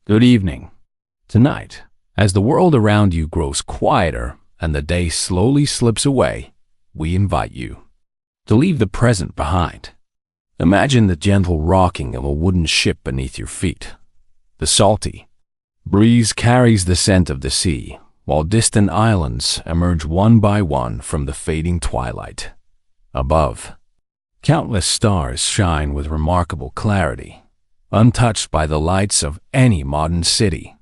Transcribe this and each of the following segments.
Good evening. Tonight, as the world around you grows quieter and the day slowly slips away, we invite you to leave the present behind. Imagine the gentle rocking of a wooden ship beneath your feet. The salty breeze carries the scent of the sea, while distant islands emerge one by one from the fading twilight. Above, countless stars shine with remarkable clarity, untouched by the lights of any modern city.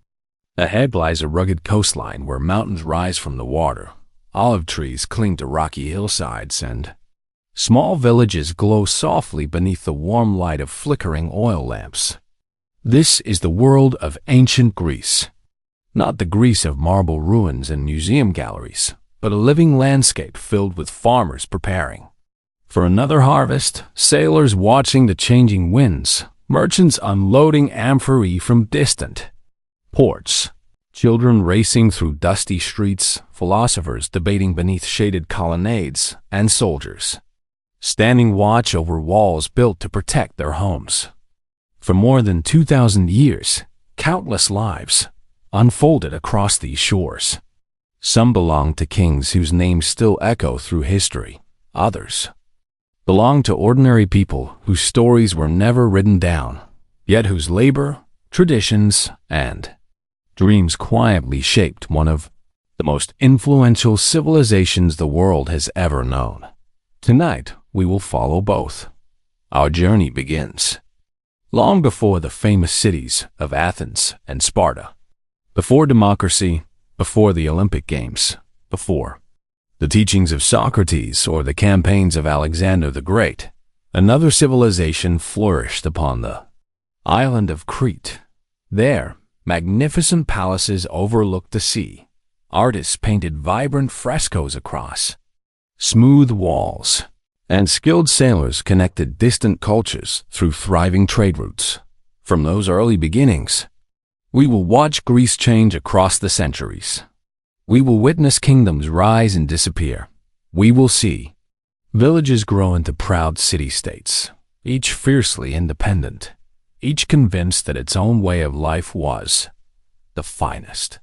Ahead lies a rugged coastline where mountains rise from the water, olive trees cling to rocky hillsides, and small villages glow softly beneath the warm light of flickering oil lamps. This is the world of ancient Greece. Not the Greece of marble ruins and museum galleries, but a living landscape filled with farmers preparing for another harvest, sailors watching the changing winds, merchants unloading amphorae from distant ports, children racing through dusty streets, philosophers debating beneath shaded colonnades, and soldiers standing watch over walls built to protect their homes. For more than 2,000 years, countless lives unfolded across these shores. Some belong to kings whose names still echo through history. Others belong to ordinary people whose stories were never written down, yet whose labor, traditions, and dreams quietly shaped one of the most influential civilizations the world has ever known. Tonight, we will follow both. Our journey begins long before the famous cities of Athens and Sparta, before democracy, before the Olympic Games, before the teachings of Socrates or the campaigns of Alexander the Great. Another civilization flourished upon the island of Crete. There, magnificent palaces overlooked the sea. Artists painted vibrant frescoes across smooth walls, and skilled sailors connected distant cultures through thriving trade routes. From those early beginnings, we will watch Greece change across the centuries. We will witness kingdoms rise and disappear. We will see villages grow into proud city-states, each fiercely independent, each convinced that its own way of life was the finest.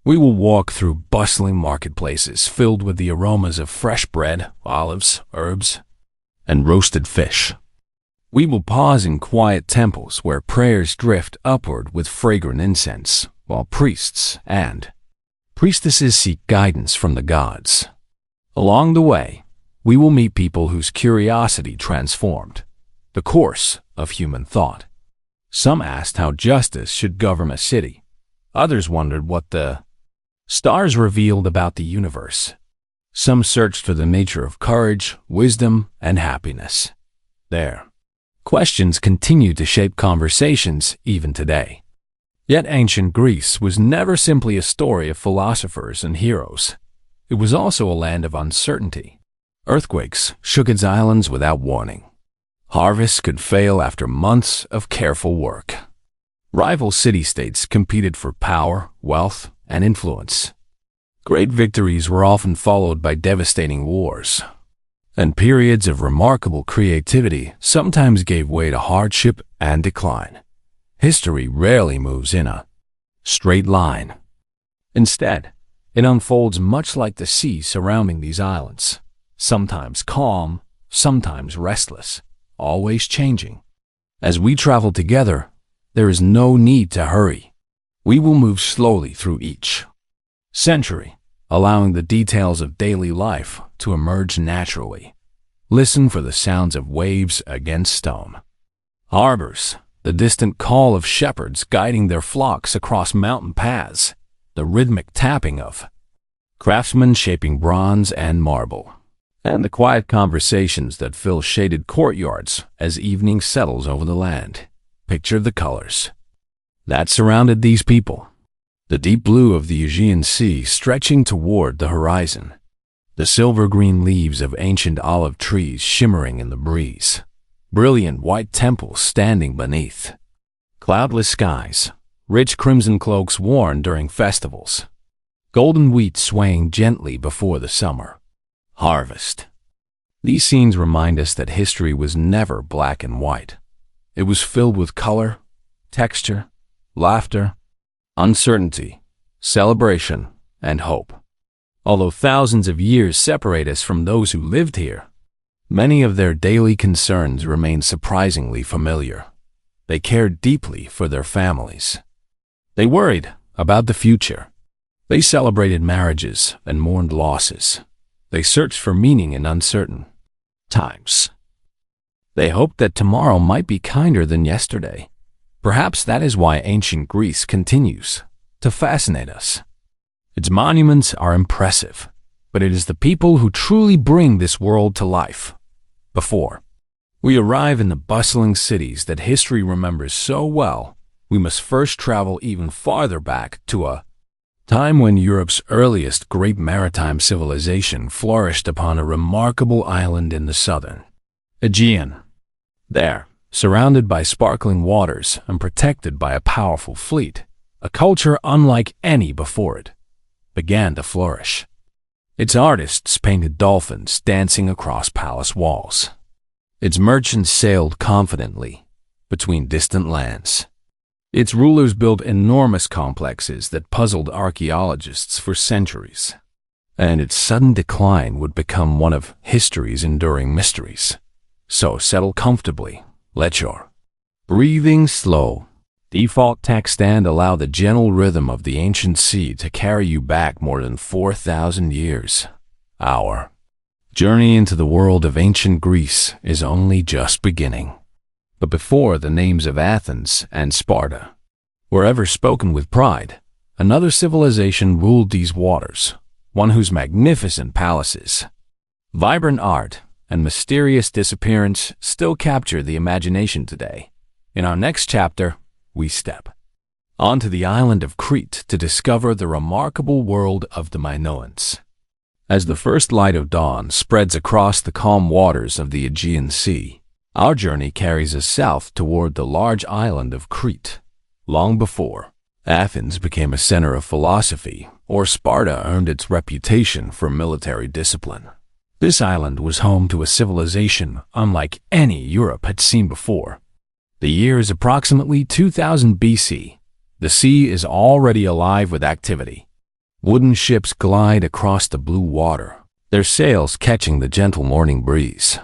We will walk through bustling marketplaces filled with the aromas of fresh bread, olives, herbs, and roasted fish. We will pause in quiet temples where prayers drift upward with fragrant incense, while priests and priestesses seek guidance from the gods. Along the way, we will meet people whose curiosity transformed the course of human thought. Some asked how justice should govern a city. Others wondered what the stars revealed about the universe. Some searched for the nature of courage, wisdom, and happiness. Their questions continue to shape conversations even today. Yet ancient Greece was never simply a story of philosophers and heroes. It was also a land of uncertainty. Earthquakes shook its islands without warning. Harvests could fail after months of careful work. Rival city-states competed for power, wealth, and influence. Great victories were often followed by devastating wars, and periods of remarkable creativity sometimes gave way to hardship and decline. History rarely moves in a straight line. Instead, it unfolds much like the sea surrounding these islands, sometimes calm, sometimes restless, always changing. As we travel together, there is no need to hurry. We will move slowly through each century, allowing the details of daily life to emerge naturally. Listen for the sounds of waves against stone, harbors, the distant call of shepherds guiding their flocks across mountain paths, the rhythmic tapping of craftsmen shaping bronze and marble, and the quiet conversations that fill shaded courtyards as evening settles over the land. Picture the colors that surrounded these people. The deep blue of the Aegean Sea stretching toward the horizon. The silver-green leaves of ancient olive trees shimmering in the breeze. Brilliant white temples standing beneath cloudless skies. Rich crimson cloaks worn during festivals. Golden wheat swaying gently before the summer harvest. These scenes remind us that history was never black and white. It was filled with color, texture, laughter, uncertainty, celebration, and hope. Although thousands of years separate us from those who lived here, many of their daily concerns remain surprisingly familiar. They cared deeply for their families. They worried about the future. They celebrated marriages and mourned losses. They searched for meaning in uncertain times. They hoped that tomorrow might be kinder than yesterday. Perhaps that is why ancient Greece continues to fascinate us. Its monuments are impressive, but it is the people who truly bring this world to life. Before we arrive in the bustling cities that history remembers so well, we must first travel even farther back to a time when Europe's earliest great maritime civilization flourished upon a remarkable island in the southern Aegean. There, surrounded by sparkling waters and protected by a powerful fleet, a culture unlike any before it began to flourish. Its artists painted dolphins dancing across palace walls. Its merchants sailed confidently between distant lands. Its rulers built enormous complexes that puzzled archaeologists for centuries. And its sudden decline would become one of history's enduring mysteries. So settle comfortably, let your breathing slow, default text and allow the gentle rhythm of the ancient sea to carry you back more than 4,000 years. Our journey into the world of ancient Greece is only just beginning. But before the names of Athens and Sparta were ever spoken with pride, another civilization ruled these waters, one whose magnificent palaces, vibrant art, and mysterious disappearance still capture the imagination today. In our next chapter, we step onto the island of Crete to discover the remarkable world of the Minoans. As the first light of dawn spreads across the calm waters of the Aegean Sea, our journey carries us south toward the large island of Crete. Long before Athens became a center of philosophy or Sparta earned its reputation for military discipline, this island was home to a civilization unlike any Europe had seen before. The year is approximately 2000 BC. The sea is already alive with activity. Wooden ships glide across the blue water, their sails catching the gentle morning breeze.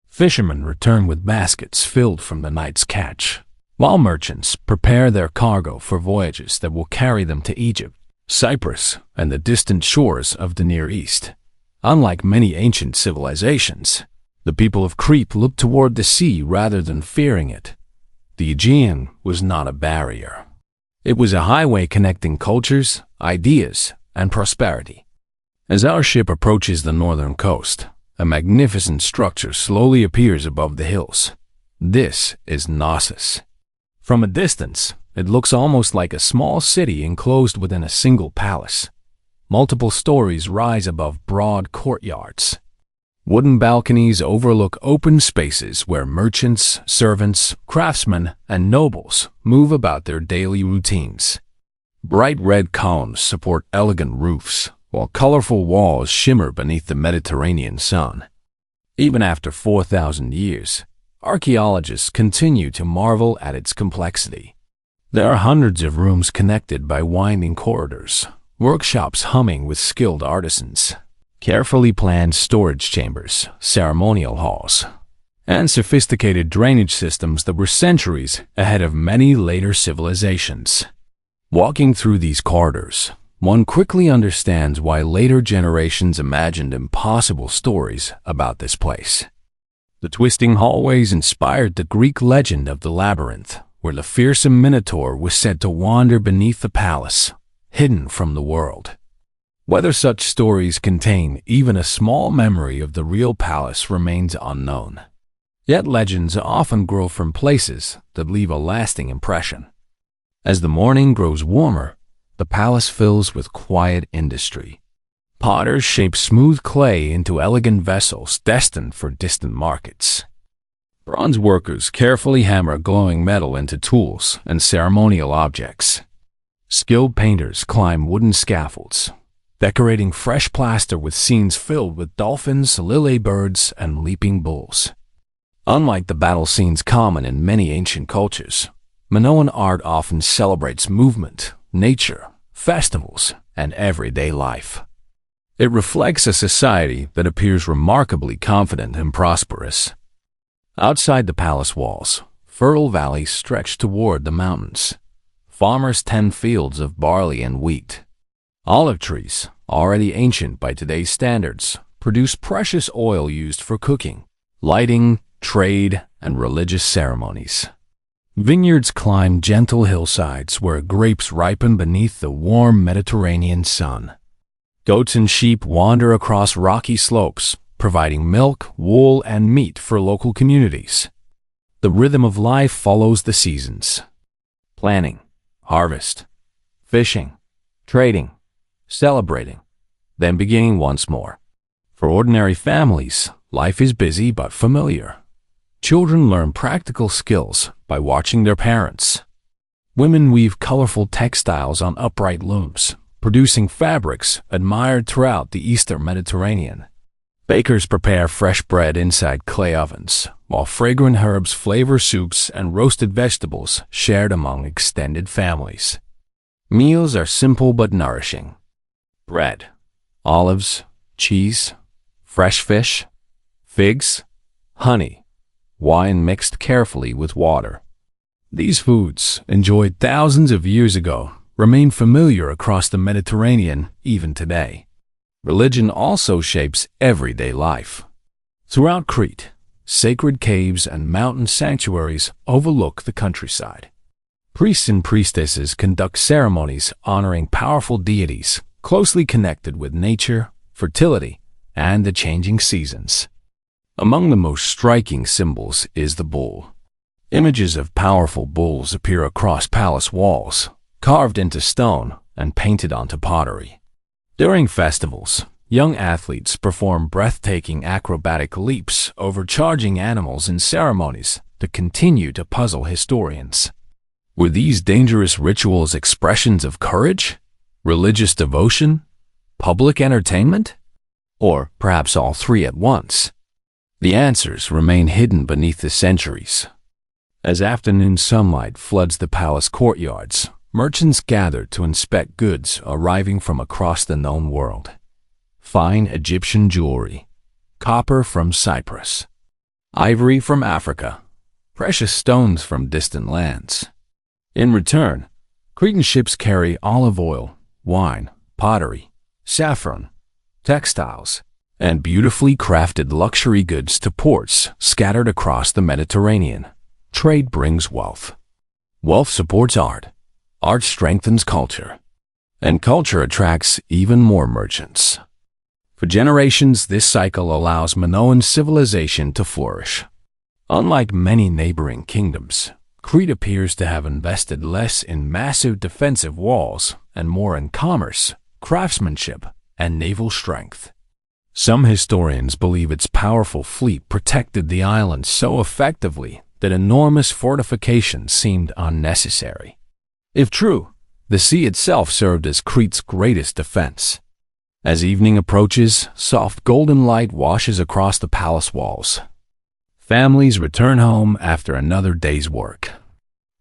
Fishermen return with baskets filled from the night's catch, while merchants prepare their cargo for voyages that will carry them to Egypt, Cyprus, and the distant shores of the Near East. Unlike many ancient civilizations, the people of Crete looked toward the sea rather than fearing it. The Aegean was not a barrier. It was a highway connecting cultures, ideas, and prosperity. As our ship approaches the northern coast, a magnificent structure slowly appears above the hills. This is Knossos. From a distance, it looks almost like a small city enclosed within a single palace. Multiple stories rise above broad courtyards. Wooden balconies overlook open spaces where merchants, servants, craftsmen, and nobles move about their daily routines. Bright red columns support elegant roofs, while colorful walls shimmer beneath the Mediterranean sun. Even after 4,000 years, archaeologists continue to marvel at its complexity. There are hundreds of rooms connected by winding corridors, workshops humming with skilled artisans, carefully planned storage chambers, ceremonial halls, and sophisticated drainage systems that were centuries ahead of many later civilizations. Walking through these corridors, one quickly understands why later generations imagined impossible stories about this place. The twisting hallways inspired the Greek legend of the labyrinth, where the fearsome Minotaur was said to wander beneath the palace, hidden from the world. Whether such stories contain even a small memory of the real palace remains unknown. Yet legends often grow from places that leave a lasting impression. As the morning grows warmer, the palace fills with quiet industry. Potters shape smooth clay into elegant vessels destined for distant markets. Bronze workers carefully hammer glowing metal into tools and ceremonial objects. Skilled painters climb wooden scaffolds, decorating fresh plaster with scenes filled with dolphins, lily birds, and leaping bulls. Unlike the battle scenes common in many ancient cultures, Minoan art often celebrates movement, nature, festivals, and everyday life. It reflects a society that appears remarkably confident and prosperous. Outside the palace walls, fertile valleys stretch toward the mountains. Farmers tend fields of barley and wheat. Olive trees, already ancient by today's standards, produce precious oil used for cooking, lighting, trade, and religious ceremonies. Vineyards climb gentle hillsides where grapes ripen beneath the warm Mediterranean sun. Goats and sheep wander across rocky slopes, providing milk, wool, and meat for local communities. The rhythm of life follows the seasons. Planting, harvest, fishing, trading, celebrating, then beginning once more. For ordinary families, life is busy but familiar. Children learn practical skills by watching their parents. Women weave colorful textiles on upright looms, producing fabrics admired throughout the Eastern Mediterranean. Bakers prepare fresh bread inside clay ovens, while fragrant herbs flavor soups and roasted vegetables shared among extended families. Meals are simple but nourishing. Bread, olives, cheese, fresh fish, figs, honey, wine mixed carefully with water. These foods, enjoyed thousands of years ago, remain familiar across the Mediterranean even today. Religion also shapes everyday life. Throughout Crete, sacred caves and mountain sanctuaries overlook the countryside. Priests and priestesses conduct ceremonies honoring powerful deities closely connected with nature, fertility, and the changing seasons. Among the most striking symbols is the bull. Images of powerful bulls appear across palace walls, carved into stone and painted onto pottery. During festivals, young athletes perform breathtaking acrobatic leaps over charging animals in ceremonies that continue to puzzle historians. Were these dangerous rituals expressions of courage, religious devotion, public entertainment, or perhaps all three at once? The answers remain hidden beneath the centuries. As afternoon sunlight floods the palace courtyards, merchants gather to inspect goods arriving from across the known world. Fine Egyptian jewelry, copper from Cyprus, ivory from Africa, precious stones from distant lands. In return, Cretan ships carry olive oil, wine, pottery, saffron, textiles, and beautifully crafted luxury goods to ports scattered across the Mediterranean. Trade brings wealth. Wealth supports art. Art strengthens culture. And culture attracts even more merchants. For generations, this cycle allows Minoan civilization to flourish. Unlike many neighboring kingdoms, Crete appears to have invested less in massive defensive walls and more in commerce, craftsmanship, and naval strength. Some historians believe its powerful fleet protected the island so effectively that enormous fortifications seemed unnecessary. If true, the sea itself served as Crete's greatest defense. As evening approaches, soft golden light washes across the palace walls. Families return home after another day's work.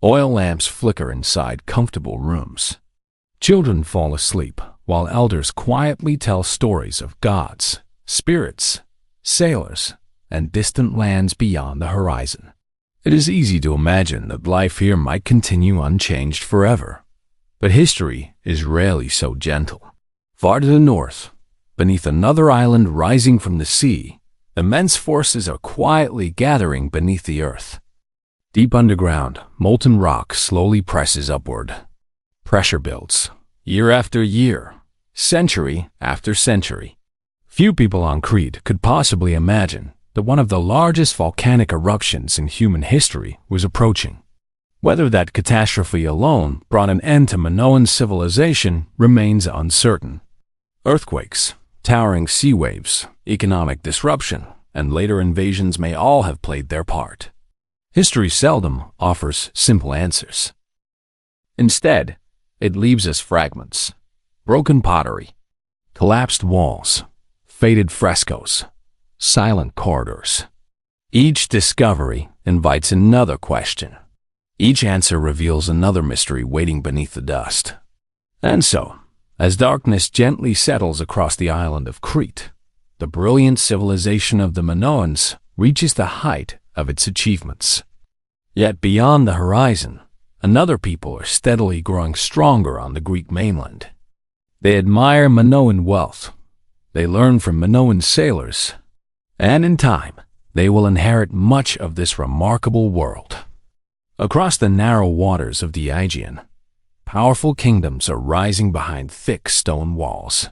Oil lamps flicker inside comfortable rooms. Children fall asleep while elders quietly tell stories of gods, spirits, sailors, and distant lands beyond the horizon. It is easy to imagine that life here might continue unchanged forever. But history is rarely so gentle. Far to the north, beneath another island rising from the sea, immense forces are quietly gathering beneath the earth. Deep underground, molten rock slowly presses upward. Pressure builds, year after year, century after century. Few people on Crete could possibly imagine that one of the largest volcanic eruptions in human history was approaching. Whether that catastrophe alone brought an end to Minoan civilization remains uncertain. Earthquakes, towering sea waves, economic disruption, and later invasions may all have played their part. History seldom offers simple answers. Instead, it leaves us fragments, broken pottery, collapsed walls, faded frescoes, silent corridors. Each discovery invites another question. Each answer reveals another mystery waiting beneath the dust. And so, as darkness gently settles across the island of Crete, the brilliant civilization of the Minoans reaches the height of its achievements. Yet beyond the horizon, another people are steadily growing stronger on the Greek mainland. They admire Minoan wealth. They learn from Minoan sailors. And in time, they will inherit much of this remarkable world. Across the narrow waters of the Aegean, powerful kingdoms are rising behind thick stone walls.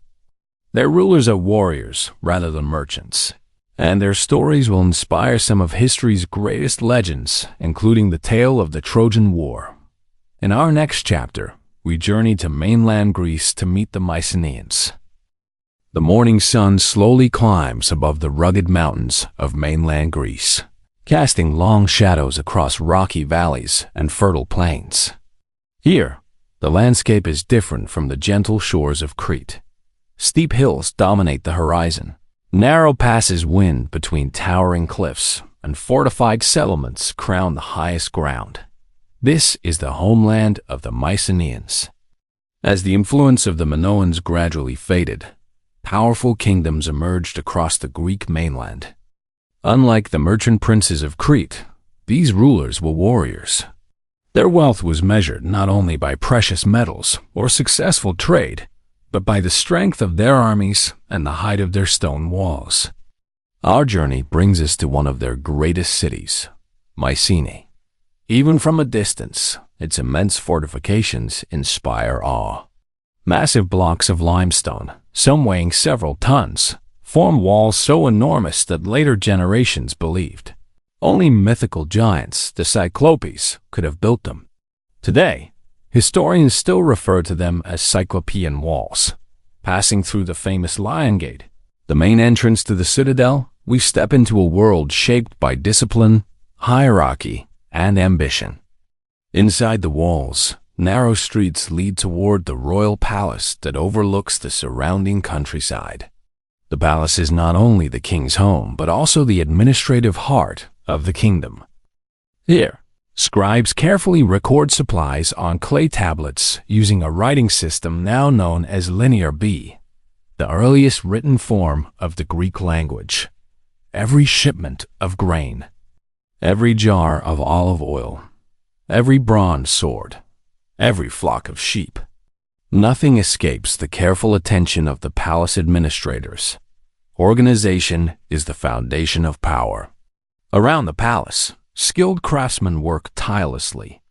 Their rulers are warriors rather than merchants, and their stories will inspire some of history's greatest legends, including the tale of the Trojan War. In our next chapter, we journey to mainland Greece to meet the Mycenaeans. The morning sun slowly climbs above the rugged mountains of mainland Greece, casting long shadows across rocky valleys and fertile plains. Here, the landscape is different from the gentle shores of Crete. Steep hills dominate the horizon. Narrow passes wind between towering cliffs, and fortified settlements crown the highest ground. This is the homeland of the Mycenaeans. As the influence of the Minoans gradually faded, powerful kingdoms emerged across the Greek mainland. Unlike the merchant princes of Crete, these rulers were warriors. Their wealth was measured not only by precious metals or successful trade, but by the strength of their armies and the height of their stone walls. Our journey brings us to one of their greatest cities, Mycenae. Even from a distance, its immense fortifications inspire awe. Massive blocks of limestone, some weighing several tons, form walls so enormous that later generations believed only mythical giants, the Cyclopes, could have built them. Today, historians still refer to them as Cyclopean walls. Passing through the famous Lion Gate, the main entrance to the citadel, we step into a world shaped by discipline, hierarchy, and ambition. Inside the walls, narrow streets lead toward the royal palace that overlooks the surrounding countryside. The palace is not only the king's home, but also the administrative heart of the kingdom. Here, scribes carefully record supplies on clay tablets using a writing system now known as Linear B, the earliest written form of the Greek language. Every shipment of grain, every jar of olive oil, every bronze sword, every flock of sheep. Nothing escapes the careful attention of the palace administrators. Organization is the foundation of power. Around the palace, skilled craftsmen work tirelessly.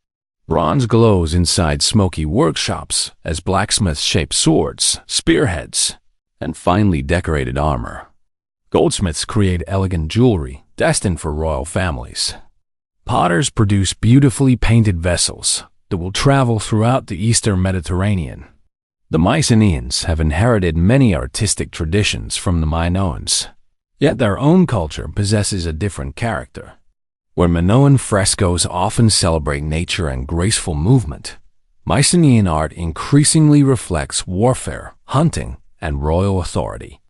Bronze glows inside smoky workshops as blacksmiths shape swords, spearheads, and finely decorated armor. Goldsmiths create elegant jewelry destined for royal families. Potters produce beautifully painted vessels that will travel throughout the Eastern Mediterranean. The Mycenaeans have inherited many artistic traditions from the Minoans, yet their own culture possesses a different character. Where Minoan frescoes often celebrate nature and graceful movement, Mycenaean art increasingly reflects warfare, hunting, and royal authority.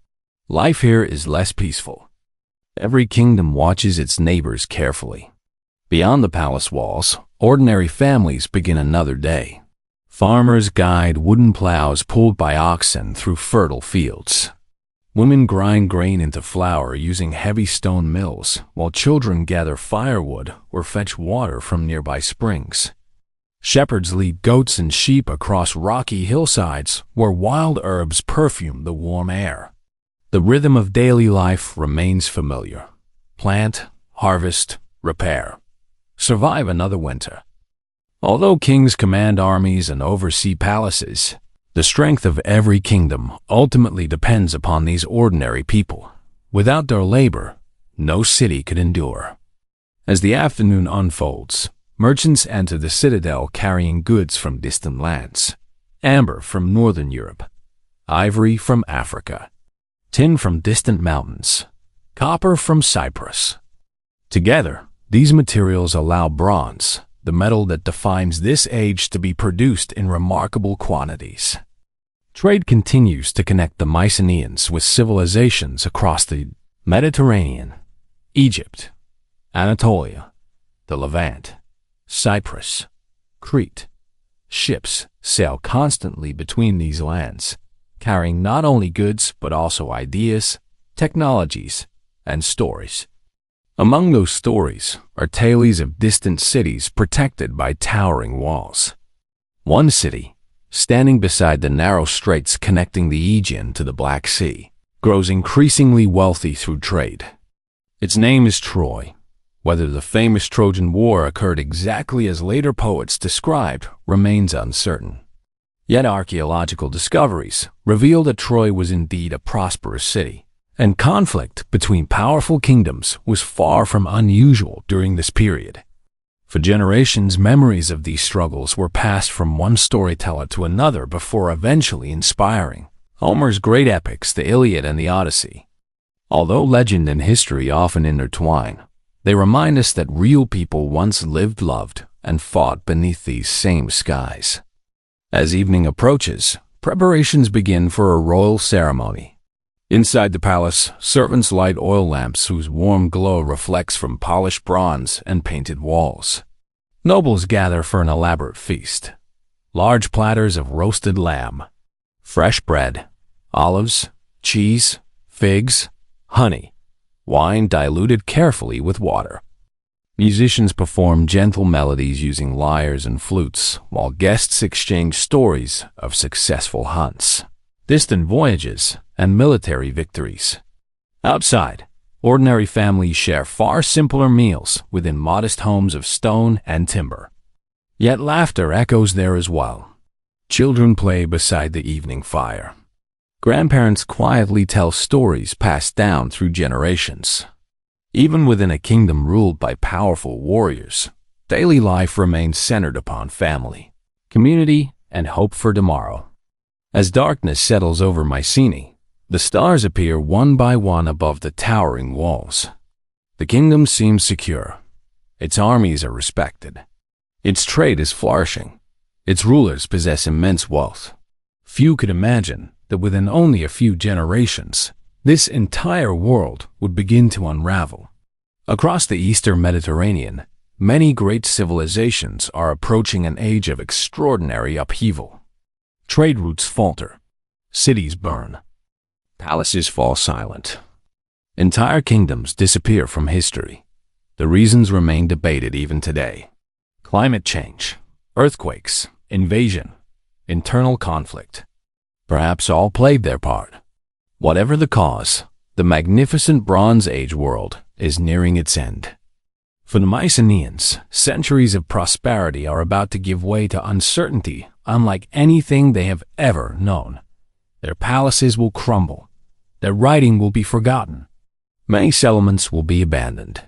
Life here is less peaceful. Every kingdom watches its neighbors carefully. Beyond the palace walls, ordinary families begin another day. Farmers guide wooden plows pulled by oxen through fertile fields. Women grind grain into flour using heavy stone mills, while children gather firewood or fetch water from nearby springs. Shepherds lead goats and sheep across rocky hillsides where wild herbs perfume the warm air. The rhythm of daily life remains familiar. Plant, harvest, repair. Survive another winter. Although kings command armies and oversee palaces, the strength of every kingdom ultimately depends upon these ordinary people. Without their labor, no city could endure. As the afternoon unfolds, merchants enter the citadel carrying goods from distant lands. Amber from northern Europe, ivory from Africa, tin from distant mountains, copper from Cyprus. Together, these materials allow bronze, the metal that defines this age, to be produced in remarkable quantities. Trade continues to connect the Mycenaeans with civilizations across the Mediterranean, Egypt, Anatolia, the Levant, Cyprus, Crete. Ships sail constantly between these lands, carrying not only goods but also ideas, technologies, and stories. Among those stories are tales of distant cities protected by towering walls. One city, standing beside the narrow straits connecting the Aegean to the Black Sea, grows increasingly wealthy through trade. Its name is Troy. Whether the famous Trojan War occurred exactly as later poets described remains uncertain. Yet archaeological discoveries reveal that Troy was indeed a prosperous city, and conflict between powerful kingdoms was far from unusual during this period. For generations, memories of these struggles were passed from one storyteller to another before eventually inspiring Homer's great epics, the Iliad and the Odyssey. Although legend and history often intertwine, they remind us that real people once lived, loved, and fought beneath these same skies. As evening approaches, preparations begin for a royal ceremony. Inside the palace, servants light oil lamps whose warm glow reflects from polished bronze and painted walls. Nobles gather for an elaborate feast. Large platters of roasted lamb, fresh bread, olives, cheese, figs, honey, wine diluted carefully with water. Musicians perform gentle melodies using lyres and flutes, while guests exchange stories of successful hunts, distant voyages, and military victories. Outside, ordinary families share far simpler meals within modest homes of stone and timber. Yet laughter echoes there as well. Children play beside the evening fire. Grandparents quietly tell stories passed down through generations. Even within a kingdom ruled by powerful warriors, daily life remains centered upon family, community, and hope for tomorrow. As darkness settles over Mycenae, the stars appear one by one above the towering walls. The kingdom seems secure. Its armies are respected. Its trade is flourishing. Its rulers possess immense wealth. Few could imagine that within only a few generations, this entire world would begin to unravel. Across the Eastern Mediterranean, many great civilizations are approaching an age of extraordinary upheaval. Trade routes falter. Cities burn. Palaces fall silent. Entire kingdoms disappear from history. The reasons remain debated even today. Climate change, earthquakes, invasion, internal conflict. Perhaps all played their part. Whatever the cause, the magnificent Bronze Age world is nearing its end. For the Mycenaeans, centuries of prosperity are about to give way to uncertainty unlike anything they have ever known. Their palaces will crumble. Their writing will be forgotten. Many settlements will be abandoned.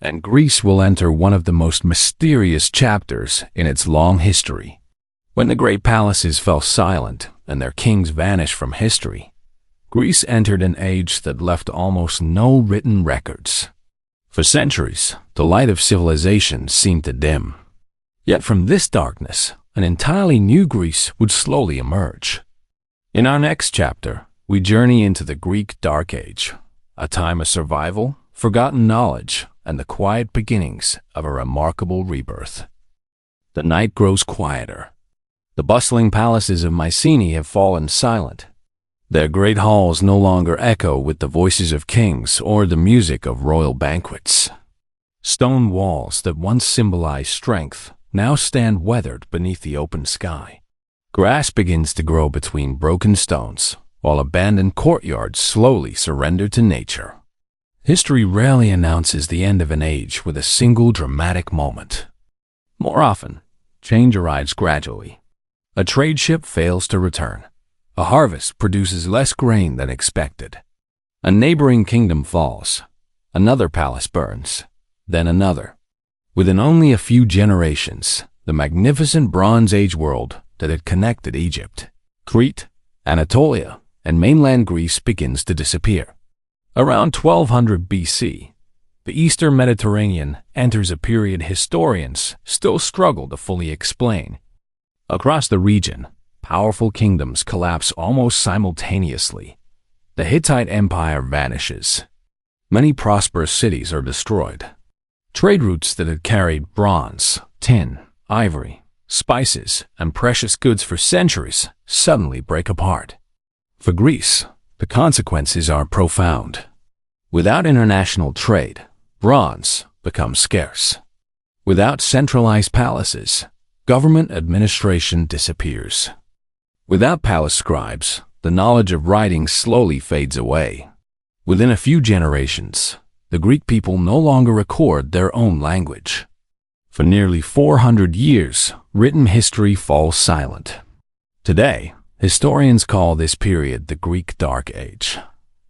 And Greece will enter one of the most mysterious chapters in its long history. When the great palaces fell silent and their kings vanished from history, Greece entered an age that left almost no written records. For centuries, the light of civilization seemed to dim. Yet from this darkness, an entirely new Greece would slowly emerge. In our next chapter, we journey into the Greek Dark Age, a time of survival, forgotten knowledge, and the quiet beginnings of a remarkable rebirth. The night grows quieter. The bustling palaces of Mycenae have fallen silent. Their great halls no longer echo with the voices of kings or the music of royal banquets. Stone walls that once symbolized strength now stand weathered beneath the open sky. Grass begins to grow between broken stones, while abandoned courtyards slowly surrender to nature. History rarely announces the end of an age with a single dramatic moment. More often, change arrives gradually. A trade ship fails to return. A harvest produces less grain than expected. A neighboring kingdom falls. Another palace burns. Then another. Within only a few generations, the magnificent Bronze Age world that had connected Egypt, Crete, Anatolia, and mainland Greece begins to disappear. Around 1200 BC, the Eastern Mediterranean enters a period historians still struggle to fully explain. Across the region, powerful kingdoms collapse almost simultaneously. The Hittite Empire vanishes. Many prosperous cities are destroyed. Trade routes that had carried bronze, tin, ivory, spices, and precious goods for centuries suddenly break apart. For Greece, the consequences are profound. Without international trade, bronze becomes scarce. Without centralized palaces, government administration disappears. Without palace scribes, the knowledge of writing slowly fades away. Within a few generations, the Greek people no longer record their own language. For nearly 400 years, written history falls silent. Today, historians call this period the Greek Dark Age.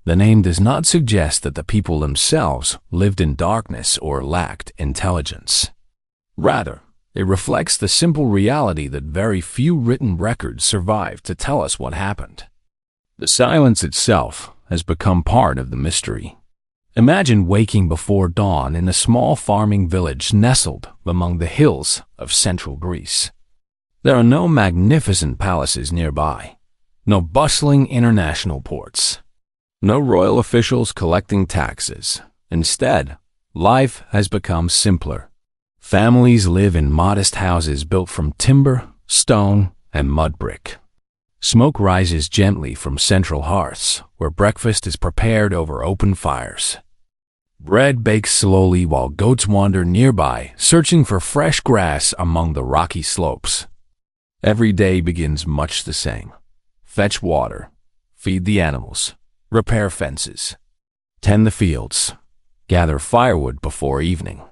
The name does not suggest that the people themselves lived in darkness or lacked intelligence. Rather, it reflects the simple reality that very few written records survive to tell us what happened. The silence itself has become part of the mystery. Imagine waking before dawn in a small farming village nestled among the hills of central Greece. There are no magnificent palaces nearby, no bustling international ports, no royal officials collecting taxes. Instead, life has become simpler. Families live in modest houses built from timber, stone, and mud brick. Smoke rises gently from central hearths, where breakfast is prepared over open fires. Bread bakes slowly while goats wander nearby, searching for fresh grass among the rocky slopes. Every day begins much the same. Fetch water, feed the animals, repair fences, tend the fields, gather firewood before evening.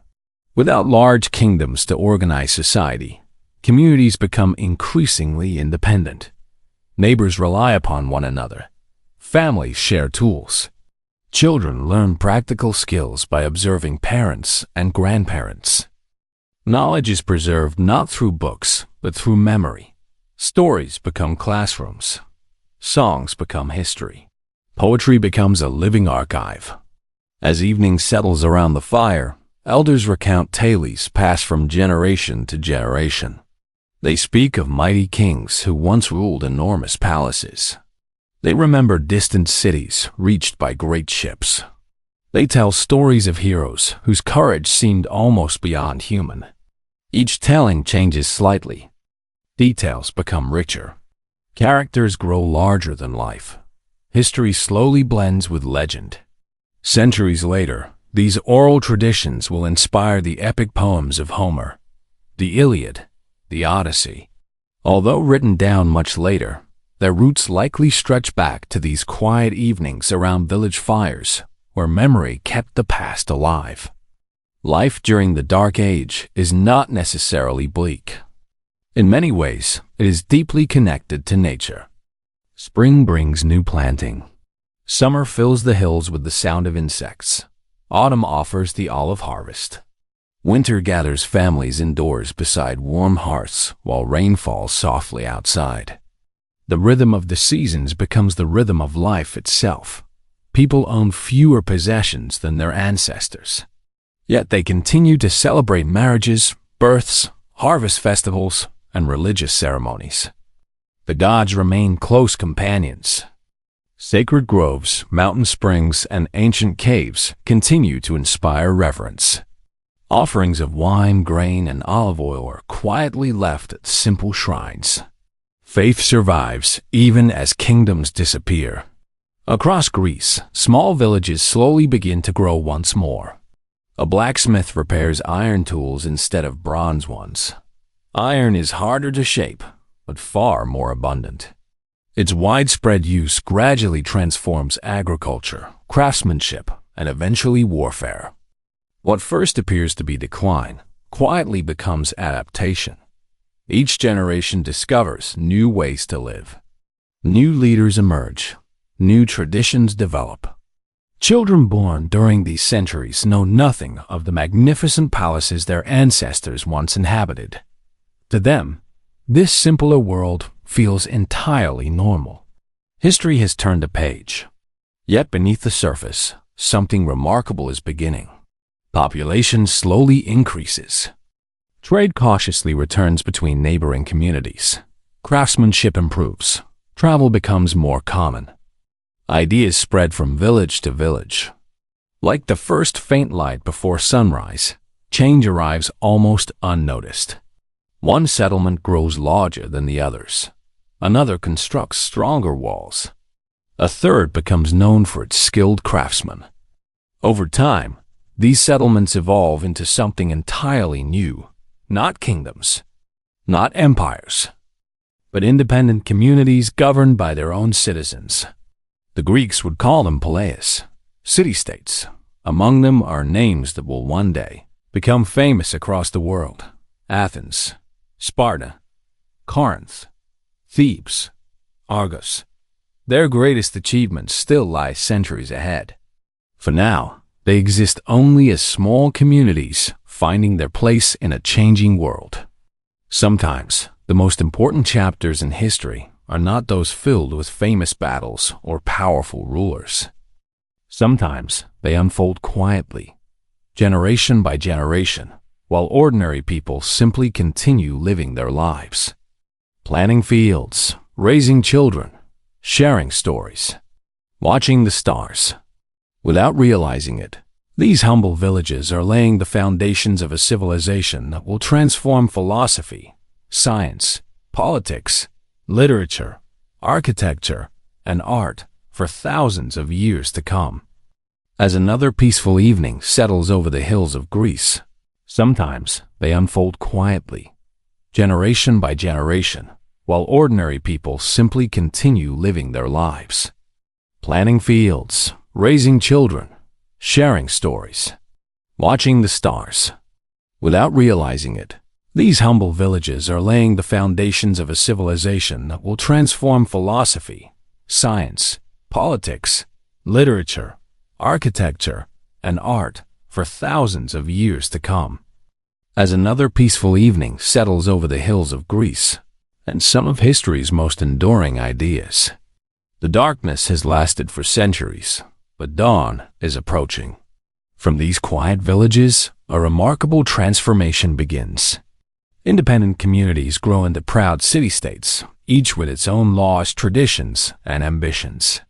Without large kingdoms to organize society, communities become increasingly independent. Neighbors rely upon one another. Families share tools. Children learn practical skills by observing parents and grandparents. Knowledge is preserved not through books, but through memory. Stories become classrooms. Songs become history. Poetry becomes a living archive. As evening settles around the fire, elders recount tales passed from generation to generation. They speak of mighty kings who once ruled enormous palaces. They remember distant cities reached by great ships. They tell stories of heroes whose courage seemed almost beyond human. Each telling changes slightly. Details become richer. Characters grow larger than life. History slowly blends with legend. Centuries later, these oral traditions will inspire the epic poems of Homer, the Iliad, the Odyssey. Although written down much later, their roots likely stretch back to these quiet evenings around village fires, where memory kept the past alive. Life during the Dark Age is not necessarily bleak. In many ways, it is deeply connected to nature. Spring brings new planting. Summer fills the hills with the sound of insects. Autumn offers the olive harvest. Winter gathers families indoors beside warm hearths while rain falls softly outside. The rhythm of the seasons becomes the rhythm of life itself. People own fewer possessions than their ancestors. Yet they continue to celebrate marriages, births, harvest festivals, and religious ceremonies. The gods remain close companions. Sacred groves, mountain springs, and ancient caves continue to inspire reverence. Offerings of wine, grain, and olive oil are quietly left at simple shrines. Faith survives even as kingdoms disappear. Across Greece, small villages slowly begin to grow once more. A blacksmith repairs iron tools instead of bronze ones. Iron is harder to shape, but far more abundant. Its widespread use gradually transforms agriculture, craftsmanship, and eventually warfare. What first appears to be decline quietly becomes adaptation. Each generation discovers new ways to live. New leaders emerge. New traditions develop. Children born during these centuries know nothing of the magnificent palaces their ancestors once inhabited. To them, this simpler world feels entirely normal. History has turned a page. Yet beneath the surface, something remarkable is beginning. Population slowly increases. Trade cautiously returns between neighboring communities. Craftsmanship improves. Travel becomes more common. Ideas spread from village to village. Like the first faint light before sunrise, change arrives almost unnoticed. One settlement grows larger than the others. Another constructs stronger walls. A third becomes known for its skilled craftsmen. Over time, these settlements evolve into something entirely new, not kingdoms, not empires, but independent communities governed by their own citizens. The Greeks would call them poleis, city-states. Among them are names that will one day become famous across the world: Athens, Sparta, Corinth, Thebes, Argos. Their greatest achievements still lie centuries ahead. For now, they exist only as small communities finding their place in a changing world. Sometimes, the most important chapters in history are not those filled with famous battles or powerful rulers. Sometimes, they unfold quietly, generation by generation, while ordinary people simply continue living their lives. Planting fields, raising children, sharing stories, watching the stars. Without realizing it, these humble villages are laying the foundations of a civilization that will transform philosophy, science, politics, literature, architecture, and art for thousands of years to come. As another peaceful evening settles over the hills of Greece, sometimes they unfold quietly, generation by generation, while ordinary people simply continue living their lives. Planting fields, raising children, sharing stories, watching the stars. Without realizing it, these humble villages are laying the foundations of a civilization that will transform philosophy, science, politics, literature, architecture, and art for thousands of years to come. As another peaceful evening settles over the hills of Greece, and some of history's most enduring ideas, the darkness has lasted for centuries, but dawn is approaching. From these quiet villages, a remarkable transformation begins. Independent communities grow into proud city-states, each with its own laws, traditions, and ambitions.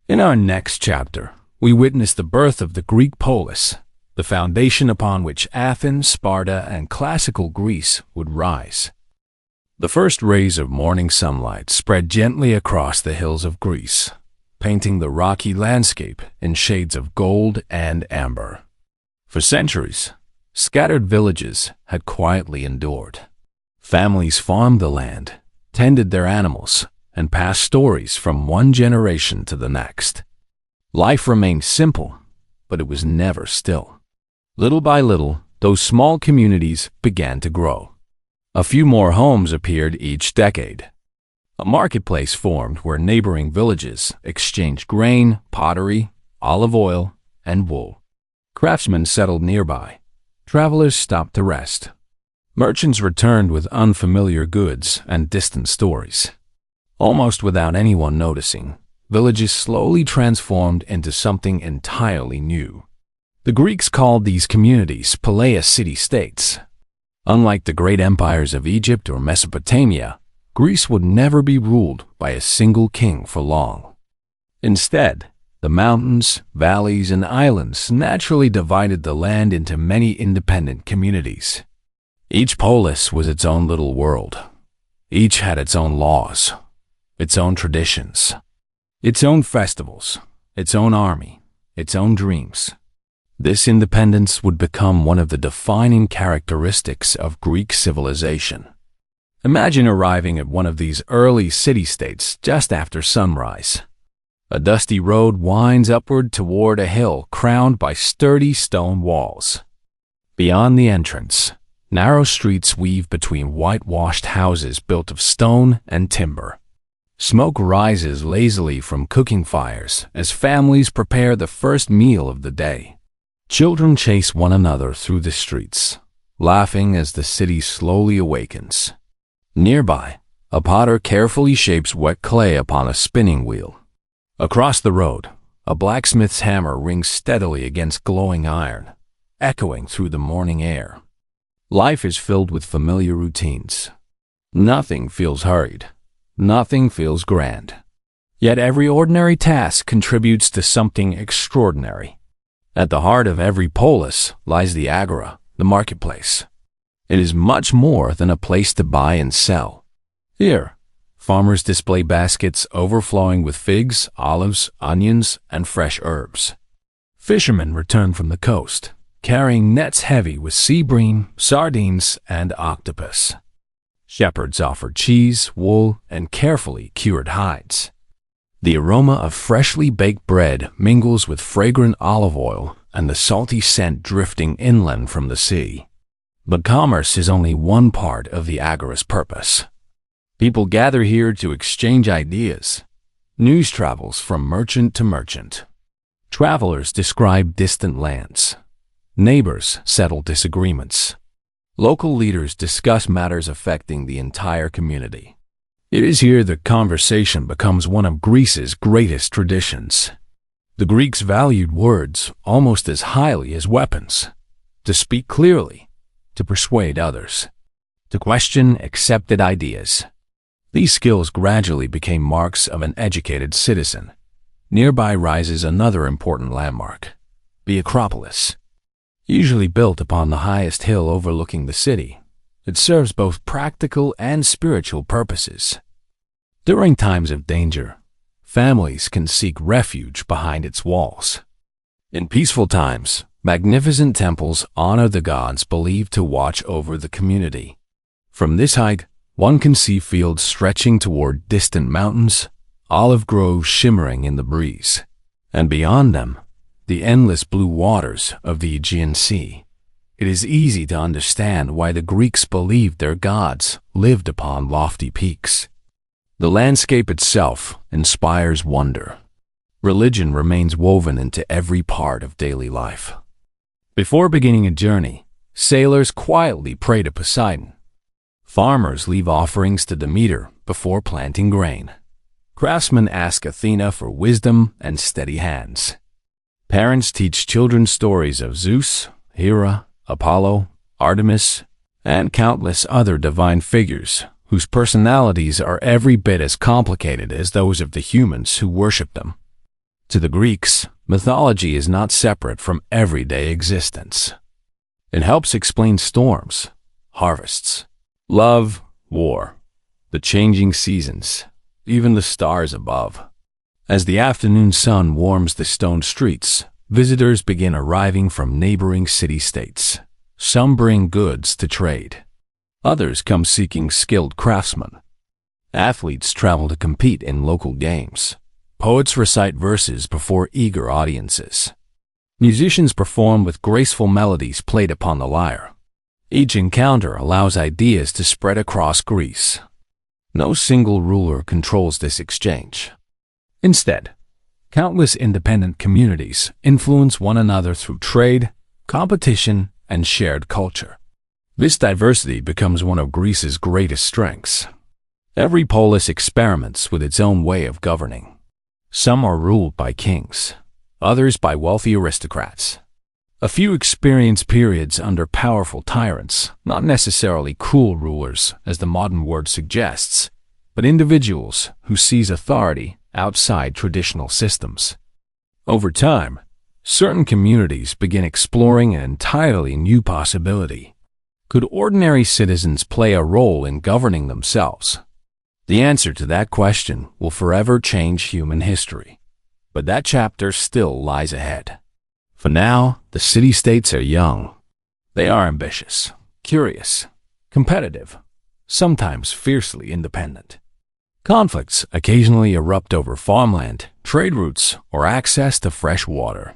In our next chapter, we witness the birth of the Greek polis, the foundation upon which Athens, Sparta, and classical Greece would rise. The first rays of morning sunlight spread gently across the hills of Greece, painting the rocky landscape in shades of gold and amber. For centuries, scattered villages had quietly endured. Families farmed the land, tended their animals, and passed stories from one generation to the next. Life remained simple, but it was never still. Little by little, those small communities began to grow. A few more homes appeared each decade. A marketplace formed where neighboring villages exchanged grain, pottery, olive oil, and wool. Craftsmen settled nearby. Travelers stopped to rest. Merchants returned with unfamiliar goods and distant stories. Almost without anyone noticing, villages slowly transformed into something entirely new. The Greeks called these communities poleis city-states. Unlike the great empires of Egypt or Mesopotamia, Greece would never be ruled by a single king for long. Instead, the mountains, valleys, and islands naturally divided the land into many independent communities. Each polis was its own little world. Each had its own laws, its own traditions, its own festivals, its own army, its own dreams. This independence would become one of the defining characteristics of Greek civilization. Imagine arriving at one of these early city-states just after sunrise. A dusty road winds upward toward a hill crowned by sturdy stone walls. Beyond the entrance, narrow streets weave between whitewashed houses built of stone and timber. Smoke rises lazily from cooking fires as families prepare the first meal of the day. Children chase one another through the streets, laughing as the city slowly awakens. Nearby, a potter carefully shapes wet clay upon a spinning wheel. Across the road, a blacksmith's hammer rings steadily against glowing iron, echoing through the morning air. Life is filled with familiar routines. Nothing feels hurried. Nothing feels grand. Yet every ordinary task contributes to something extraordinary. At the heart of every polis lies the agora, the marketplace. It is much more than a place to buy and sell. Here, farmers display baskets overflowing with figs, olives, onions, and fresh herbs. Fishermen return from the coast, carrying nets heavy with sea bream, sardines, and octopus. Shepherds offer cheese, wool, and carefully cured hides. The aroma of freshly baked bread mingles with fragrant olive oil and the salty scent drifting inland from the sea. But commerce is only one part of the agora's purpose. People gather here to exchange ideas. News travels from merchant to merchant. Travelers describe distant lands. Neighbors settle disagreements. Local leaders discuss matters affecting the entire community. It is here that conversation becomes one of Greece's greatest traditions. The Greeks valued words almost as highly as weapons. To speak clearly, to persuade others, to question accepted ideas. These skills gradually became marks of an educated citizen. Nearby rises another important landmark, the Acropolis. Usually built upon the highest hill overlooking the city, it serves both practical and spiritual purposes. During times of danger, families can seek refuge behind its walls. In peaceful times, magnificent temples honor the gods believed to watch over the community. From this height, one can see fields stretching toward distant mountains, olive groves shimmering in the breeze, and beyond them, the endless blue waters of the Aegean Sea. It is easy to understand why the Greeks believed their gods lived upon lofty peaks. The landscape itself inspires wonder. Religion remains woven into every part of daily life. Before beginning a journey, sailors quietly pray to Poseidon. Farmers leave offerings to Demeter before planting grain. Craftsmen ask Athena for wisdom and steady hands. Parents teach children stories of Zeus, Hera, Apollo, Artemis, and countless other divine figures whose personalities are every bit as complicated as those of the humans who worship them. To the Greeks, mythology is not separate from everyday existence. It helps explain storms, harvests, love, war, the changing seasons, even the stars above. As the afternoon sun warms the stone streets, visitors begin arriving from neighboring city-states. Some bring goods to trade. Others come seeking skilled craftsmen. Athletes travel to compete in local games. Poets recite verses before eager audiences. Musicians perform with graceful melodies played upon the lyre. Each encounter allows ideas to spread across Greece. No single ruler controls this exchange. Instead, countless independent communities influence one another through trade, competition, and shared culture. This diversity becomes one of Greece's greatest strengths. Every polis experiments with its own way of governing. Some are ruled by kings, others by wealthy aristocrats. A few experience periods under powerful tyrants, not necessarily cruel rulers as the modern word suggests, but individuals who seize authority outside traditional systems. Over time, certain communities begin exploring an entirely new possibility. Could ordinary citizens play a role in governing themselves? The answer to that question will forever change human history. But that chapter still lies ahead. For now, the city-states are young. They are ambitious, curious, competitive, sometimes fiercely independent. Conflicts occasionally erupt over farmland, trade routes, or access to fresh water.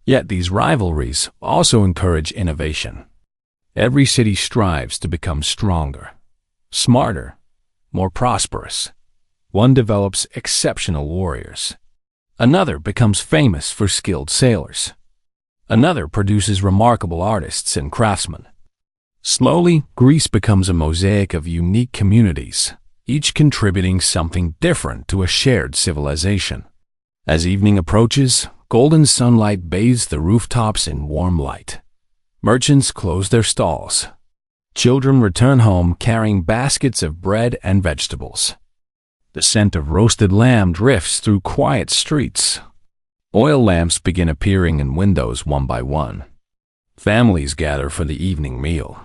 Yet these rivalries also encourage innovation. Every city strives to become stronger, smarter, more prosperous. One develops exceptional warriors. Another becomes famous for skilled sailors. Another produces remarkable artists and craftsmen. Slowly, Greece becomes a mosaic of unique communities, each contributing something different to a shared civilization. As evening approaches, golden sunlight bathes the rooftops in warm light. Merchants close their stalls. Children return home carrying baskets of bread and vegetables. The scent of roasted lamb drifts through quiet streets. Oil lamps begin appearing in windows one by one. Families gather for the evening meal.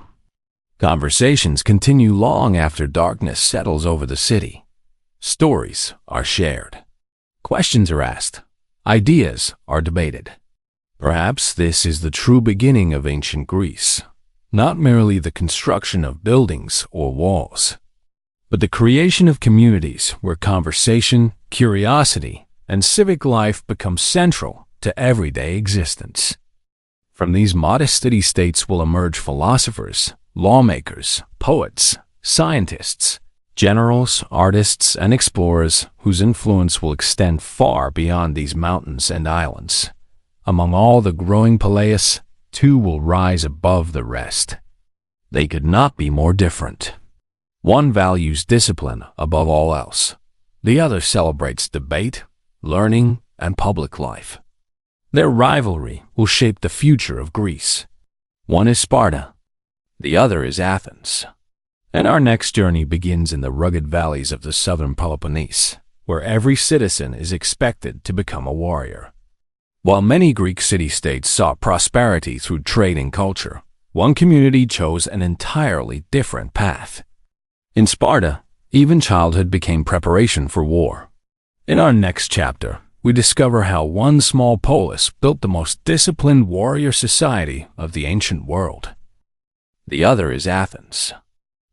Conversations continue long after darkness settles over the city. Stories are shared. Questions are asked. Ideas are debated. Perhaps this is the true beginning of ancient Greece, not merely the construction of buildings or walls, but the creation of communities where conversation, curiosity, and civic life become central to everyday existence. From these modest city-states will emerge philosophers, lawmakers, poets, scientists, generals, artists, and explorers whose influence will extend far beyond these mountains and islands. Among all the growing palaeus, two will rise above the rest. They could not be more different. One values discipline above all else. The other celebrates debate, learning, and public life. Their rivalry will shape the future of Greece. One is Sparta, the other is Athens. And our next journey begins in the rugged valleys of the southern Peloponnese, where every citizen is expected to become a warrior. While many Greek city-states sought prosperity through trade and culture, one community chose an entirely different path. In Sparta, even childhood became preparation for war. In our next chapter, we discover how one small polis built the most disciplined warrior society of the ancient world. The other is Athens.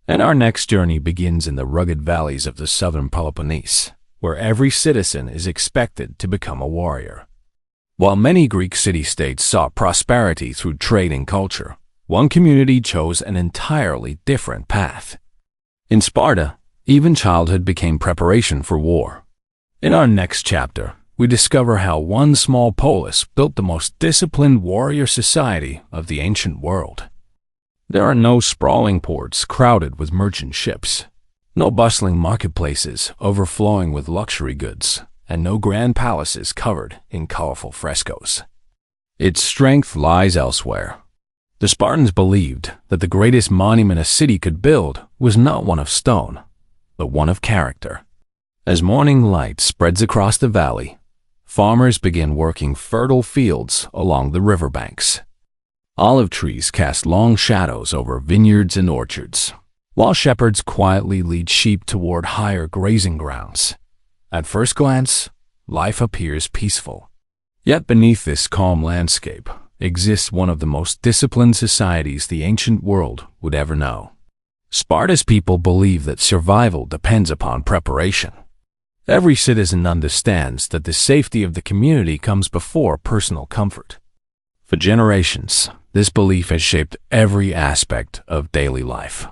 And our next journey begins in the rugged valleys of the southern Peloponnese, where every citizen is expected to become a warrior. While many Greek city-states sought prosperity through trade and culture, one community chose an entirely different path. In Sparta, even childhood became preparation for war. In our next chapter, we discover how one small polis built the most disciplined warrior society of the ancient world. There are no sprawling ports crowded with merchant ships, no bustling marketplaces overflowing with luxury goods, and no grand palaces covered in colorful frescoes. Its strength lies elsewhere. The Spartans believed that the greatest monument a city could build was not one of stone, but one of character. As morning light spreads across the valley, farmers begin working fertile fields along the riverbanks. Olive trees cast long shadows over vineyards and orchards, while shepherds quietly lead sheep toward higher grazing grounds. At first glance, life appears peaceful. Yet beneath this calm landscape exists one of the most disciplined societies the ancient world would ever know. Sparta's people believe that survival depends upon preparation. Every citizen understands that the safety of the community comes before personal comfort. For generations, this belief has shaped every aspect of daily life.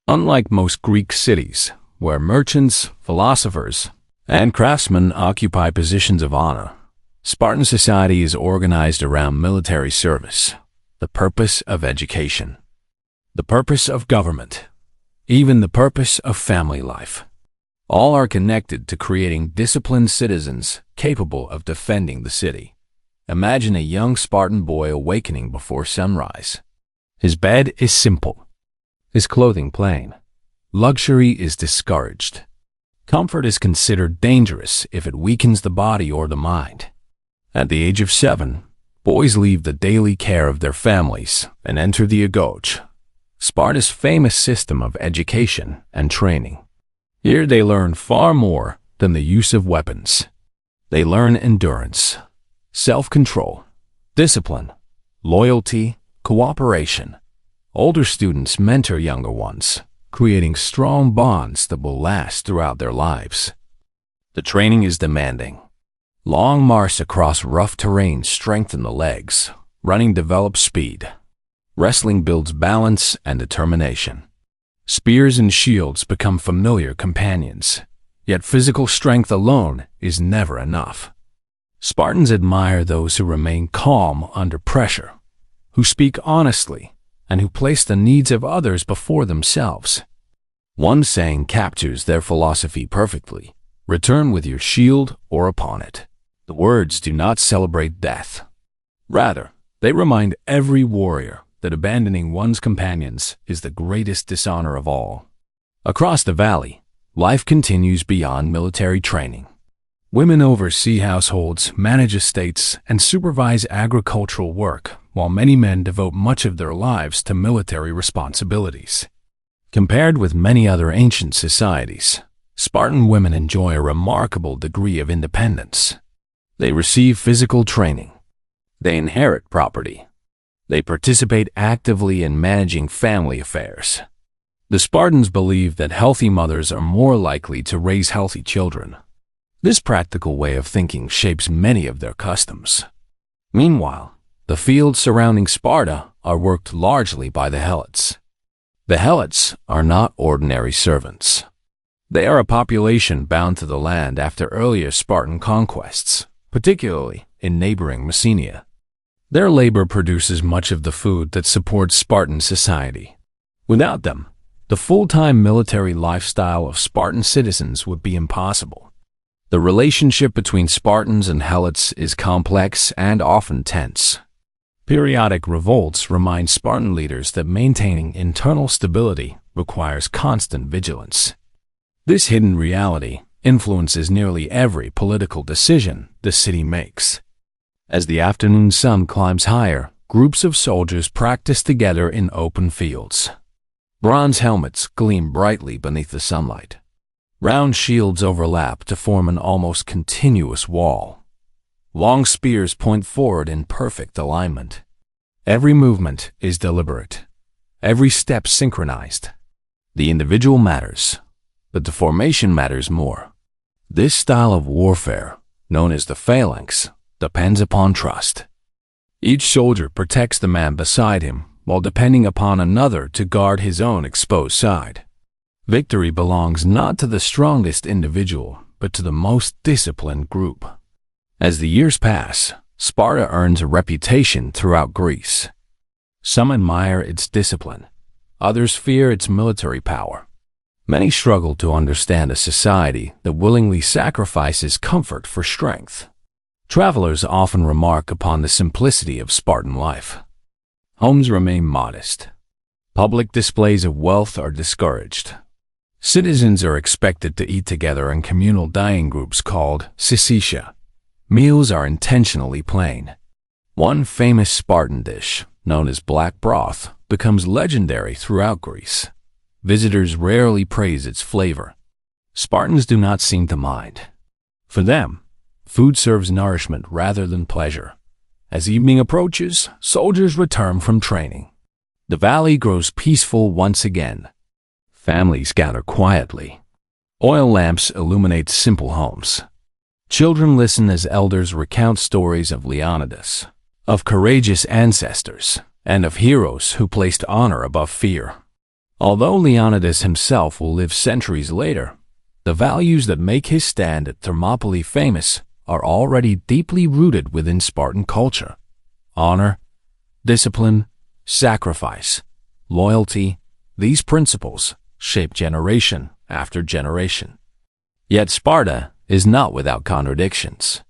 Unlike most Greek cities, where merchants, philosophers, and craftsmen occupy positions of honor, Spartan society is organized around military service, the purpose of education, the purpose of government, even the purpose of family life. All are connected to creating disciplined citizens capable of defending the city. Imagine a young Spartan boy awakening before sunrise. His bed is simple, his clothing plain. Luxury is discouraged. Comfort is considered dangerous if it weakens the body or the mind. At the age of 7, boys leave the daily care of their families and enter the agoge, Sparta's famous system of education and training. Here they learn far more than the use of weapons. They learn endurance, self-control, discipline, loyalty, cooperation. Older students mentor younger ones, creating strong bonds that will last throughout their lives. The training is demanding. Long marches across rough terrain strengthen the legs. Running develops speed. Wrestling builds balance and determination. Spears and shields become familiar companions. Yet physical strength alone is never enough. Spartans admire those who remain calm under pressure, who speak honestly, and who place the needs of others before themselves. One saying captures their philosophy perfectly: return with your shield or upon it. The words do not celebrate death. Rather, they remind every warrior that abandoning one's companions is the greatest dishonor of all. Across the valley, life continues beyond military training. Women oversee households, manage estates, and supervise agricultural work, while many men devote much of their lives to military responsibilities. Compared with many other ancient societies, Spartan women enjoy a remarkable degree of independence. They receive physical training. They inherit property. They participate actively in managing family affairs. The Spartans believed that healthy mothers are more likely to raise healthy children. This practical way of thinking shapes many of their customs. Meanwhile, the fields surrounding Sparta are worked largely by the Helots. The Helots are not ordinary servants. They are a population bound to the land after earlier Spartan conquests, particularly in neighboring Messenia. Their labor produces much of the food that supports Spartan society. Without them, the full-time military lifestyle of Spartan citizens would be impossible. The relationship between Spartans and Helots is complex and often tense. Periodic revolts remind Spartan leaders that maintaining internal stability requires constant vigilance. This hidden reality influences nearly every political decision the city makes. As the afternoon sun climbs higher, groups of soldiers practice together in open fields. Bronze helmets gleam brightly beneath the sunlight. Round shields overlap to form an almost continuous wall. Long spears point forward in perfect alignment. Every movement is deliberate. Every step synchronized. The individual matters, but the formation matters more. This style of warfare, known as the phalanx, depends upon trust. Each soldier protects the man beside him while depending upon another to guard his own exposed side. Victory belongs not to the strongest individual, but to the most disciplined group. As the years pass, Sparta earns a reputation throughout Greece. Some admire its discipline. Others fear its military power. Many struggle to understand a society that willingly sacrifices comfort for strength. Travelers often remark upon the simplicity of Spartan life. Homes remain modest. Public displays of wealth are discouraged. Citizens are expected to eat together in communal dining groups called syssitia. Meals are intentionally plain. One famous Spartan dish, known as black broth, becomes legendary throughout Greece. Visitors rarely praise its flavor. Spartans do not seem to mind. For them, food serves nourishment rather than pleasure. As evening approaches, soldiers return from training. The valley grows peaceful once again. Families gather quietly. Oil lamps illuminate simple homes. Children listen as elders recount stories of Leonidas, of courageous ancestors, and of heroes who placed honor above fear. Although Leonidas himself will live centuries later, the values that make his stand at Thermopylae famous are already deeply rooted within Spartan culture. Honor, discipline, sacrifice, loyalty, these principles shape generation after generation. Yet Sparta is not without contradictions.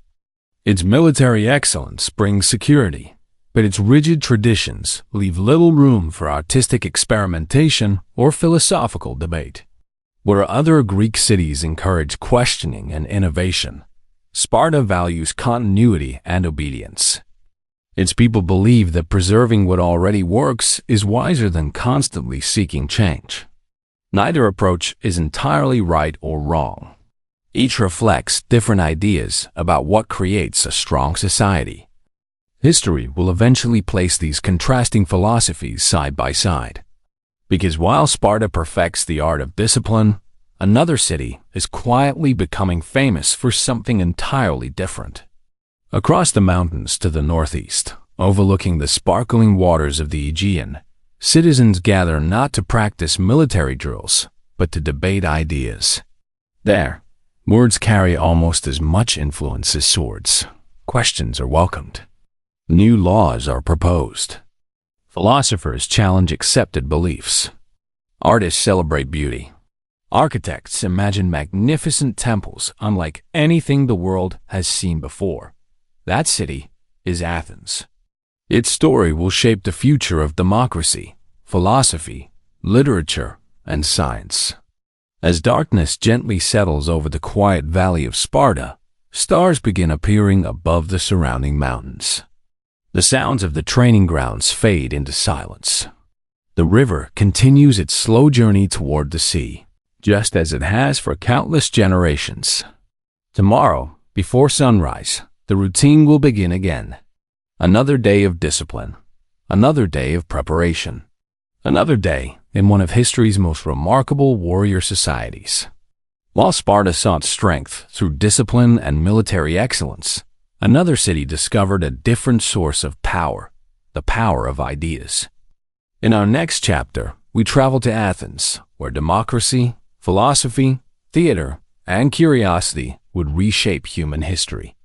Its military excellence brings security, but its rigid traditions leave little room for artistic experimentation or philosophical debate. Where other Greek cities encourage questioning and innovation, Sparta values continuity and obedience. Its people believe that preserving what already works is wiser than constantly seeking change. Neither approach is entirely right or wrong. Each reflects different ideas about what creates a strong society. History will eventually place these contrasting philosophies side by side. Because while Sparta perfects the art of discipline, another city is quietly becoming famous for something entirely different. Across the mountains to the northeast, overlooking the sparkling waters of the Aegean, citizens gather not to practice military drills, but to debate ideas. There, words carry almost as much influence as swords. Questions are welcomed. New laws are proposed. Philosophers challenge accepted beliefs. Artists celebrate beauty. Architects imagine magnificent temples unlike anything the world has seen before. That city is Athens. Its story will shape the future of democracy, philosophy, literature, and science. As darkness gently settles over the quiet valley of Sparta, stars begin appearing above the surrounding mountains. The sounds of the training grounds fade into silence. The river continues its slow journey toward the sea, just as it has for countless generations. Tomorrow, before sunrise, the routine will begin again. Another day of discipline, another day of preparation, another day in one of history's most remarkable warrior societies. While Sparta sought strength through discipline and military excellence, another city discovered a different source of power, the power of ideas. In our next chapter, we travel to Athens, where democracy, philosophy, theater, and curiosity would reshape human history.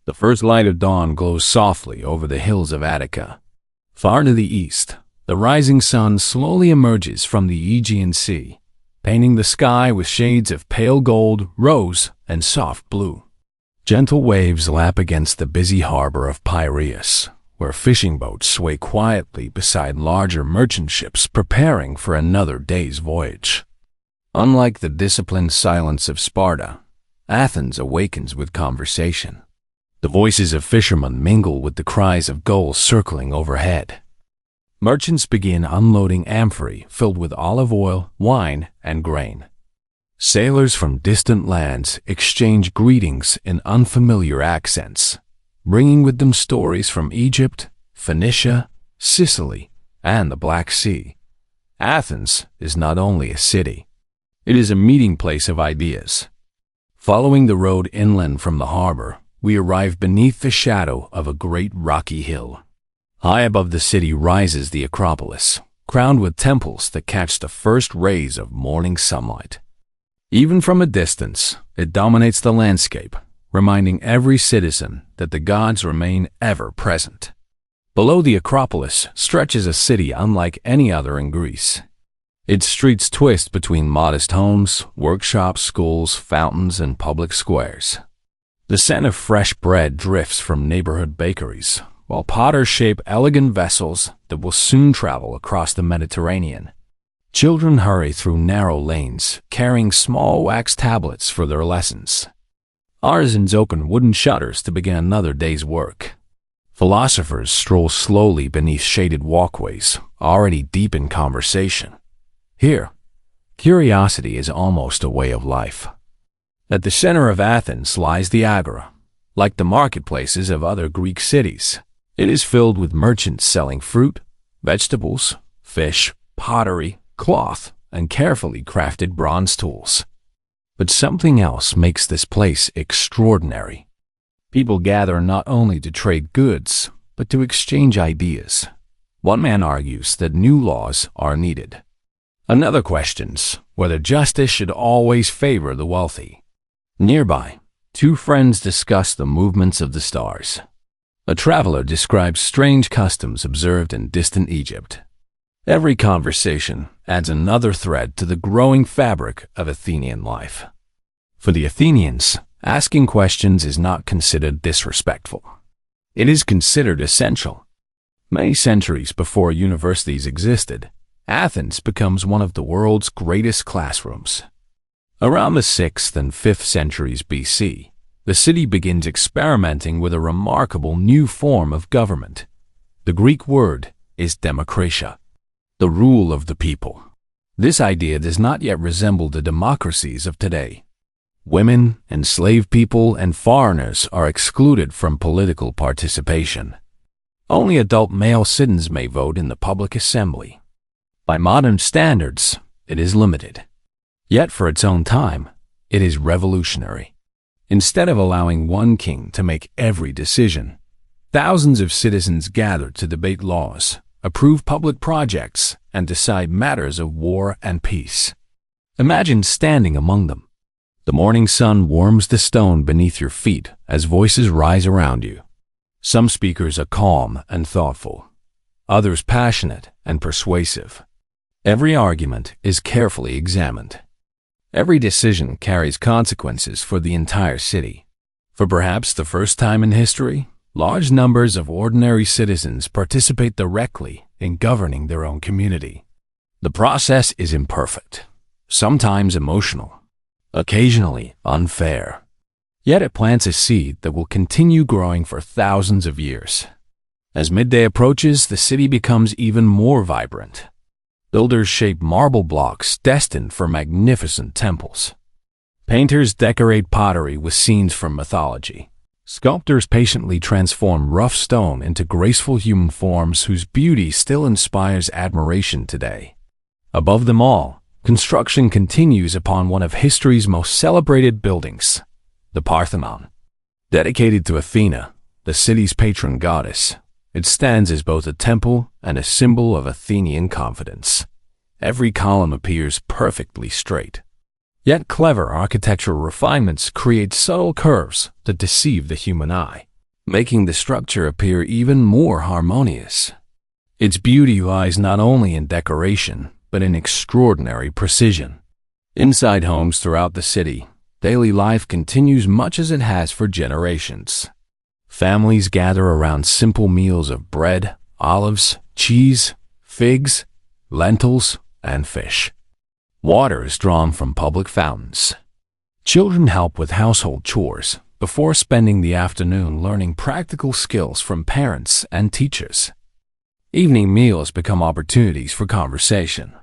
The first light of dawn glows softly over the hills of Attica. Far to the east, the rising sun slowly emerges from the Aegean Sea, painting the sky with shades of pale gold, rose, and soft blue. Gentle waves lap against the busy harbor of Piraeus, where fishing boats sway quietly beside larger merchant ships preparing for another day's voyage. Unlike the disciplined silence of Sparta, Athens awakens with conversation. The voices of fishermen mingle with the cries of gulls circling overhead. Merchants begin unloading amphorae filled with olive oil, wine, and grain. Sailors from distant lands exchange greetings in unfamiliar accents, bringing with them stories from Egypt, Phoenicia, Sicily, and the Black Sea. Athens is not only a city, it is a meeting place of ideas. Following the road inland from the harbor, we arrive beneath the shadow of a great rocky hill. High above the city rises the Acropolis, crowned with temples that catch the first rays of morning sunlight. Even from a distance, it dominates the landscape, reminding every citizen that the gods remain ever present. Below the Acropolis stretches a city unlike any other in Greece. Its streets twist between modest homes, workshops, schools, fountains, and public squares. The scent of fresh bread drifts from neighborhood bakeries, while potters shape elegant vessels that will soon travel across the Mediterranean. Children hurry through narrow lanes, carrying small wax tablets for their lessons. Artisans open wooden shutters to begin another day's work. Philosophers stroll slowly beneath shaded walkways, already deep in conversation. Here, curiosity is almost a way of life. At the center of Athens lies the Agora. Like the marketplaces of other Greek cities, it is filled with merchants selling fruit, vegetables, fish, pottery, cloth, and carefully crafted bronze tools. But something else makes this place extraordinary. People gather not only to trade goods, but to exchange ideas. One man argues that new laws are needed. Another questions whether justice should always favor the wealthy. Nearby, two friends discuss the movements of the stars. A traveler describes strange customs observed in distant Egypt. Every conversation adds another thread to the growing fabric of Athenian life. For the Athenians, asking questions is not considered disrespectful. It is considered essential. Many centuries before universities existed, Athens becomes one of the world's greatest classrooms. Around the 6th and 5th centuries BC, the city begins experimenting with a remarkable new form of government. The Greek word is demokratia, the rule of the people. This idea does not yet resemble the democracies of today. Women, enslaved people, and foreigners are excluded from political participation. Only adult male citizens may vote in the public assembly. By modern standards, it is limited. Yet for its own time, it is revolutionary. Instead of allowing one king to make every decision, thousands of citizens gather to debate laws, approve public projects, and decide matters of war and peace. Imagine standing among them. The morning sun warms the stone beneath your feet as voices rise around you. Some speakers are calm and thoughtful, others passionate and persuasive. Every argument is carefully examined. Every decision carries consequences for the entire city. For perhaps the first time in history, large numbers of ordinary citizens participate directly in governing their own community. The process is imperfect, sometimes emotional, occasionally unfair. Yet it plants a seed that will continue growing for thousands of years. As midday approaches, the city becomes even more vibrant. Builders shape marble blocks destined for magnificent temples. Painters decorate pottery with scenes from mythology. Sculptors patiently transform rough stone into graceful human forms whose beauty still inspires admiration today. Above them all, construction continues upon one of history's most celebrated buildings, the Parthenon. Dedicated to Athena, the city's patron goddess, it stands as both a temple and a symbol of Athenian confidence. Every column appears perfectly straight. Yet clever architectural refinements create subtle curves that deceive the human eye, making the structure appear even more harmonious. Its beauty lies not only in decoration, but in extraordinary precision. Inside homes throughout the city, daily life continues much as it has for generations. Families gather around simple meals of bread, olives, cheese, figs, lentils, and fish. Water is drawn from public fountains. Children help with household chores before spending the afternoon learning practical skills from parents and teachers. Evening meals become opportunities for conversation.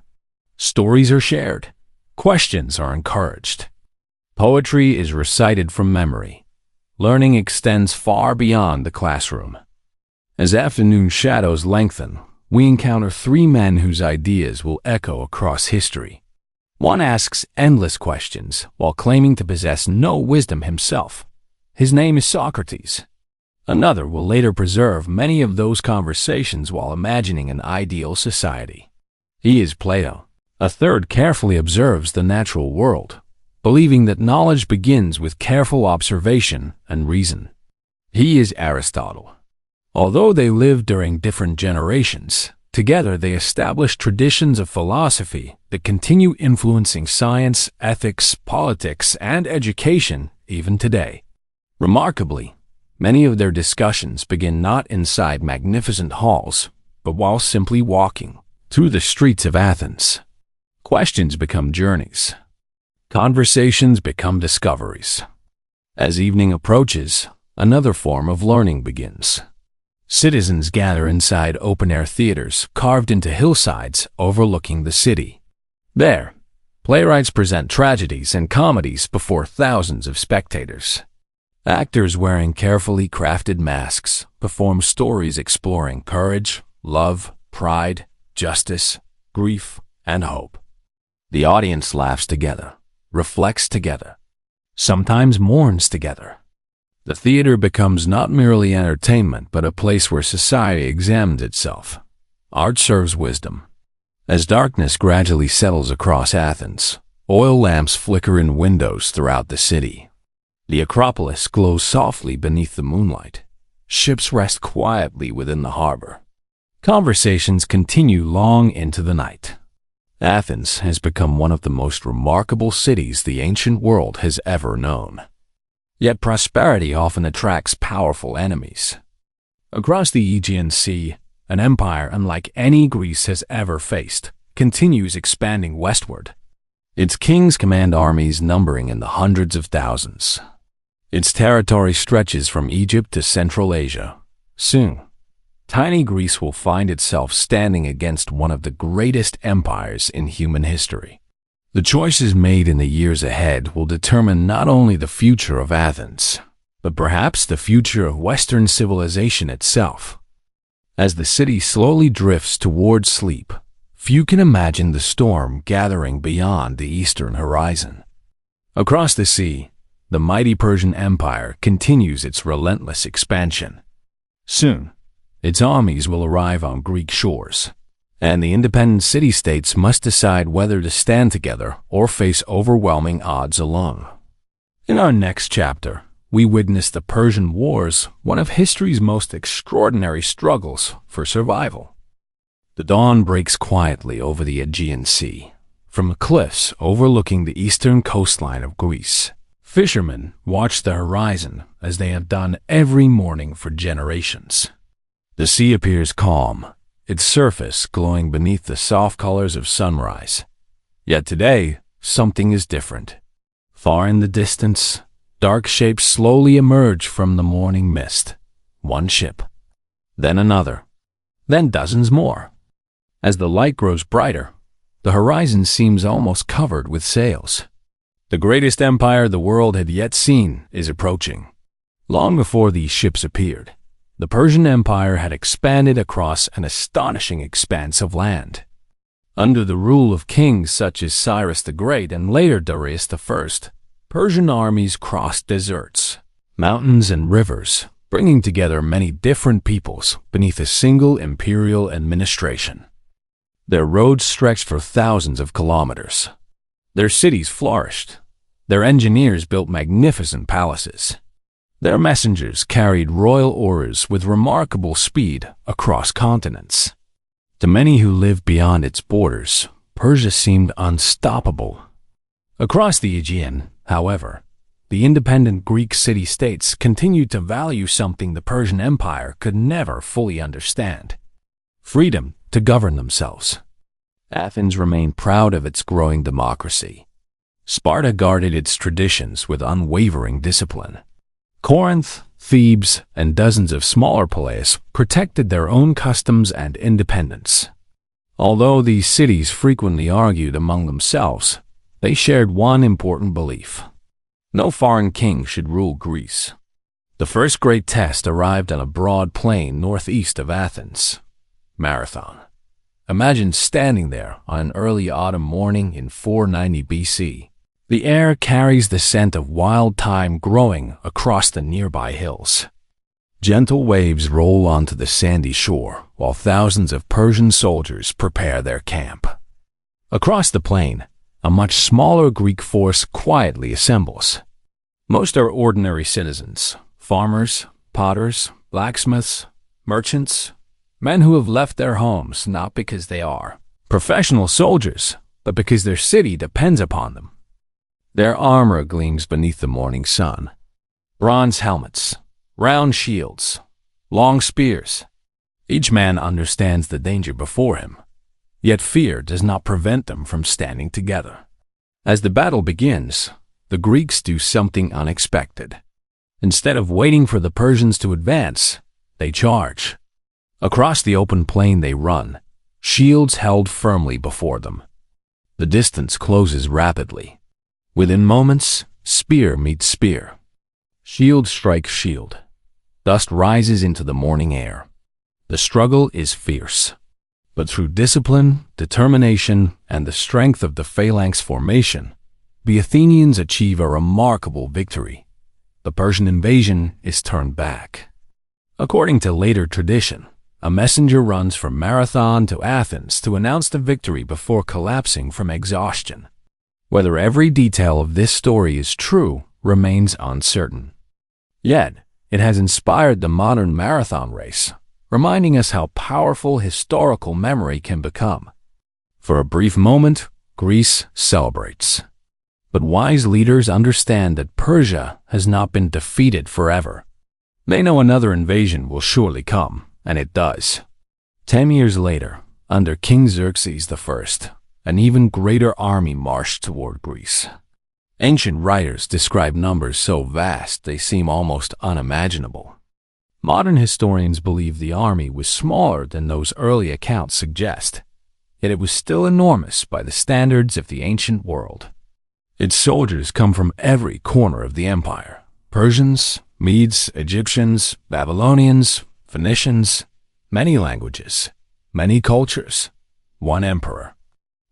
Stories are shared. Questions are encouraged. Poetry is recited from memory. Learning extends far beyond the classroom. As afternoon shadows lengthen, we encounter three men whose ideas will echo across history. One asks endless questions while claiming to possess no wisdom himself. His name is Socrates. Another will later preserve many of those conversations while imagining an ideal society. He is Plato. A third carefully observes the natural world, believing that knowledge begins with careful observation and reason. He is Aristotle. Although they lived during different generations, together they established traditions of philosophy that continue influencing science, ethics, politics, and education even today. Remarkably, many of their discussions begin not inside magnificent halls, but while simply walking through the streets of Athens. Questions become journeys. Conversations become discoveries. As evening approaches, another form of learning begins. Citizens gather inside open-air theaters carved into hillsides overlooking the city. There, playwrights present tragedies and comedies before thousands of spectators. Actors wearing carefully crafted masks perform stories exploring courage, love, pride, justice, grief, and hope. The audience laughs together, reflects together, sometimes mourns together. The theater becomes not merely entertainment, but a place where society examines itself. Art serves wisdom. As darkness gradually settles across Athens, oil lamps flicker in windows throughout the city. The Acropolis glows softly beneath the moonlight. Ships rest quietly within the harbor. Conversations continue long into the night. Athens has become one of the most remarkable cities the ancient world has ever known. Yet prosperity often attracts powerful enemies. Across the Aegean Sea, an empire unlike any Greece has ever faced continues expanding westward. Its kings command armies numbering in the hundreds of thousands. Its territory stretches from Egypt to Central Asia. Soon, tiny Greece will find itself standing against one of the greatest empires in human history. The choices made in the years ahead will determine not only the future of Athens, but perhaps the future of Western civilization itself. As the city slowly drifts towards sleep, few can imagine the storm gathering beyond the eastern horizon. Across the sea, the mighty Persian Empire continues its relentless expansion. Soon, its armies will arrive on Greek shores, and the independent city-states must decide whether to stand together or face overwhelming odds alone. In our next chapter, we witness the Persian Wars, one of history's most extraordinary struggles for survival. The dawn breaks quietly over the Aegean Sea. From the cliffs overlooking the eastern coastline of Greece, fishermen watch the horizon as they have done every morning for generations. The sea appears calm, its surface glowing beneath the soft colors of sunrise. Yet today, something is different. Far in the distance, dark shapes slowly emerge from the morning mist. One ship. then another, then dozens more. As the light grows brighter, the horizon seems almost covered with sails. The greatest empire the world had yet seen is approaching. Long before these ships appeared, the Persian Empire had expanded across an astonishing expanse of land. Under the rule of kings such as Cyrus the Great and later Darius I, Persian armies crossed deserts, mountains, and rivers, bringing together many different peoples beneath a single imperial administration. Their roads stretched for thousands of kilometers. Their cities flourished. Their engineers built magnificent palaces. Their messengers carried royal orders with remarkable speed across continents. To many who lived beyond its borders, Persia seemed unstoppable. Across the Aegean, however, the independent Greek city-states continued to value something the Persian Empire could never fully understand: freedom to govern themselves. Athens remained proud of its growing democracy. Sparta guarded its traditions with unwavering discipline. Corinth, Thebes, and dozens of smaller polises protected their own customs and independence. Although these cities frequently argued among themselves, they shared one important belief: no foreign king should rule Greece. The first great test arrived on a broad plain northeast of Athens, Marathon. Imagine standing there on an early autumn morning in 490 BC. The air carries the scent of wild thyme growing across the nearby hills. Gentle waves roll onto the sandy shore while thousands of Persian soldiers prepare their camp. Across the plain, a much smaller Greek force quietly assembles. Most are ordinary citizens: farmers, potters, blacksmiths, merchants, men who have left their homes not because they are professional soldiers, but because their city depends upon them. Their armor gleams beneath the morning sun. Bronze helmets, round shields, long spears. Each man understands the danger before him, yet fear does not prevent them from standing together. As the battle begins, the Greeks do something unexpected. Instead of waiting for the Persians to advance, they charge. Across the open plain they run, shields held firmly before them. The distance closes rapidly. Within moments, spear meets spear. Shield strikes shield. Dust rises into the morning air. The struggle is fierce. But through discipline, determination, and the strength of the phalanx formation, the Athenians achieve a remarkable victory. The Persian invasion is turned back. According to later tradition, a messenger runs from Marathon to Athens to announce the victory before collapsing from exhaustion. Whether every detail of this story is true remains uncertain. Yet, it has inspired the modern marathon race, reminding us how powerful historical memory can become. For a brief moment, Greece celebrates. But wise leaders understand that Persia has not been defeated forever. They know another invasion will surely come, and it does. 10 years later, under King Xerxes I, an even greater army marched toward Greece. Ancient writers describe numbers so vast they seem almost unimaginable. Modern historians believe the army was smaller than those early accounts suggest, yet it was still enormous by the standards of the ancient world. Its soldiers come from every corner of the empire: Persians, Medes, Egyptians, Babylonians, Phoenicians, many languages, many cultures, one emperor.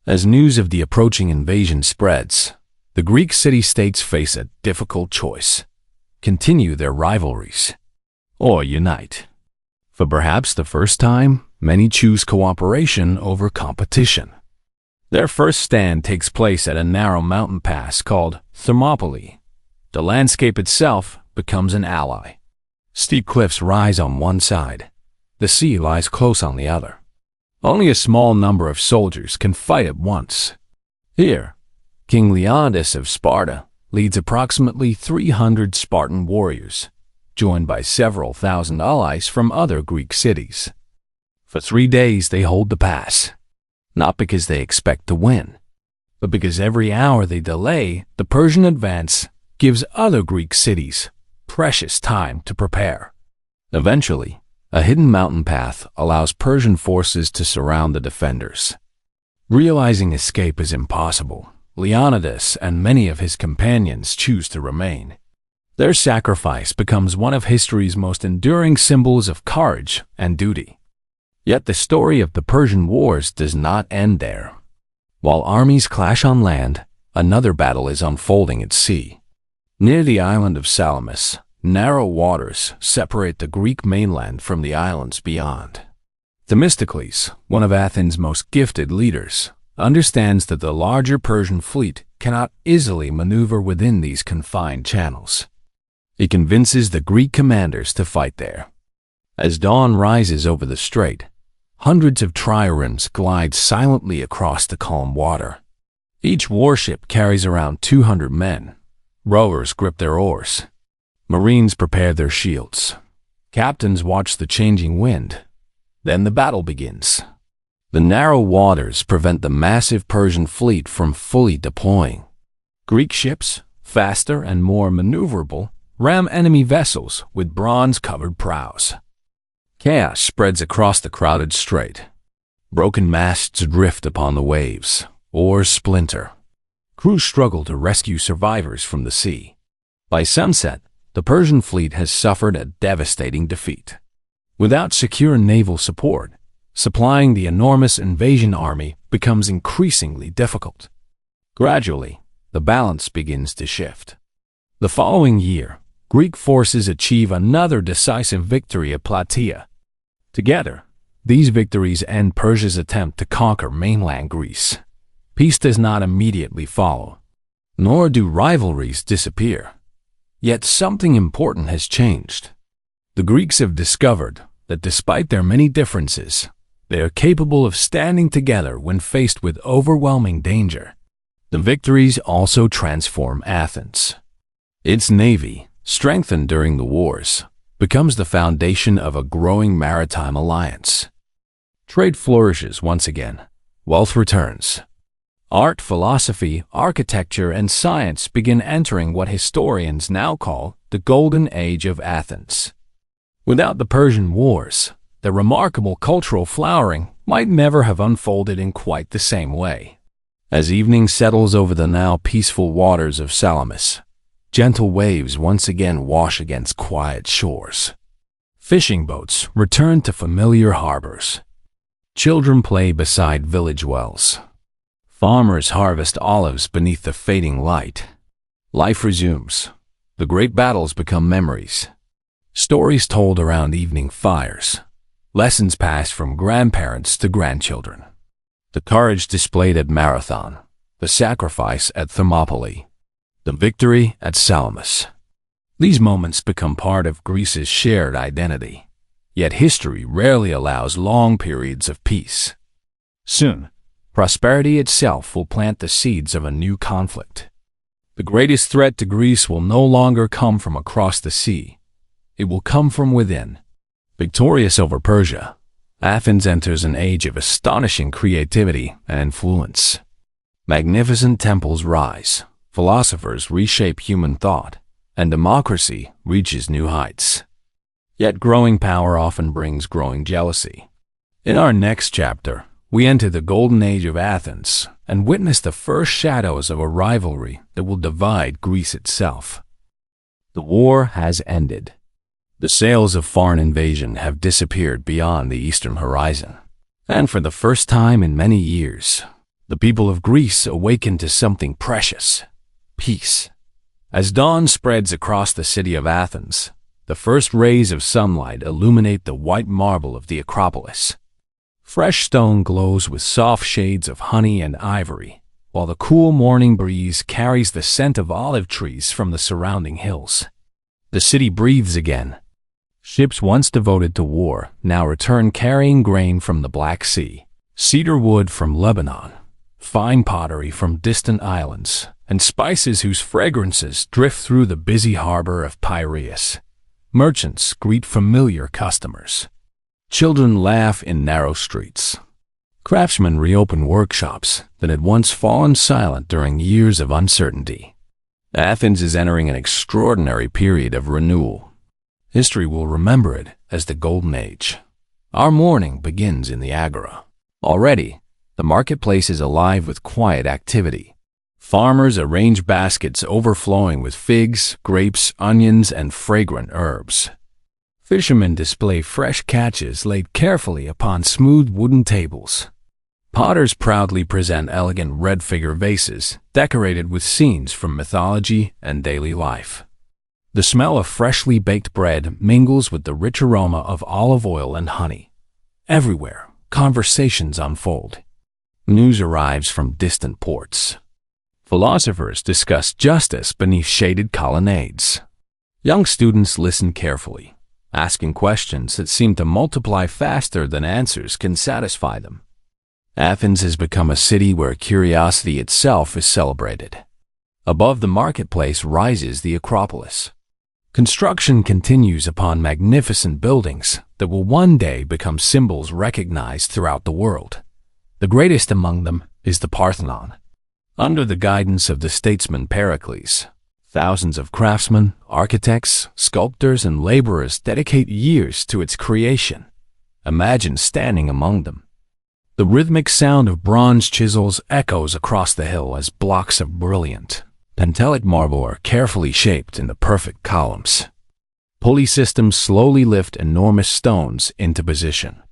As news of the approaching invasion spreads, the Greek city-states face a difficult choice: continue their rivalries, or unite. For perhaps the first time, many choose cooperation over competition. Their first stand takes place at a narrow mountain pass called Thermopylae. The landscape itself becomes an ally. Steep cliffs rise on one side. The sea lies close on the other. Only a small number of soldiers can fight at once. Here, King Leonidas of Sparta leads approximately 300 Spartan warriors, joined by several thousand allies from other Greek cities. For 3 days they hold the pass, not because they expect to win, but because every hour they delay the Persian advance gives other Greek cities precious time to prepare. Eventually, A hidden mountain path allows Persian forces to surround the defenders. Realizing escape is impossible, Leonidas and many of his companions choose to remain. Their sacrifice becomes one of history's most enduring symbols of courage and duty. Yet the story of the Persian Wars does not end there. While armies clash on land, another battle is unfolding at sea. Near the island of Salamis, narrow waters separate the Greek mainland from the islands beyond. Themistocles, one of Athens' most gifted leaders, understands that the larger Persian fleet cannot easily maneuver within these confined channels. He convinces the Greek commanders to fight there. As dawn rises over the strait, hundreds of triremes glide silently across the calm water. Each warship carries around 200 men. Rowers grip their oars. Marines prepare their shields. Captains watch the changing wind. Then the battle begins. The narrow waters prevent the massive Persian fleet from fully deploying. Greek ships, faster and more maneuverable, ram enemy vessels with bronze-covered prows. Chaos spreads across the crowded strait. Broken masts drift upon the waves, oars splinter. Crews struggle to rescue survivors from the sea. By sunset, the Persian fleet has suffered a devastating defeat. Without secure naval support, supplying the enormous invasion army becomes increasingly difficult. Gradually, the balance begins to shift. The following year, Greek forces achieve another decisive victory at Plataea. Together, these victories end Persia's attempt to conquer mainland Greece. Peace does not immediately follow, nor do rivalries disappear. Yet something important has changed. The Greeks have discovered that despite their many differences, they are capable of standing together when faced with overwhelming danger. The victories also transform Athens. Its navy, strengthened during the wars, becomes the foundation of a growing maritime alliance. Trade flourishes once again. Wealth returns. Art, philosophy, architecture, and science begin entering what historians now call the Golden Age of Athens. Without the Persian Wars, the remarkable cultural flowering might never have unfolded in quite the same way. As evening settles over the now peaceful waters of Salamis, gentle waves once again wash against quiet shores. Fishing boats return to familiar harbors. Children play beside village wells. Farmers harvest olives beneath the fading light. Life resumes. The great battles become memories. Stories told around evening fires. Lessons passed from grandparents to grandchildren. The courage displayed at Marathon. The sacrifice at Thermopylae. The victory at Salamis. These moments become part of Greece's shared identity. Yet history rarely allows long periods of peace. Soon, prosperity itself will plant the seeds of a new conflict. The greatest threat to Greece will no longer come from across the sea. It will come from within. Victorious over Persia, Athens enters an age of astonishing creativity and influence. Magnificent temples rise. Philosophers reshape human thought, and democracy reaches new heights. Yet growing power often brings growing jealousy. In our next chapter, we enter the Golden Age of Athens and witness the first shadows of a rivalry that will divide Greece itself. The war has ended. The sails of foreign invasion have disappeared beyond the eastern horizon. And for the first time in many years, the people of Greece awaken to something precious. Peace. As dawn spreads across the city of Athens, the first rays of sunlight illuminate the white marble of the Acropolis. Fresh stone glows with soft shades of honey and ivory, while the cool morning breeze carries the scent of olive trees from the surrounding hills. The city breathes again. Ships once devoted to war now return carrying grain from the Black Sea, cedar wood from Lebanon, fine pottery from distant islands, and spices whose fragrances drift through the busy harbor of Piraeus. Merchants greet familiar customers. Children laugh in narrow streets. Craftsmen reopen workshops that had once fallen silent during years of uncertainty. Athens is entering an extraordinary period of renewal. History will remember it as the Golden Age. Our morning begins in the agora. Already, the marketplace is alive with quiet activity. Farmers arrange baskets overflowing with figs, grapes, onions, and fragrant herbs. Fishermen display fresh catches laid carefully upon smooth wooden tables. Potters proudly present elegant red figure vases decorated with scenes from mythology and daily life. The smell of freshly baked bread mingles with the rich aroma of olive oil and honey. Everywhere, conversations unfold. News arrives from distant ports. Philosophers discuss justice beneath shaded colonnades. Young students listen carefully, asking questions that seem to multiply faster than answers can satisfy them. Athens has become a city where curiosity itself is celebrated. Above the marketplace rises the Acropolis. Construction continues upon magnificent buildings that will one day become symbols recognized throughout the world. The greatest among them is the Parthenon. Under the guidance of the statesman Pericles, thousands of craftsmen, architects, sculptors, and laborers dedicate years to its creation. Imagine standing among them. The rhythmic sound of bronze chisels echoes across the hill as blocks of brilliant, Pentelic marble are carefully shaped into perfect columns. Pulley systems slowly lift enormous stones into position.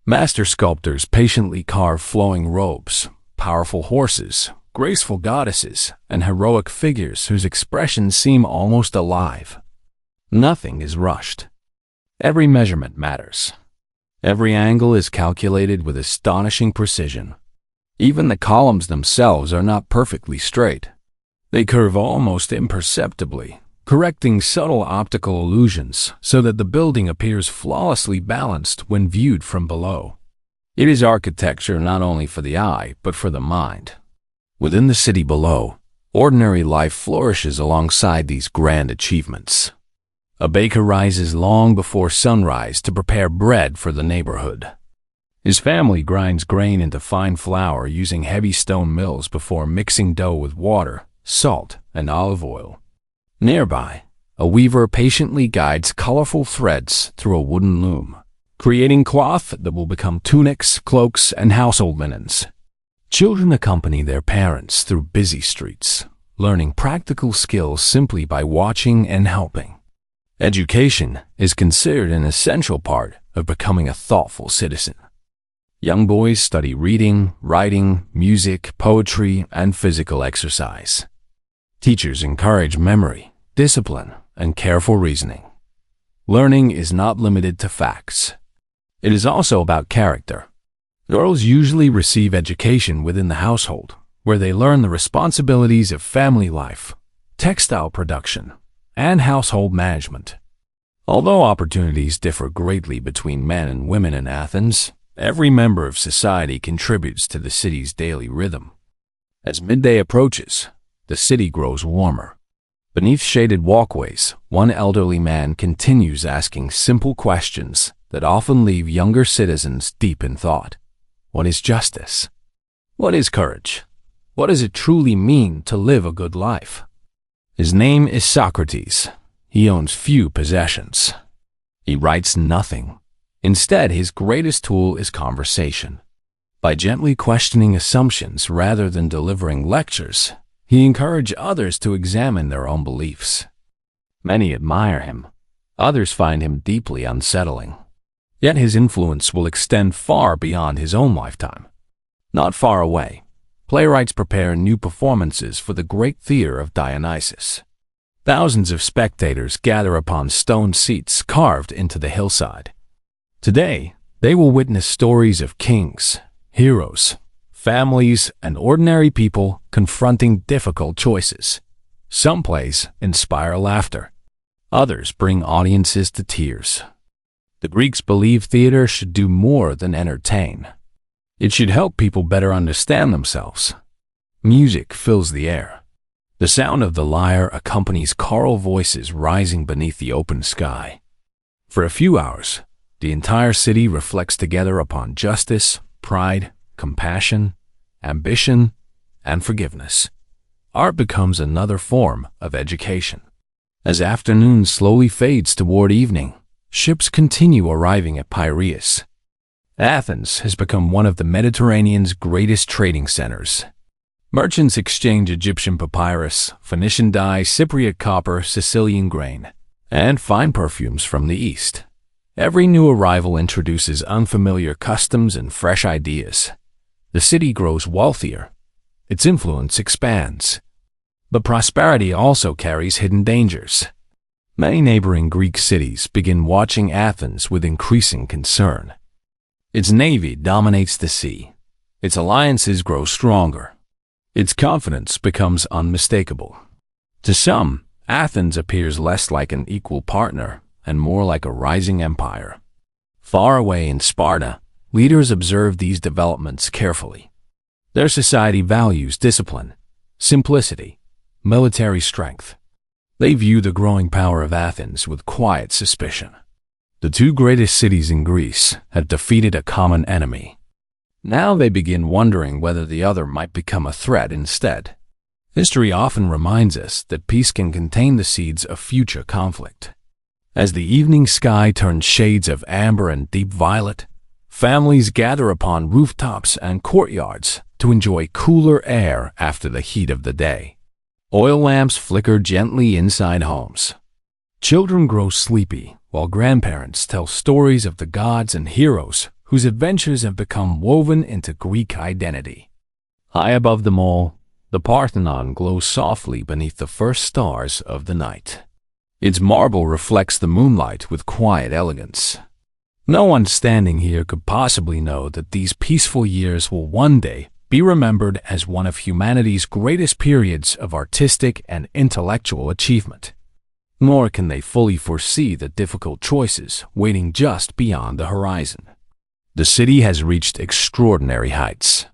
Master sculptors patiently carve flowing robes, powerful horses, graceful goddesses, and heroic figures whose expressions seem almost alive. Nothing is rushed. Every measurement matters. Every angle is calculated with astonishing precision. Even the columns themselves are not perfectly straight. They curve almost imperceptibly, correcting subtle optical illusions so that the building appears flawlessly balanced when viewed from below. It is architecture not only for the eye, but for the mind. Within the city below, ordinary life flourishes alongside these grand achievements. A baker rises long before sunrise to prepare bread for the neighborhood. His family grinds grain into fine flour using heavy stone mills before mixing dough with water, salt, and olive oil. Nearby, a weaver patiently guides colorful threads through a wooden loom, creating cloth that will become tunics, cloaks, and household linens. Children accompany their parents through busy streets, learning practical skills simply by watching and helping. Education is considered an essential part of becoming a thoughtful citizen. Young boys study reading, writing, music, poetry, and physical exercise. Teachers encourage memory, discipline, and careful reasoning. Learning is not limited to facts. It is also about character. Girls usually receive education within the household, where they learn the responsibilities of family life, textile production, and household management. Although opportunities differ greatly between men and women in Athens, every member of society contributes to the city's daily rhythm. As midday approaches, the city grows warmer. Beneath shaded walkways, one elderly man continues asking simple questions that often leave younger citizens deep in thought. What is justice? What is courage? What does it truly mean to live a good life? His name is Socrates. He owns few possessions. He writes nothing. Instead, his greatest tool is conversation. By gently questioning assumptions rather than delivering lectures, he encourages others to examine their own beliefs. Many admire him. Others find him deeply unsettling. Yet his influence will extend far beyond his own lifetime. Not far away, playwrights prepare new performances for the great theater of Dionysus. Thousands of spectators gather upon stone seats carved into the hillside. Today, they will witness stories of kings, heroes, families, and ordinary people confronting difficult choices. Some plays inspire laughter. Others bring audiences to tears. The Greeks believed theater should do more than entertain. It should help people better understand themselves. Music fills the air. The sound of the lyre accompanies choral voices rising beneath the open sky. For a few hours, the entire city reflects together upon justice, pride, compassion, ambition, and forgiveness. Art becomes another form of education. As afternoon slowly fades toward evening, ships continue arriving at Piraeus. Athens has become one of the Mediterranean's greatest trading centers. Merchants exchange Egyptian papyrus, Phoenician dye, Cypriot copper, Sicilian grain, and fine perfumes from the East. Every new arrival introduces unfamiliar customs and fresh ideas. The city grows wealthier. Its influence expands. But prosperity also carries hidden dangers. Many neighboring Greek cities begin watching Athens with increasing concern. Its navy dominates the sea. Its alliances grow stronger. Its confidence becomes unmistakable. To some, Athens appears less like an equal partner and more like a rising empire. Far away in Sparta, leaders observe these developments carefully. Their society values discipline, simplicity, military strength. They view the growing power of Athens with quiet suspicion. The two greatest cities in Greece had defeated a common enemy. Now they begin wondering whether the other might become a threat instead. History often reminds us that peace can contain the seeds of future conflict. As the evening sky turns shades of amber and deep violet, families gather upon rooftops and courtyards to enjoy cooler air after the heat of the day. Oil lamps flicker gently inside homes. Children grow sleepy, while grandparents tell stories of the gods and heroes whose adventures have become woven into Greek identity. High above them all, the Parthenon glows softly beneath the first stars of the night. Its marble reflects the moonlight with quiet elegance. No one standing here could possibly know that these peaceful years will one day be remembered as one of humanity's greatest periods of artistic and intellectual achievement. Nor can they fully foresee the difficult choices waiting just beyond the horizon. The city has reached extraordinary heights.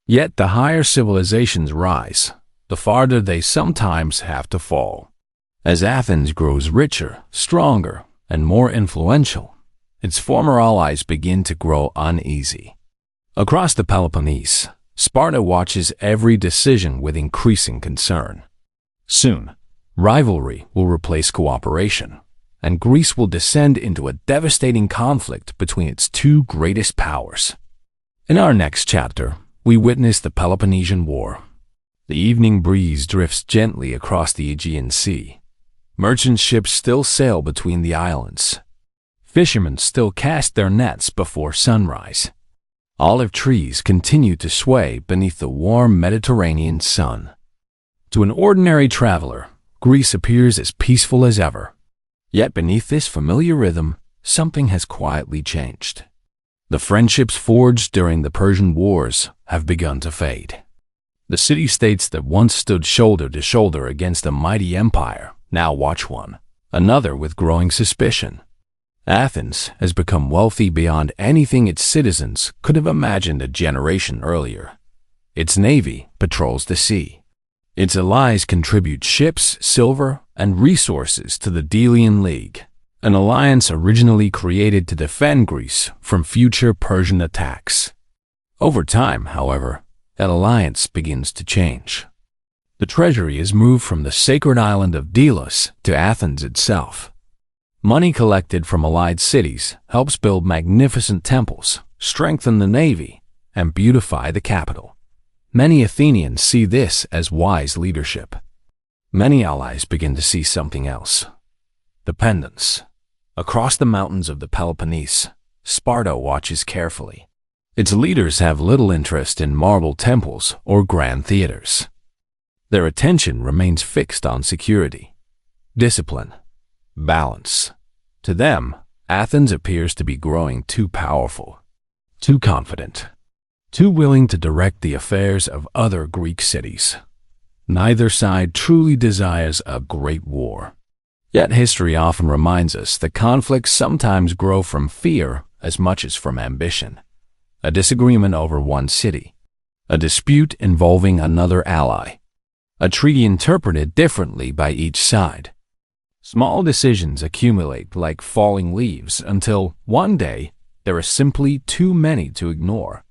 Yet the higher civilizations rise, the farther they sometimes have to fall. As Athens grows richer, stronger, and more influential, its former allies begin to grow uneasy. Across the Peloponnese, Sparta watches every decision with increasing concern. Soon, rivalry will replace cooperation, and Greece will descend into a devastating conflict between its two greatest powers. In our next chapter, we witness the Peloponnesian War. The evening breeze drifts gently across the Aegean Sea. Merchant ships still sail between the islands. Fishermen still cast their nets before sunrise. Olive trees continue to sway beneath the warm Mediterranean sun. To an ordinary traveler, Greece appears as peaceful as ever. Yet beneath this familiar rhythm, something has quietly changed. The friendships forged during the Persian Wars have begun to fade. The city-states that once stood shoulder to shoulder against a mighty empire now watch one another with growing suspicion. Athens has become wealthy beyond anything its citizens could have imagined a generation earlier. Its navy patrols the sea. Its allies contribute ships, silver, and resources to the Delian League, an alliance originally created to defend Greece from future Persian attacks. Over time, however, that alliance begins to change. The treasury is moved from the sacred island of Delos to Athens itself. Money collected from allied cities helps build magnificent temples, strengthen the navy, and beautify the capital. Many Athenians see this as wise leadership. Many allies begin to see something else: dependence. Across the mountains of the Peloponnese, Sparta watches carefully. Its leaders have little interest in marble temples or grand theaters. Their attention remains fixed on security, discipline, balance. To them, Athens appears to be growing too powerful, too confident, too willing to direct the affairs of other Greek cities. Neither side truly desires a great war. Yet history often reminds us that conflicts sometimes grow from fear as much as from ambition. A disagreement over one city, a dispute involving another ally, a treaty interpreted differently by each side. Small decisions accumulate like falling leaves until, one day, there are simply too many to ignore.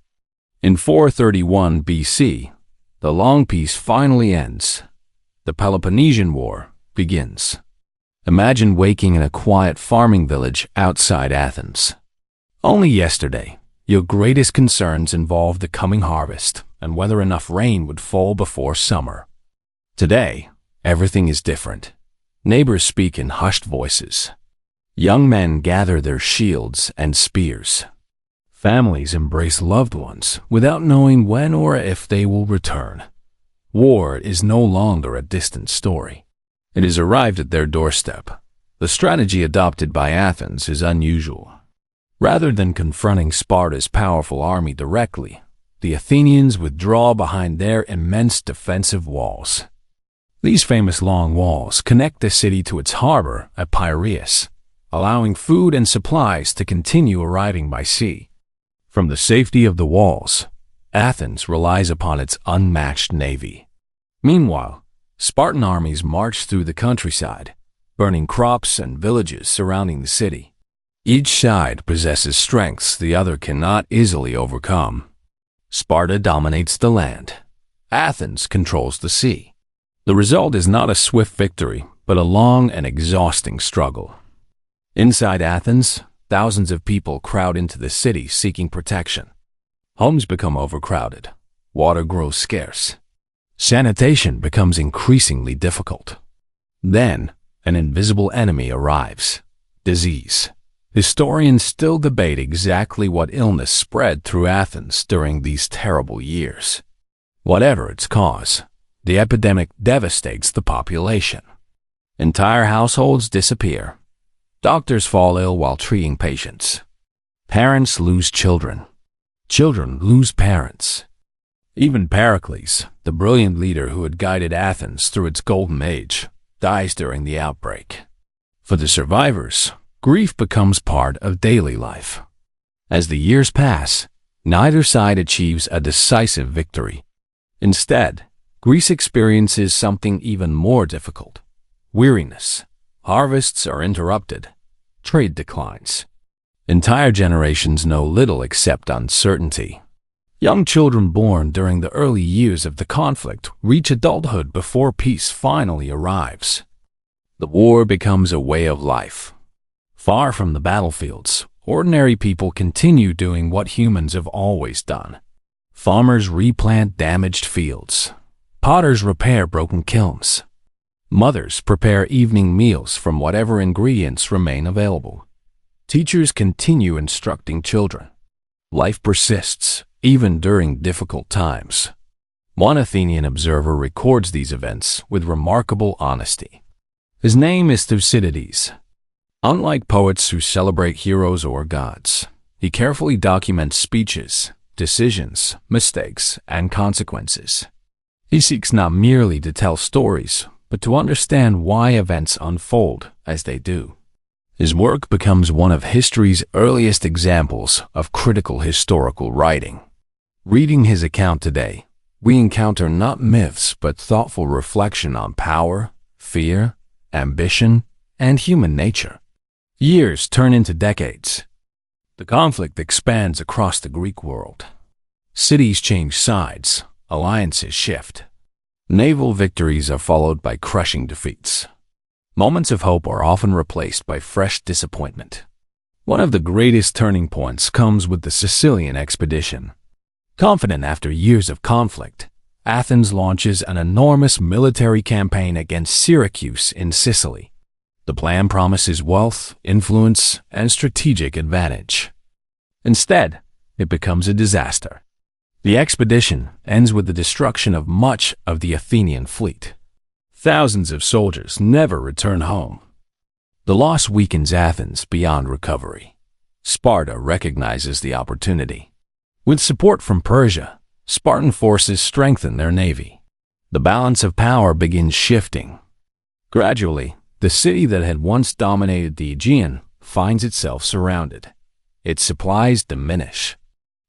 In 431 BC, the long peace finally ends. The Peloponnesian War begins. Imagine waking in a quiet farming village outside Athens. Only yesterday, your greatest concerns involved the coming harvest and whether enough rain would fall before summer. Today, everything is different. Neighbors speak in hushed voices. Young men gather their shields and spears. Families embrace loved ones without knowing when or if they will return. War is no longer a distant story. It has arrived at their doorstep. The strategy adopted by Athens is unusual. Rather than confronting Sparta's powerful army directly, the Athenians withdraw behind their immense defensive walls. These famous long walls connect the city to its harbor at Piraeus, allowing food and supplies to continue arriving by sea. From the safety of the walls, Athens relies upon its unmatched navy. Meanwhile, Spartan armies march through the countryside, burning crops and villages surrounding the city. Each side possesses strengths the other cannot easily overcome. Sparta dominates the land. Athens controls the sea. The result is not a swift victory, but a long and exhausting struggle. Inside Athens, thousands of people crowd into the city seeking protection. Homes become overcrowded. Water grows scarce. Sanitation becomes increasingly difficult. Then, an invisible enemy arrives: disease. Historians still debate exactly what illness spread through Athens during these terrible years. Whatever its cause, the epidemic devastates the population. Entire households disappear. Doctors fall ill while treating patients. Parents lose children. Children lose parents. Even Pericles, the brilliant leader who had guided Athens through its golden age, dies during the outbreak. For the survivors, grief becomes part of daily life. As the years pass, neither side achieves a decisive victory. Instead, Greece experiences something even more difficult: weariness. Harvests are interrupted. Trade declines. Entire generations know little except uncertainty. Young children born during the early years of the conflict reach adulthood before peace finally arrives. The war becomes a way of life. Far from the battlefields, ordinary people continue doing what humans have always done. Farmers replant damaged fields. Potters repair broken kilns. Mothers prepare evening meals from whatever ingredients remain available. Teachers continue instructing children. Life persists, even during difficult times. One Athenian observer records these events with remarkable honesty. His name is Thucydides. Unlike poets who celebrate heroes or gods, he carefully documents speeches, decisions, mistakes, and consequences. He seeks not merely to tell stories, but to understand why events unfold as they do. His work becomes one of history's earliest examples of critical historical writing. Reading his account today, we encounter not myths but thoughtful reflection on power, fear, ambition, and human nature. Years turn into decades. The conflict expands across the Greek world. Cities change sides, alliances shift. Naval victories are followed by crushing defeats. Moments of hope are often replaced by fresh disappointment. One of the greatest turning points comes with the Sicilian expedition. Confident after years of conflict, Athens launches an enormous military campaign against Syracuse in Sicily. The plan promises wealth, influence, and strategic advantage. Instead, it becomes a disaster. The expedition ends with the destruction of much of the Athenian fleet. Thousands of soldiers never return home. The loss weakens Athens beyond recovery. Sparta recognizes the opportunity. With support from Persia, Spartan forces strengthen their navy. The balance of power begins shifting. Gradually, the city that had once dominated the Aegean finds itself surrounded. Its supplies diminish.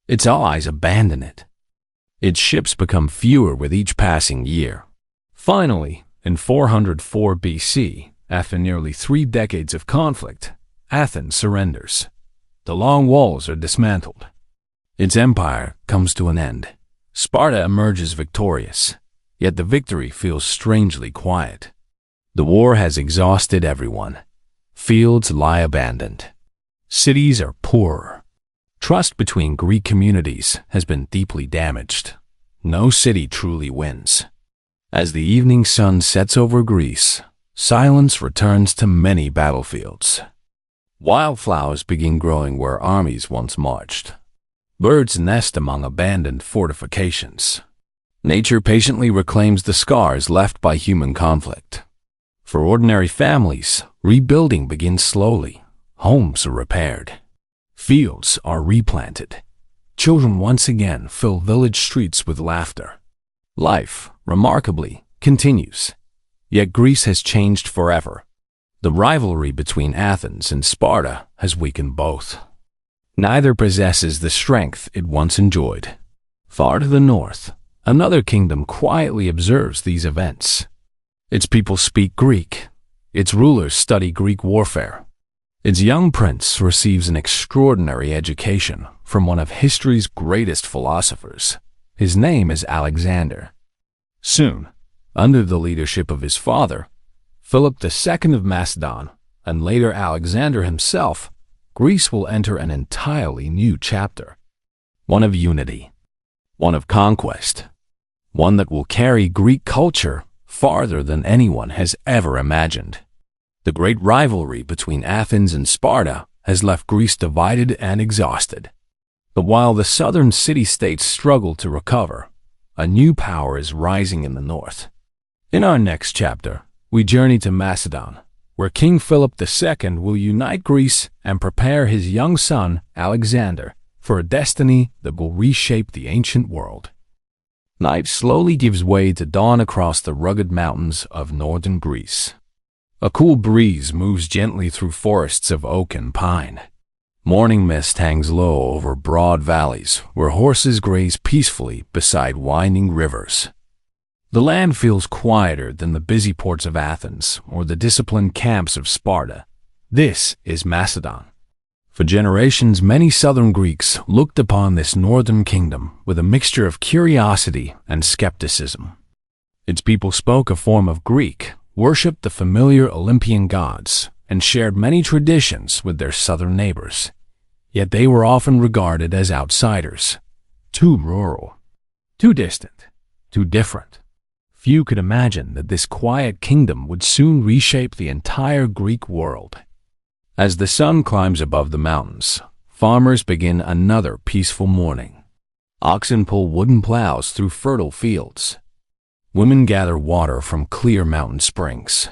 Its allies abandon it. Its ships become fewer with each passing year. Finally, in 404 BC, after nearly 3 decades of conflict, Athens surrenders. The long walls are dismantled. Its empire comes to an end. Sparta emerges victorious, yet the victory feels strangely quiet. The war has exhausted everyone. Fields lie abandoned. Cities are poorer. Trust between Greek communities has been deeply damaged. No city truly wins. As the evening sun sets over Greece, silence returns to many battlefields. Wildflowers begin growing where armies once marched. Birds nest among abandoned fortifications. Nature patiently reclaims the scars left by human conflict. For ordinary families, rebuilding begins slowly. Homes are repaired. Fields are replanted. Children once again fill village streets with laughter. Life, remarkably, continues. Yet Greece has changed forever. The rivalry between Athens and Sparta has weakened both. Neither possesses the strength it once enjoyed. Far to the north, another kingdom quietly observes these events. Its people speak Greek. Its rulers study Greek warfare. Its young prince receives an extraordinary education from one of history's greatest philosophers. His name is Alexander. Soon, under the leadership of his father, Philip II of Macedon, and later Alexander himself, Greece will enter an entirely new chapter. One of unity. One of conquest. One that will carry Greek culture farther than anyone has ever imagined. The great rivalry between Athens and Sparta has left Greece divided and exhausted. But while the southern city-states struggle to recover, a new power is rising in the north. In our next chapter, we journey to Macedon, where King Philip II will unite Greece and prepare his young son, Alexander, for a destiny that will reshape the ancient world. Night slowly gives way to dawn across the rugged mountains of northern Greece. A cool breeze moves gently through forests of oak and pine. Morning mist hangs low over broad valleys where horses graze peacefully beside winding rivers. The land feels quieter than the busy ports of Athens or the disciplined camps of Sparta. This is Macedon. For generations, many southern Greeks looked upon this northern kingdom with a mixture of curiosity and skepticism. Its people spoke a form of Greek, worshipped the familiar Olympian gods, and shared many traditions with their southern neighbors. Yet they were often regarded as outsiders, too rural, too distant, too different. Few could imagine that this quiet kingdom would soon reshape the entire Greek world. As the sun climbs above the mountains, farmers begin another peaceful morning. Oxen pull wooden plows through fertile fields. Women gather water from clear mountain springs.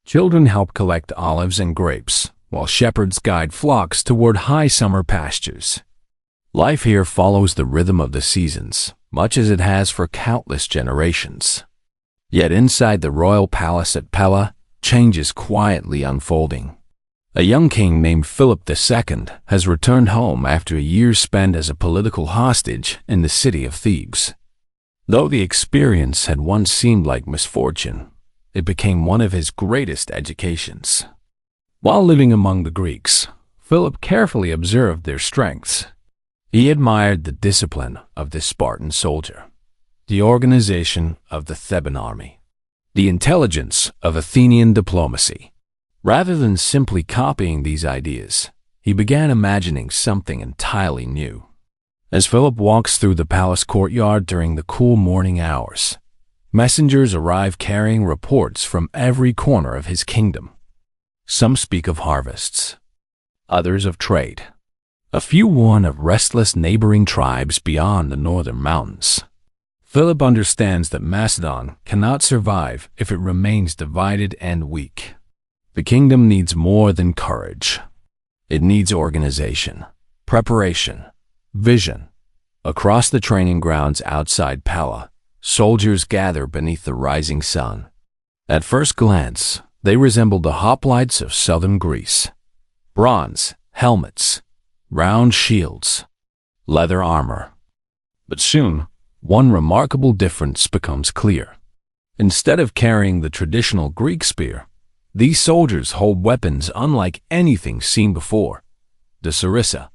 Children help collect olives and grapes, while shepherds guide flocks toward high summer pastures. Life here follows the rhythm of the seasons, much as it has for countless generations. Yet inside the royal palace at Pella, change is quietly unfolding. A young king named Philip II has returned home after a year spent as a political hostage in the city of Thebes. Though the experience had once seemed like misfortune, it became one of his greatest educations. While living among the Greeks, Philip carefully observed their strengths. He admired the discipline of the Spartan soldier, the organization of the Theban army, the intelligence of Athenian diplomacy. Rather than simply copying these ideas, he began imagining something entirely new. As Philip walks through the palace courtyard during the cool morning hours, messengers arrive carrying reports from every corner of his kingdom. Some speak of harvests, others of trade. A few warn of restless neighboring tribes beyond the northern mountains. Philip understands that Macedon cannot survive if it remains divided and weak. The kingdom needs more than courage. It needs organization, preparation, vision. Across the training grounds outside Pella, soldiers gather beneath the rising sun. At first glance, they resemble the hoplites of southern Greece. Bronze helmets, round shields, leather armor. But soon, one remarkable difference becomes clear. Instead of carrying the traditional Greek spear, these soldiers hold weapons unlike anything seen before. The sarissa.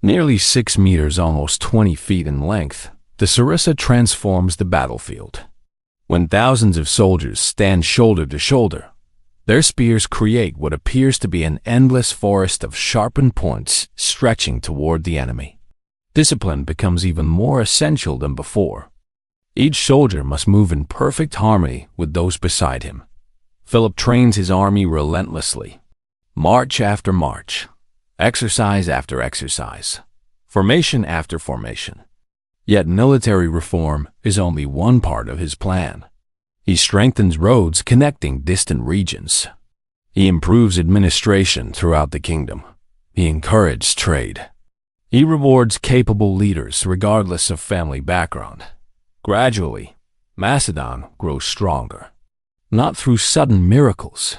Nearly 6 meters, almost 20 feet in length, the sarissa transforms the battlefield. When thousands of soldiers stand shoulder to shoulder, their spears create what appears to be an endless forest of sharpened points stretching toward the enemy. Discipline becomes even more essential than before. Each soldier must move in perfect harmony with those beside him. Philip trains his army relentlessly. March after march, exercise after exercise, formation after formation. Yet military reform is only one part of his plan. He strengthens roads connecting distant regions. He improves administration throughout the kingdom. He encourages trade. He rewards capable leaders regardless of family background. Gradually, Macedon grows stronger, not through sudden miracles,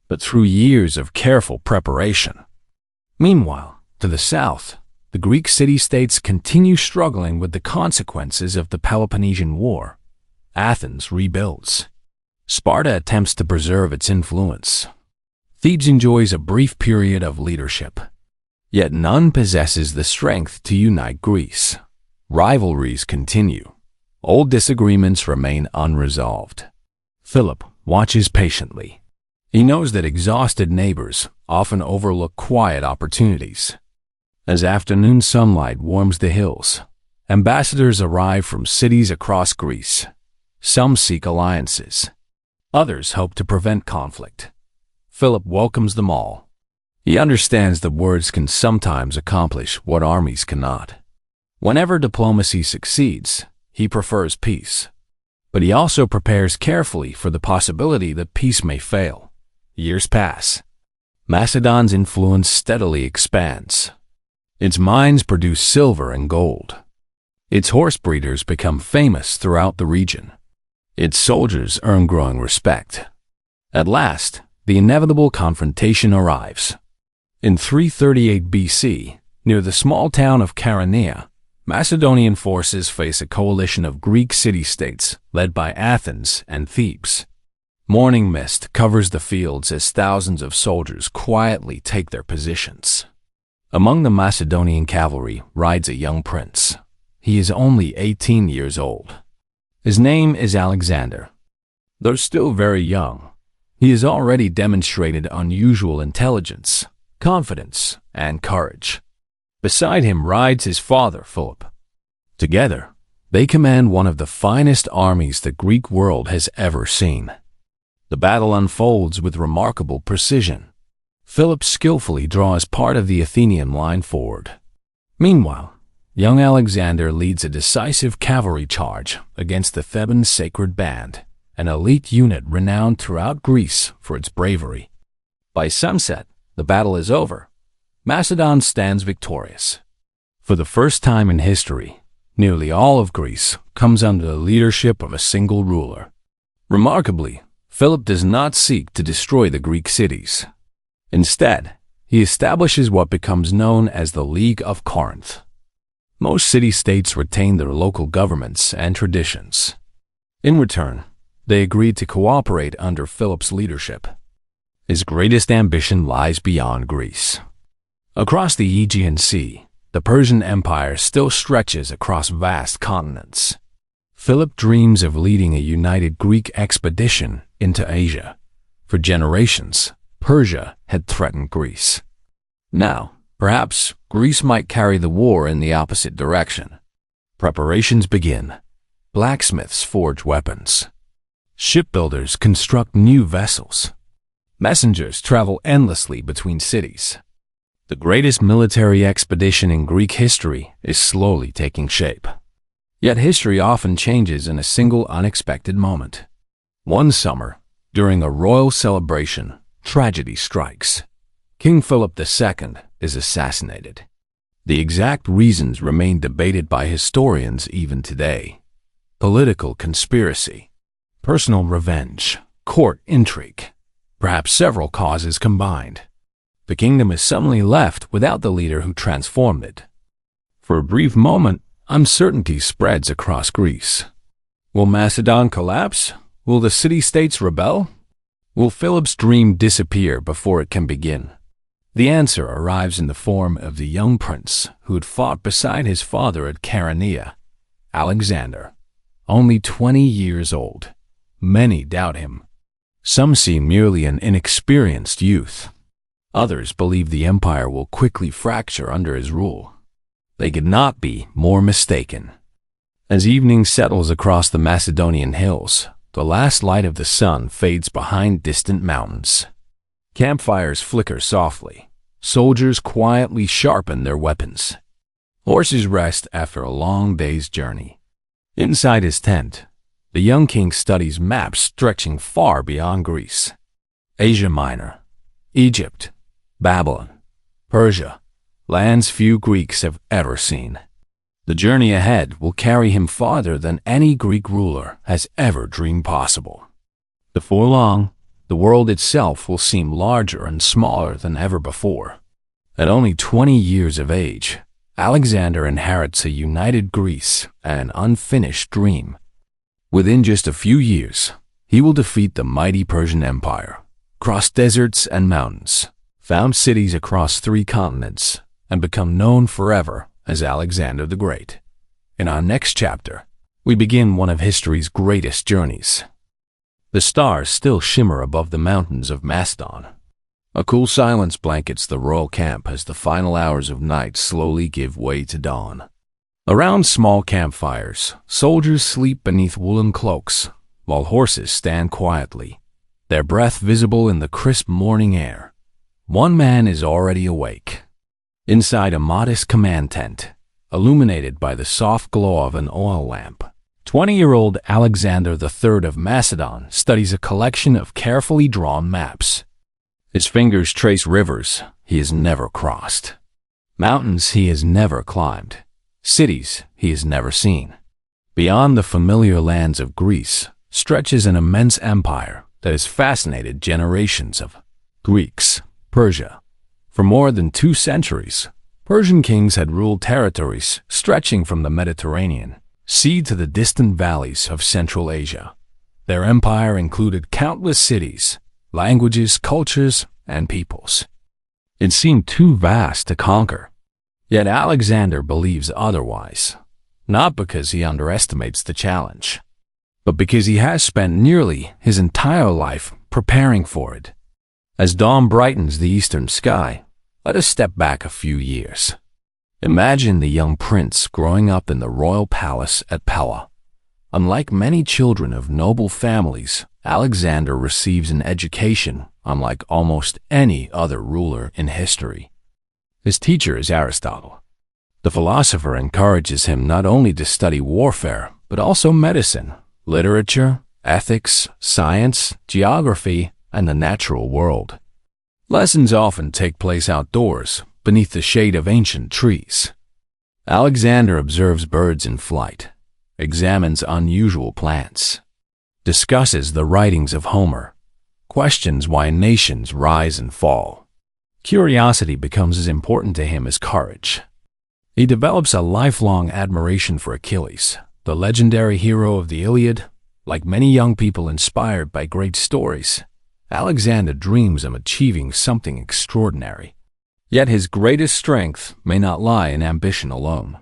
but through years of careful preparation. Meanwhile, to the south, the Greek city-states continue struggling with the consequences of the Peloponnesian War. Athens rebuilds. Sparta attempts to preserve its influence. Thebes enjoys a brief period of leadership. Yet none possesses the strength to unite Greece. Rivalries continue. Old disagreements remain unresolved. Philip watches patiently. He knows that exhausted neighbors often overlook quiet opportunities. As afternoon sunlight warms the hills, ambassadors arrive from cities across Greece. Some seek alliances. Others hope to prevent conflict. Philip welcomes them all. He understands that words can sometimes accomplish what armies cannot. Whenever diplomacy succeeds, he prefers peace. But he also prepares carefully for the possibility that peace may fail. Years pass. Macedon's influence steadily expands. Its mines produce silver and gold. Its horse breeders become famous throughout the region. Its soldiers earn growing respect. At last, the inevitable confrontation arrives. In 338 BC, near the small town of Chaeronea, Macedonian forces face a coalition of Greek city-states led by Athens and Thebes. Morning mist covers the fields as thousands of soldiers quietly take their positions. Among the Macedonian cavalry rides a young prince. He is only 18 years old. His name is Alexander. Though still very young, he has already demonstrated unusual intelligence, confidence, and courage. Beside him rides his father, Philip. Together, they command one of the finest armies the Greek world has ever seen. The battle unfolds with remarkable precision. Philip skillfully draws part of the Athenian line forward. Meanwhile, young Alexander leads a decisive cavalry charge against the Theban sacred band, an elite unit renowned throughout Greece for its bravery. By sunset, the battle is over. Macedon stands victorious. For the first time in history, nearly all of Greece comes under the leadership of a single ruler. Remarkably, Philip does not seek to destroy the Greek cities. Instead, he establishes what becomes known as the League of Corinth. Most city-states retain their local governments and traditions. In return, they agreed to cooperate under Philip's leadership. His greatest ambition lies beyond Greece. Across the Aegean Sea, the Persian Empire still stretches across vast continents. Philip dreams of leading a united Greek expedition into Asia. For generations, Persia had threatened Greece. Now, perhaps Greece might carry the war in the opposite direction. Preparations begin. Blacksmiths forge weapons. Shipbuilders construct new vessels. Messengers travel endlessly between cities. The greatest military expedition in Greek history is slowly taking shape. Yet history often changes in a single unexpected moment. One summer, during a royal celebration, tragedy strikes. King Philip II is assassinated. The exact reasons remain debated by historians even today. Political conspiracy, personal revenge, court intrigue, perhaps several causes combined. The kingdom is suddenly left without the leader who transformed it. For a brief moment, uncertainty spreads across Greece. Will Macedon collapse? Will the city-states rebel? Will Philip's dream disappear before it can begin? The answer arrives in the form of the young prince who had fought beside his father at Chaeronea, Alexander. only 20 years old. Many doubt him. Some see merely an inexperienced youth. Others believe the empire will quickly fracture under his rule. They could not be more mistaken. As evening settles across the Macedonian hills, the last light of the sun fades behind distant mountains. Campfires flicker softly. Soldiers quietly sharpen their weapons. Horses rest after a long day's journey. Inside his tent, the young king studies maps stretching far beyond Greece. Asia Minor, Egypt, Babylon, Persia, lands few Greeks have ever seen. The journey ahead will carry him farther than any Greek ruler has ever dreamed possible. Before long, the world itself will seem larger and smaller than ever before. At only 20 years of age, Alexander inherits a united Greece and an unfinished dream. Within just a few years, he will defeat the mighty Persian Empire, cross deserts and mountains, found cities across 3 continents, and become known forever as Alexander the Great. In our next chapter, we begin one of history's greatest journeys. The stars still shimmer above the mountains of Macedon. A cool silence blankets the royal camp as the final hours of night slowly give way to dawn. Around small campfires, soldiers sleep beneath woolen cloaks, while horses stand quietly, their breath visible in the crisp morning air. One man is already awake. Inside a modest command tent, illuminated by the soft glow of an oil lamp, 20-year-old Alexander III of Macedon studies a collection of carefully drawn maps. His fingers trace rivers he has never crossed, mountains he has never climbed, cities he has never seen. Beyond the familiar lands of Greece stretches an immense empire that has fascinated generations of Greeks. Persia. For more than 2 centuries, Persian kings had ruled territories stretching from the Mediterranean Sea to the distant valleys of Central Asia. Their empire included countless cities, languages, cultures, and peoples. It seemed too vast to conquer. Yet Alexander believes otherwise, not because he underestimates the challenge, but because he has spent nearly his entire life preparing for it. As dawn brightens the eastern sky, let us step back a few years. Imagine the young prince growing up in the royal palace at Pella. Unlike many children of noble families, Alexander receives an education unlike almost any other ruler in history. His teacher is Aristotle. The philosopher encourages him not only to study warfare, but also medicine, literature, ethics, science, geography, and the natural world. Lessons often take place outdoors, beneath the shade of ancient trees. Alexander observes birds in flight, examines unusual plants, discusses the writings of Homer, questions why nations rise and fall. Curiosity becomes as important to him as courage. He develops a lifelong admiration for Achilles, the legendary hero of the Iliad. Like many young people inspired by great stories, Alexander dreams of achieving something extraordinary. Yet his greatest strength may not lie in ambition alone.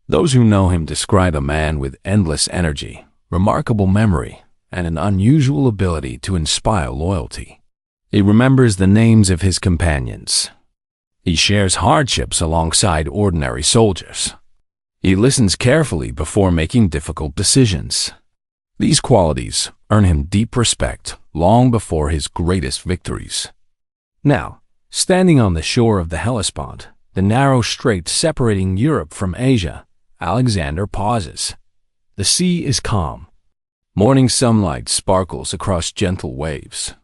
Those who know him describe a man with endless energy, remarkable memory, and an unusual ability to inspire loyalty. He remembers the names of his companions. He shares hardships alongside ordinary soldiers. He listens carefully before making difficult decisions. These qualities earn him deep respect long before his greatest victories. Now, standing on the shore of the Hellespont, the narrow strait separating Europe from Asia, Alexander pauses. The sea is calm. Morning sunlight sparkles across gentle waves.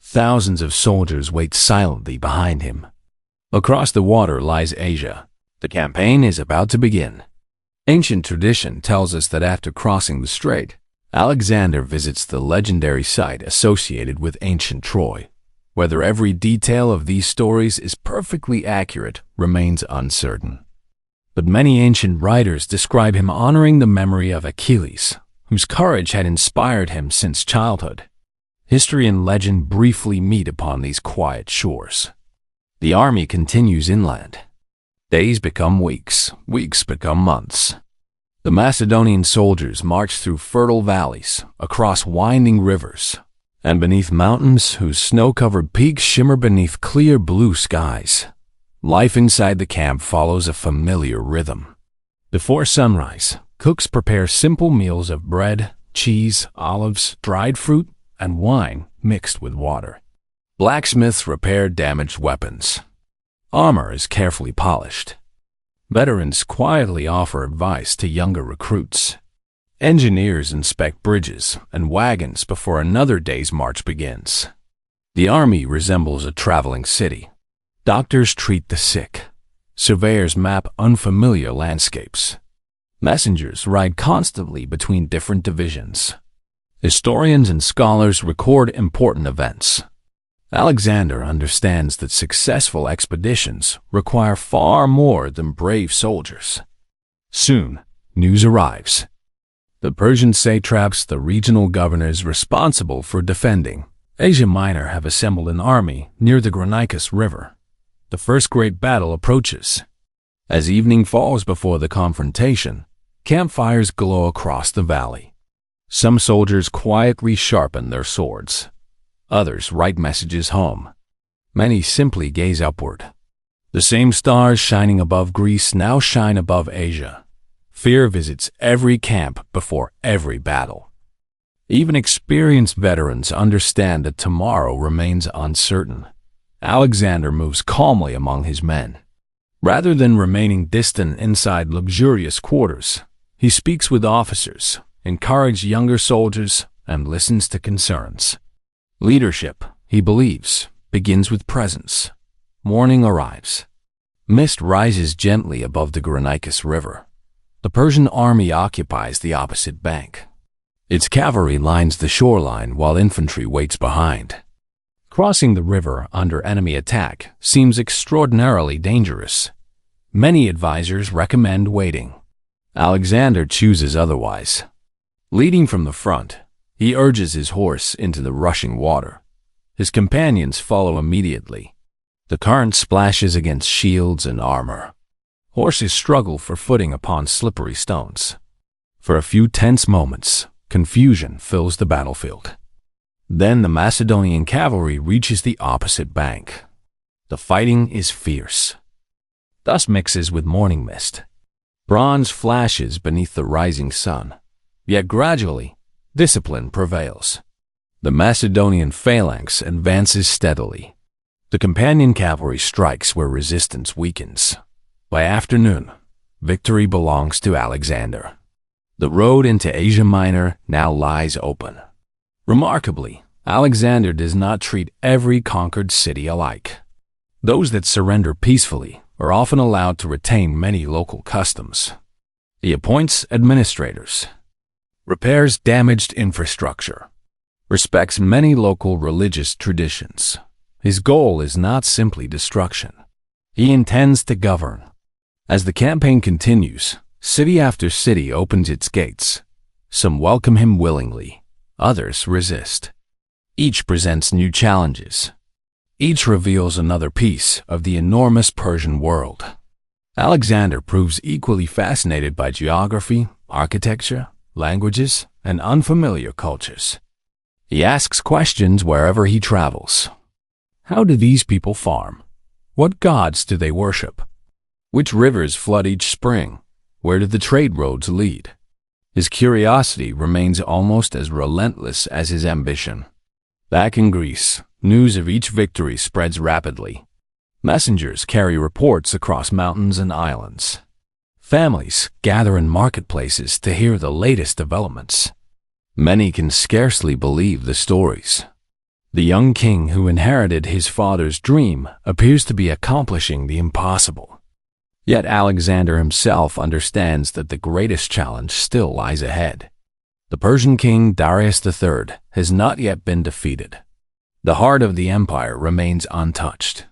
Thousands of soldiers wait silently behind him. Across the water lies Asia. The campaign is about to begin. Ancient tradition tells us that after crossing the strait, Alexander visits the legendary site associated with ancient Troy. Whether every detail of these stories is perfectly accurate remains uncertain. But many ancient writers describe him honoring the memory of Achilles, whose courage had inspired him since childhood. History and legend briefly meet upon these quiet shores. The army continues inland. Days become weeks, weeks become months. The Macedonian soldiers march through fertile valleys, across winding rivers, and beneath mountains whose snow-covered peaks shimmer beneath clear blue skies. Life inside the camp follows a familiar rhythm. Before sunrise, cooks prepare simple meals of bread, cheese, olives, dried fruit, and wine mixed with water. Blacksmiths repair damaged weapons. Armor is carefully polished. Veterans quietly offer advice to younger recruits. Engineers inspect bridges and wagons before another day's march begins. The army resembles a traveling city. Doctors treat the sick. Surveyors map unfamiliar landscapes. Messengers ride constantly between different divisions. Historians and scholars record important events. Alexander understands that successful expeditions require far more than brave soldiers. Soon, news arrives. The Persian satraps, the regional governors responsible for defending Asia Minor, have assembled an army near the Granicus River. The first great battle approaches. As evening falls before the confrontation, campfires glow across the valley. Some soldiers quietly sharpen their swords. Others write messages home. Many simply gaze upward. The same stars shining above Greece now shine above Asia. Fear visits every camp before every battle. Even experienced veterans understand that tomorrow remains uncertain. Alexander moves calmly among his men. Rather than remaining distant inside luxurious quarters, he speaks with officers, encourages younger soldiers, and listens to concerns. Leadership, he believes, begins with presence. Morning arrives. Mist rises gently above the Granicus River. The Persian army occupies the opposite bank. Its cavalry lines the shoreline while infantry waits behind. Crossing the river under enemy attack seems extraordinarily dangerous. Many advisors recommend waiting. Alexander chooses otherwise. Leading from the front, he urges his horse into the rushing water. His companions follow immediately. The current splashes against shields and armor. Horses struggle for footing upon slippery stones. For a few tense moments, confusion fills the battlefield. Then the Macedonian cavalry reaches the opposite bank. The fighting is fierce. Dust mixes with morning mist. Bronze flashes beneath the rising sun. Yet gradually, discipline prevails. The Macedonian phalanx advances steadily. The companion cavalry strikes where resistance weakens. By afternoon, victory belongs to Alexander. The road into Asia Minor now lies open. Remarkably, Alexander does not treat every conquered city alike. Those that surrender peacefully are often allowed to retain many local customs. He appoints administrators, repairs damaged infrastructure, respects many local religious traditions. His goal is not simply destruction. He intends to govern. As the campaign continues, city after city opens its gates. Some welcome him willingly, others resist. Each presents new challenges. Each reveals another piece of the enormous Persian world. Alexander proves equally fascinated by geography, architecture, languages, and unfamiliar cultures. He asks questions wherever he travels. How do these people farm? What gods do they worship? Which rivers flood each spring? Where do the trade roads lead? His curiosity remains almost as relentless as his ambition. Back in Greece, news of each victory spreads rapidly. Messengers carry reports across mountains and islands. Families gather in marketplaces to hear the latest developments. Many can scarcely believe the stories. The young king who inherited his father's dream appears to be accomplishing the impossible. Yet Alexander himself understands that the greatest challenge still lies ahead. The Persian king Darius III has not yet been defeated. The heart of the empire remains untouched.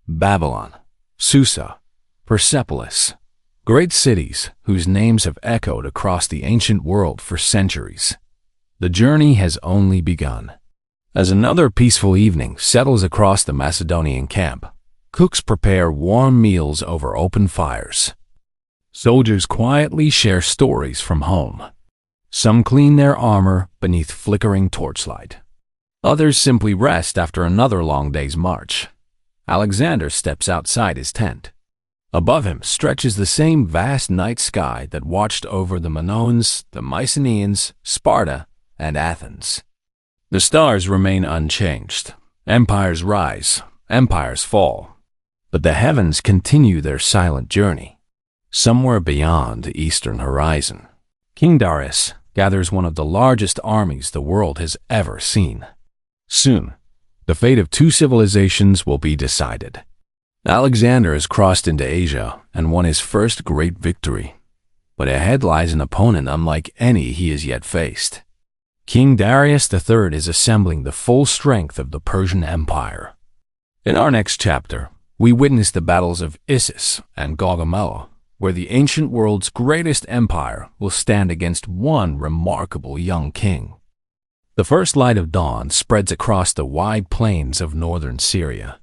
Babylon, Susa, Persepolis, great cities whose names have echoed across the ancient world for centuries. The journey has only begun. As another peaceful evening settles across the Macedonian camp, cooks prepare warm meals over open fires. Soldiers quietly share stories from home. Some clean their armor beneath flickering torchlight. Others simply rest after another long day's march. Alexander steps outside his tent. Above him stretches the same vast night sky that watched over the Minoans, the Mycenaeans, Sparta, and Athens. The stars remain unchanged. Empires rise, empires fall. But the heavens continue their silent journey. Somewhere beyond the eastern horizon, King Darius gathers one of the largest armies the world has ever seen. Soon, the fate of two civilizations will be decided. Alexander has crossed into Asia and won his first great victory. But ahead lies an opponent unlike any he has yet faced. King Darius III is assembling the full strength of the Persian Empire. In our next chapter, we witness the battles of Issus and Gaugamela, where the ancient world's greatest empire will stand against one remarkable young king. The first light of dawn spreads across the wide plains of northern Syria.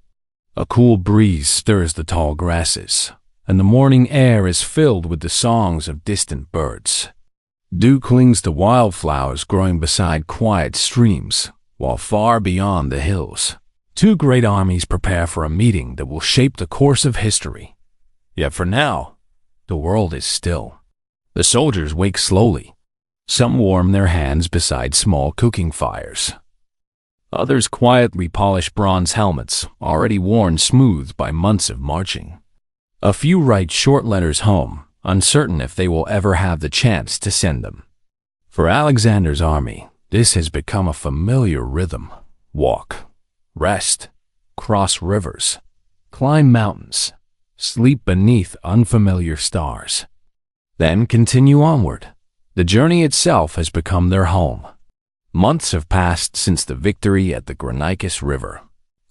A cool breeze stirs the tall grasses, and the morning air is filled with the songs of distant birds. Dew clings to wildflowers growing beside quiet streams, while far beyond the hills, two great armies prepare for a meeting that will shape the course of history. Yet for now, the world is still. The soldiers wake slowly. Some warm their hands beside small cooking fires. Others quietly polish bronze helmets, already worn smooth by months of marching. A few write short letters home, uncertain if they will ever have the chance to send them. For Alexander's army, this has become a familiar rhythm. Walk, rest, cross rivers, climb mountains, sleep beneath unfamiliar stars. Then continue onward. The journey itself has become their home. Months have passed since the victory at the Granicus River.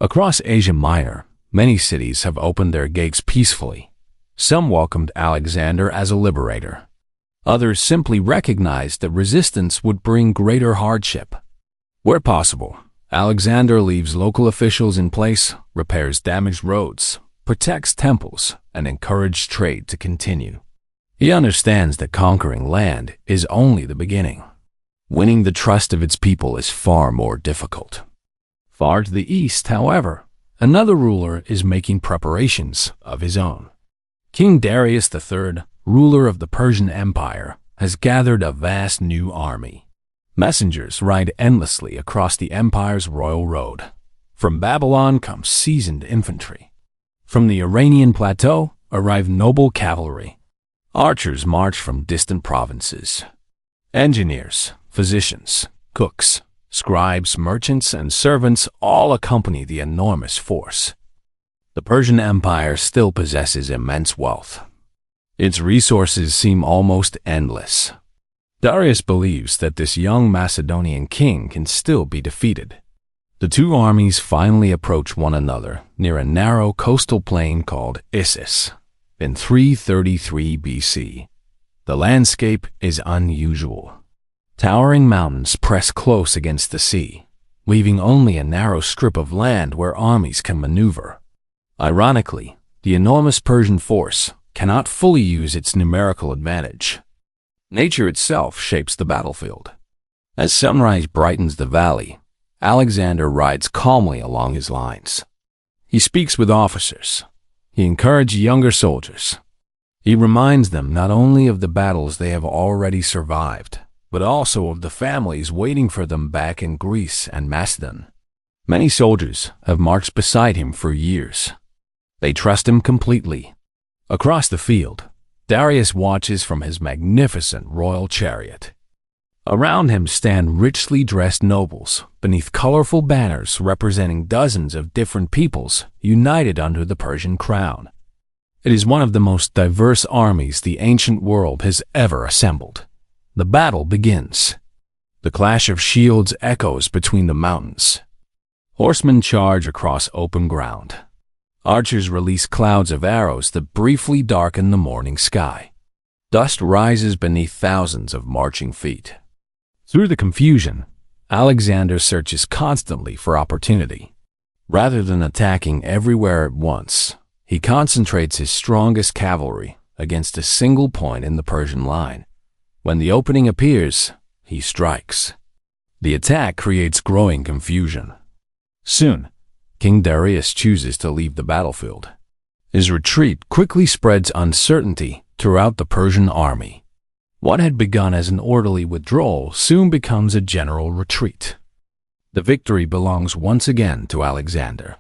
Across Asia Minor, many cities have opened their gates peacefully. Some welcomed Alexander as a liberator. Others simply recognized that resistance would bring greater hardship. Where possible, Alexander leaves local officials in place, repairs damaged roads, protects temples, and encourages trade to continue. He understands that conquering land is only the beginning. Winning the trust of its people is far more difficult. Far to the east, however, another ruler is making preparations of his own. King Darius III, ruler of the Persian Empire, has gathered a vast new army. Messengers ride endlessly across the empire's royal road. From Babylon comes seasoned infantry. From the Iranian plateau arrive noble cavalry. Archers march from distant provinces. Engineers, physicians, cooks, scribes, merchants, and servants all accompany the enormous force. The Persian Empire still possesses immense wealth. Its resources seem almost endless. Darius believes that this young Macedonian king can still be defeated. The two armies finally approach one another near a narrow coastal plain called Issus in 333 BC. The landscape is unusual. Towering mountains press close against the sea, leaving only a narrow strip of land where armies can maneuver. Ironically, the enormous Persian force cannot fully use its numerical advantage. Nature itself shapes the battlefield. As sunrise brightens the valley, Alexander rides calmly along his lines. He speaks with officers. He encourages younger soldiers. He reminds them not only of the battles they have already survived, but also of the families waiting for them back in Greece and Macedon. Many soldiers have marched beside him for years. They trust him completely. Across the field, Darius watches from his magnificent royal chariot. Around him stand richly dressed nobles beneath colorful banners representing dozens of different peoples united under the Persian crown. It is one of the most diverse armies the ancient world has ever assembled. The battle begins. The clash of shields echoes between the mountains. Horsemen charge across open ground. Archers release clouds of arrows that briefly darken the morning sky. Dust rises beneath thousands of marching feet. Through the confusion, Alexander searches constantly for opportunity. Rather than attacking everywhere at once, he concentrates his strongest cavalry against a single point in the Persian line. When the opening appears, he strikes. The attack creates growing confusion. Soon, King Darius chooses to leave the battlefield. His retreat quickly spreads uncertainty throughout the Persian army. What had begun as an orderly withdrawal soon becomes a general retreat. The victory belongs once again to Alexander.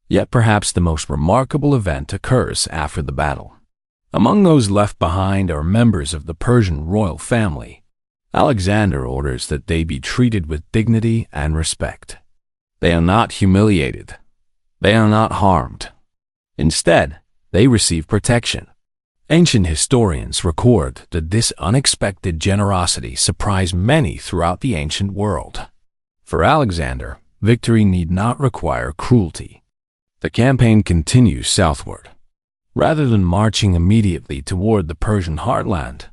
Yet perhaps the most remarkable event occurs after the battle. Among those left behind are members of the Persian royal family. Alexander orders that they be treated with dignity and respect. They are not humiliated. They are not harmed. Instead, they receive protection. Ancient historians record that this unexpected generosity surprised many throughout the ancient world. For Alexander, victory need not require cruelty. The campaign continues southward. Rather than marching immediately toward the Persian heartland,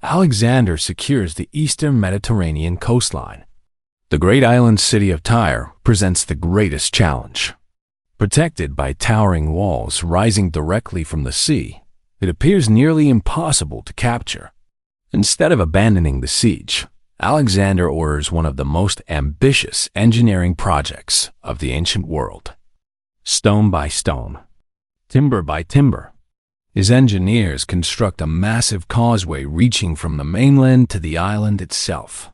Alexander secures the eastern Mediterranean coastline. The great island city of Tyre presents the greatest challenge. Protected by towering walls rising directly from the sea, it appears nearly impossible to capture. Instead of abandoning the siege, Alexander orders one of the most ambitious engineering projects of the ancient world. Stone by stone, timber by timber, his engineers construct a massive causeway reaching from the mainland to the island itself.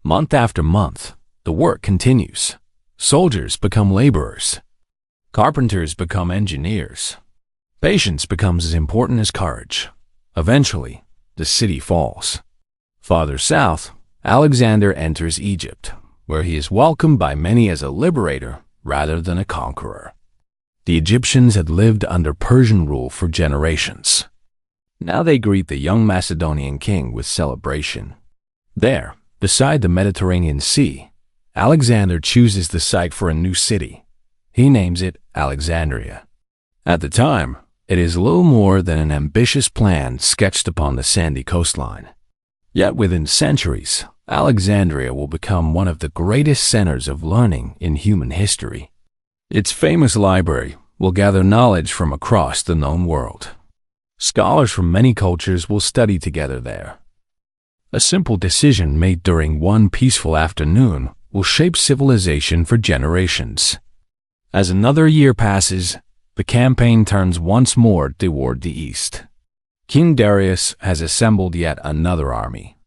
Month after month, the work continues. Soldiers become laborers. Carpenters become engineers. Patience becomes as important as courage. Eventually, the city falls. Farther south, Alexander enters Egypt, where he is welcomed by many as a liberator rather than a conqueror. The Egyptians had lived under Persian rule for generations. Now they greet the young Macedonian king with celebration. There, beside the Mediterranean Sea, Alexander chooses the site for a new city. He names it Alexandria. At the time, it is little more than an ambitious plan sketched upon the sandy coastline. Yet within centuries, Alexandria will become one of the greatest centers of learning in human history. Its famous library will gather knowledge from across the known world. Scholars from many cultures will study together there. A simple decision made during one peaceful afternoon will shape civilization for generations. As another year passes, the campaign turns once more toward the east. King Darius has assembled yet another army.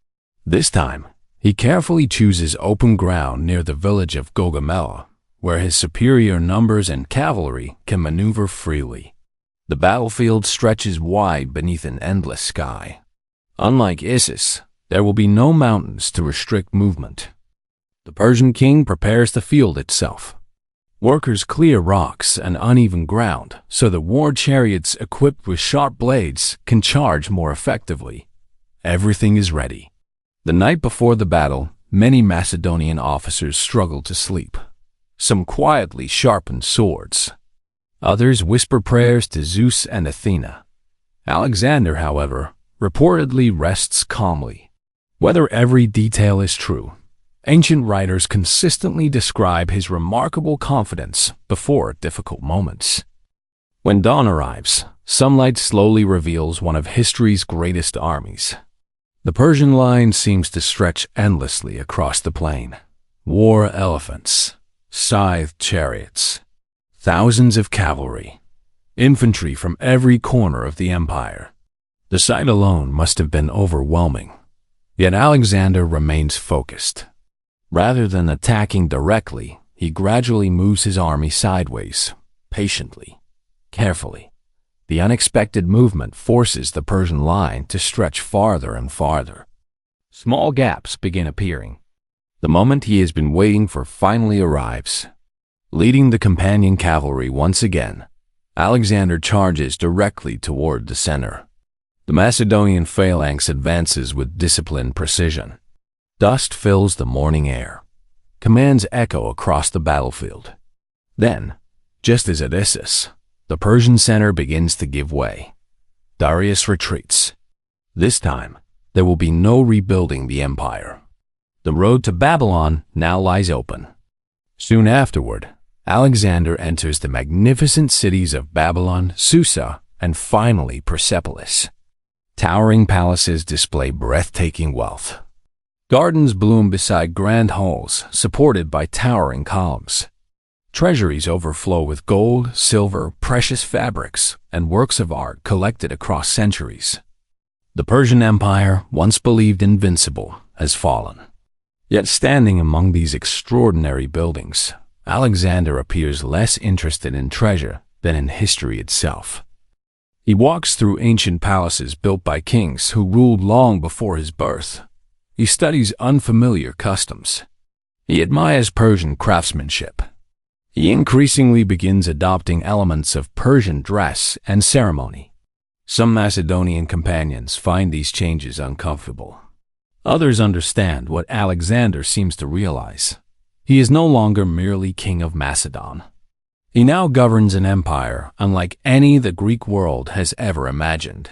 This time, he carefully chooses open ground near the village of Gaugamela, where his superior numbers and cavalry can maneuver freely. The battlefield stretches wide beneath an endless sky. Unlike Issus, there will be no mountains to restrict movement. The Persian king prepares the field itself. Workers clear rocks and uneven ground so that war chariots equipped with sharp blades can charge more effectively. Everything is ready. The night before the battle, many Macedonian officers struggle to sleep. Some quietly sharpen swords. Others whisper prayers to Zeus and Athena. Alexander, however, reportedly rests calmly. Whether every detail is true, ancient writers consistently describe his remarkable confidence before difficult moments. When dawn arrives, sunlight slowly reveals one of history's greatest armies. The Persian line seems to stretch endlessly across the plain. War elephants, scythed chariots, thousands of cavalry, infantry from every corner of the empire. The sight alone must have been overwhelming. Yet Alexander remains focused. Rather than attacking directly, he gradually moves his army sideways, patiently, carefully. The unexpected movement forces the Persian line to stretch farther and farther. Small gaps begin appearing. The moment he has been waiting for finally arrives. Leading the companion cavalry once again, Alexander charges directly toward the center. The Macedonian phalanx advances with disciplined precision. Dust fills the morning air. Commands echo across the battlefield. Then, just as at Issus, the Persian center begins to give way. Darius retreats. This time, there will be no rebuilding the empire. The road to Babylon now lies open. Soon afterward, Alexander enters the magnificent cities of Babylon, Susa, and finally Persepolis. Towering palaces display breathtaking wealth. Gardens bloom beside grand halls, supported by towering columns. Treasuries overflow with gold, silver, precious fabrics, and works of art collected across centuries. The Persian Empire, once believed invincible, has fallen. Yet standing among these extraordinary buildings, Alexander appears less interested in treasure than in history itself. He walks through ancient palaces built by kings who ruled long before his birth. He studies unfamiliar customs. He admires Persian craftsmanship. He increasingly begins adopting elements of Persian dress and ceremony. Some Macedonian companions find these changes uncomfortable. Others understand what Alexander seems to realize. He is no longer merely king of Macedon. He now governs an empire unlike any the Greek world has ever imagined.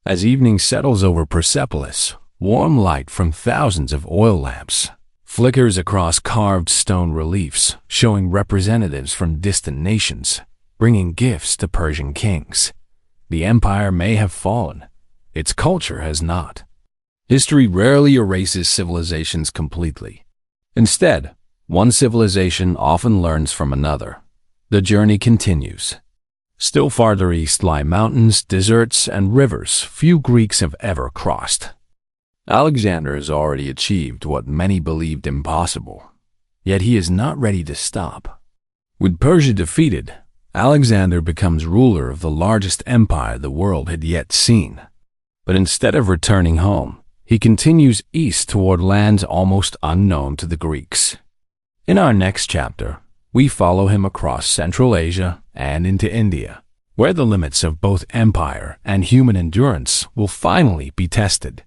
As evening settles over Persepolis, warm light from thousands of oil lamps flickers across carved stone reliefs showing representatives from distant nations, bringing gifts to Persian kings. The empire may have fallen. Its culture has not. History rarely erases civilizations completely. Instead, one civilization often learns from another. The journey continues. Still farther east lie mountains, deserts, and rivers few Greeks have ever crossed. Alexander has already achieved what many believed impossible, yet he is not ready to stop. With Persia defeated, Alexander becomes ruler of the largest empire the world had yet seen. But instead of returning home, he continues east toward lands almost unknown to the Greeks. In our next chapter, we follow him across Central Asia and into India, where the limits of both empire and human endurance will finally be tested.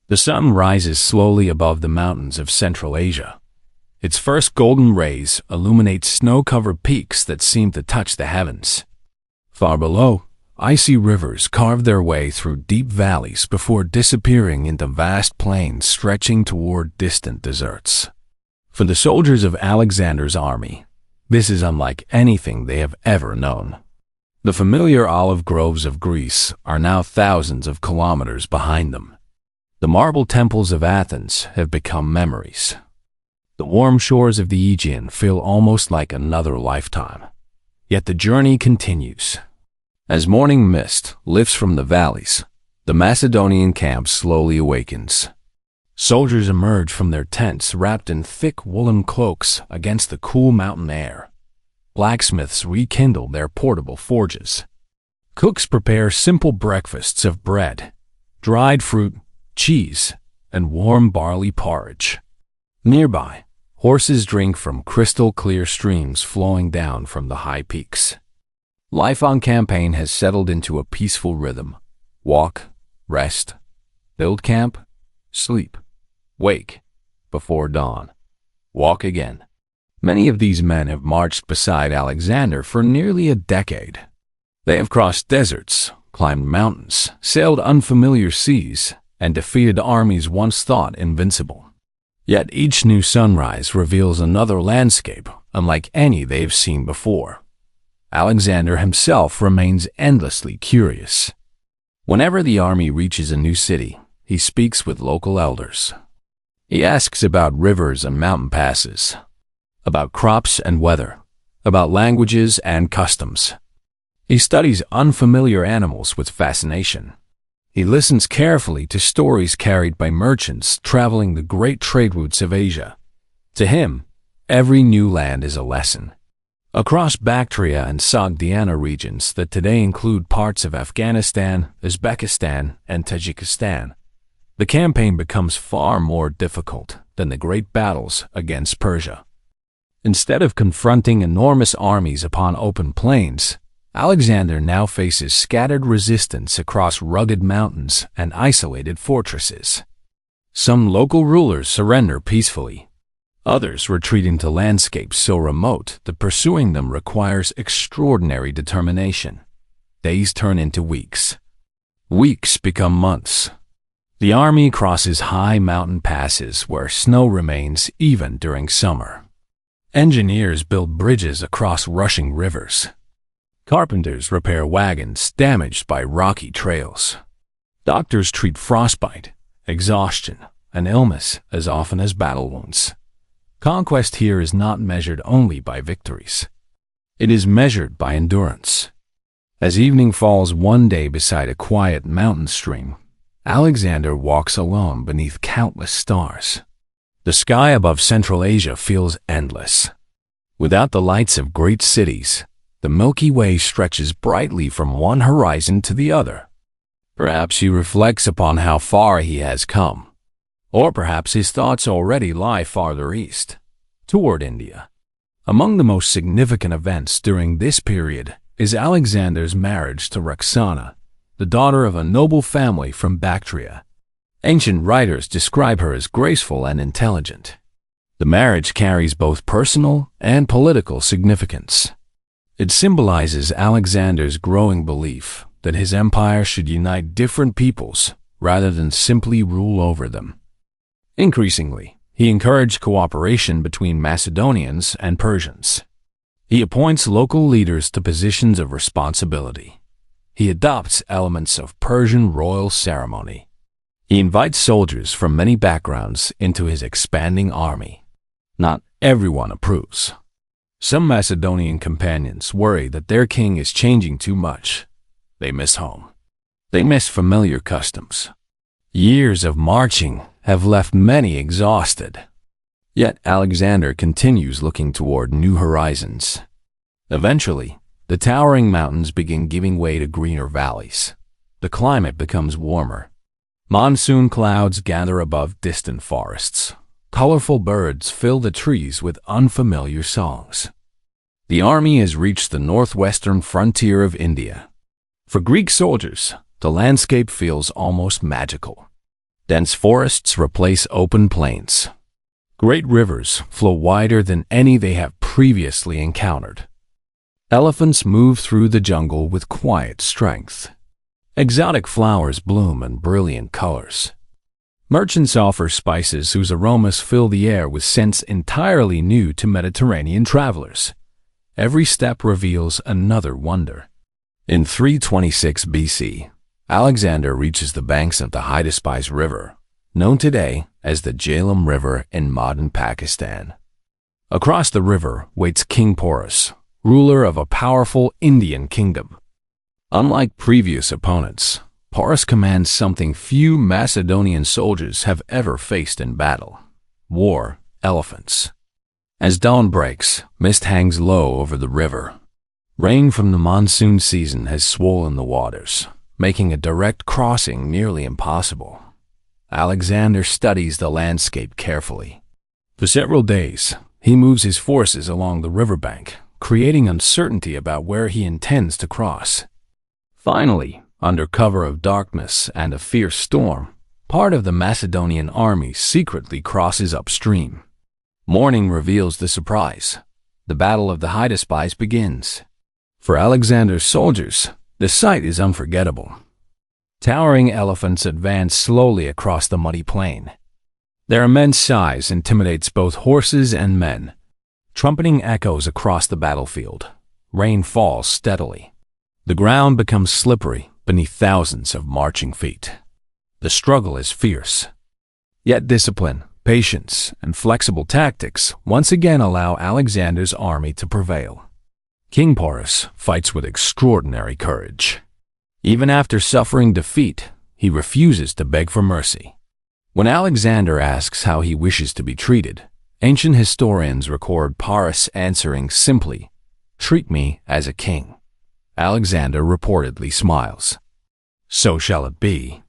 The sun rises slowly above the mountains of Central Asia. Its first golden rays illuminate snow-covered peaks that seem to touch the heavens. Far below, icy rivers carve their way through deep valleys before disappearing into vast plains stretching toward distant deserts. For the soldiers of Alexander's army, this is unlike anything they have ever known. The familiar olive groves of Greece are now thousands of kilometers behind them. The marble temples of Athens have become memories. The warm shores of the Aegean feel almost like another lifetime. Yet the journey continues. As morning mist lifts from the valleys, the Macedonian camp slowly awakens. Soldiers emerge from their tents wrapped in thick woolen cloaks against the cool mountain air. Blacksmiths rekindle their portable forges. Cooks prepare simple breakfasts of bread, dried fruit, cheese, and warm barley porridge. Nearby, horses drink from crystal-clear streams flowing down from the high peaks. Life on campaign has settled into a peaceful rhythm. Walk, rest, build camp, sleep, wake, before dawn. Walk again. Many of these men have marched beside Alexander for nearly a decade. They have crossed deserts, climbed mountains, sailed unfamiliar seas, and defeated armies once thought invincible. Yet each new sunrise reveals another landscape unlike any they've seen before. Alexander himself remains endlessly curious. Whenever the army reaches a new city, he speaks with local elders. He asks about rivers and mountain passes, about crops and weather, about languages and customs. He studies unfamiliar animals with fascination. He listens carefully to stories carried by merchants traveling the great trade routes of Asia. To him, every new land is a lesson. Across Bactria and Sogdiana regions that today include parts of Afghanistan, Uzbekistan, and Tajikistan, the campaign becomes far more difficult than the great battles against Persia. Instead of confronting enormous armies upon open plains, Alexander now faces scattered resistance across rugged mountains and isolated fortresses. Some local rulers surrender peacefully. Others retreat into landscapes so remote that pursuing them requires extraordinary determination. Days turn into weeks. Weeks become months. The army crosses high mountain passes where snow remains even during summer. Engineers build bridges across rushing rivers. Carpenters repair wagons damaged by rocky trails. Doctors treat frostbite, exhaustion, and illness as often as battle wounds. Conquest here is not measured only by victories. It is measured by endurance. As evening falls one day beside a quiet mountain stream, Alexander walks alone beneath countless stars. The sky above Central Asia feels endless. Without the lights of great cities, the Milky Way stretches brightly from one horizon to the other. Perhaps he reflects upon how far he has come, or perhaps his thoughts already lie farther east, toward India. Among the most significant events during this period is Alexander's marriage to Roxana, the daughter of a noble family from Bactria. Ancient writers describe her as graceful and intelligent. The marriage carries both personal and political significance. It symbolizes Alexander's growing belief that his empire should unite different peoples rather than simply rule over them. Increasingly, he encouraged cooperation between Macedonians and Persians. He appoints local leaders to positions of responsibility. He adopts elements of Persian royal ceremony. He invites soldiers from many backgrounds into his expanding army. Not everyone approves. Some Macedonian companions worry that their king is changing too much. They miss home. They miss familiar customs. Years of marching have left many exhausted. Yet Alexander continues looking toward new horizons. Eventually, the towering mountains begin giving way to greener valleys. The climate becomes warmer. Monsoon clouds gather above distant forests. Colorful birds fill the trees with unfamiliar songs. The army has reached the northwestern frontier of India. For Greek soldiers, the landscape feels almost magical. Dense forests replace open plains. Great rivers flow wider than any they have previously encountered. Elephants move through the jungle with quiet strength. Exotic flowers bloom in brilliant colors. Merchants offer spices whose aromas fill the air with scents entirely new to Mediterranean travelers. Every step reveals another wonder. In 326 BC, Alexander reaches the banks of the Hydaspes River, known today as the Jhelum River in modern Pakistan. Across the river waits King Porus, ruler of a powerful Indian kingdom. Unlike previous opponents, Porus commands something few Macedonian soldiers have ever faced in battle: war elephants. As dawn breaks, mist hangs low over the river. Rain from the monsoon season has swollen the waters, making a direct crossing nearly impossible. Alexander studies the landscape carefully. For several days, he moves his forces along the riverbank, creating uncertainty about where he intends to cross. Finally, under cover of darkness and a fierce storm, part of the Macedonian army secretly crosses upstream. Morning reveals the surprise. The Battle of the Hydaspes begins. For Alexander's soldiers, the sight is unforgettable. Towering elephants advance slowly across the muddy plain. Their immense size intimidates both horses and men. Trumpeting echoes across the battlefield. Rain falls steadily. The ground becomes slippery beneath thousands of marching feet. The struggle is fierce. Yet discipline, patience, and flexible tactics once again allow Alexander's army to prevail. King Porus fights with extraordinary courage. Even after suffering defeat, he refuses to beg for mercy. When Alexander asks how he wishes to be treated, ancient historians record Porus answering simply, "Treat me as a king." Alexander reportedly smiles. So shall it be.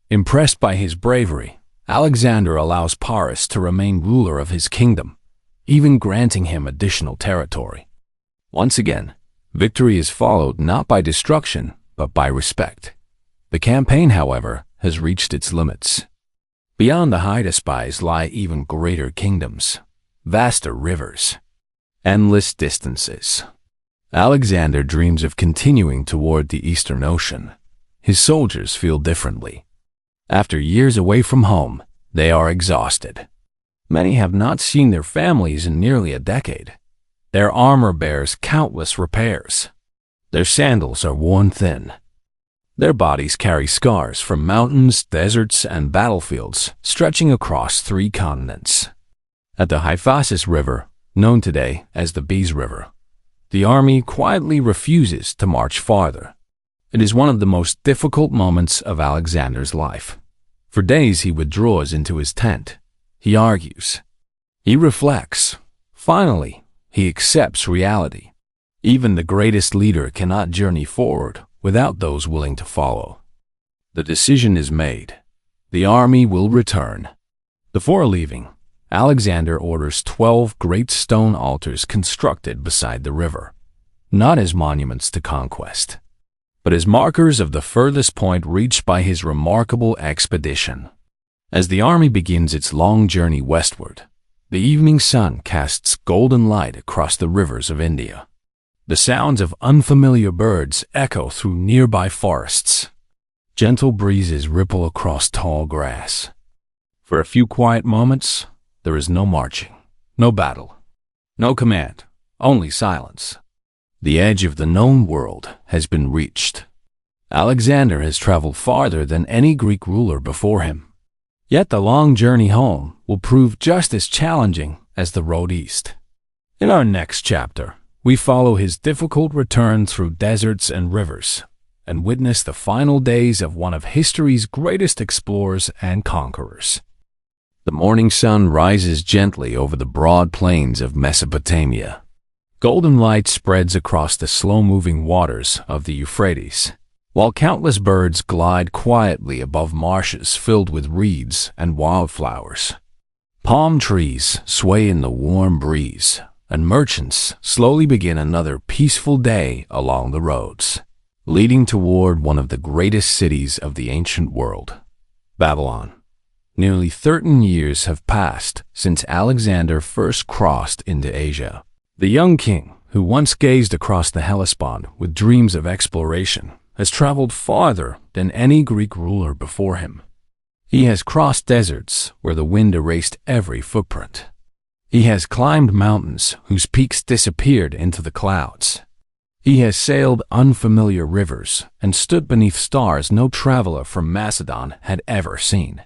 Impressed by his bravery, Alexander allows Porus to remain ruler of his kingdom, even granting him additional territory. Once again, victory is followed not by destruction, but by respect. The campaign, however, has reached its limits. Beyond the Hydaspes lie even greater kingdoms, vaster rivers, endless distances. Alexander dreams of continuing toward the Eastern Ocean. His soldiers feel differently. After years away from home, they are exhausted. Many have not seen their families in nearly a decade. Their armor bears countless repairs. Their sandals are worn thin. Their bodies carry scars from mountains, deserts, and battlefields stretching across 3 continents. At the Hyphasis River, known today as the Bees River, the army quietly refuses to march farther. It is one of the most difficult moments of Alexander's life. For days he withdraws into his tent. He argues. He reflects. Finally, he accepts reality. Even the greatest leader cannot journey forward without those willing to follow. The decision is made. The army will return. Before leaving, Alexander orders 12 great stone altars constructed beside the river, not as monuments to conquest, but as markers of the furthest point reached by his remarkable expedition. As the army begins its long journey westward, the evening sun casts golden light across the rivers of India. The sounds of unfamiliar birds echo through nearby forests. Gentle breezes ripple across tall grass. For a few quiet moments, there is no marching, no battle, no command, only silence. The edge of the known world has been reached. Alexander has traveled farther than any Greek ruler before him. Yet the long journey home will prove just as challenging as the road east. In our next chapter, we follow his difficult return through deserts and rivers and witness the final days of one of history's greatest explorers and conquerors. The morning sun rises gently over the broad plains of Mesopotamia. Golden light spreads across the slow-moving waters of the Euphrates, while countless birds glide quietly above marshes filled with reeds and wildflowers. Palm trees sway in the warm breeze, and merchants slowly begin another peaceful day along the roads, leading toward one of the greatest cities of the ancient world, Babylon. Nearly 13 years have passed since Alexander first crossed into Asia. The young king, who once gazed across the Hellespont with dreams of exploration, has traveled farther than any Greek ruler before him. He has crossed deserts where the wind erased every footprint. He has climbed mountains whose peaks disappeared into the clouds. He has sailed unfamiliar rivers and stood beneath stars no traveler from Macedon had ever seen.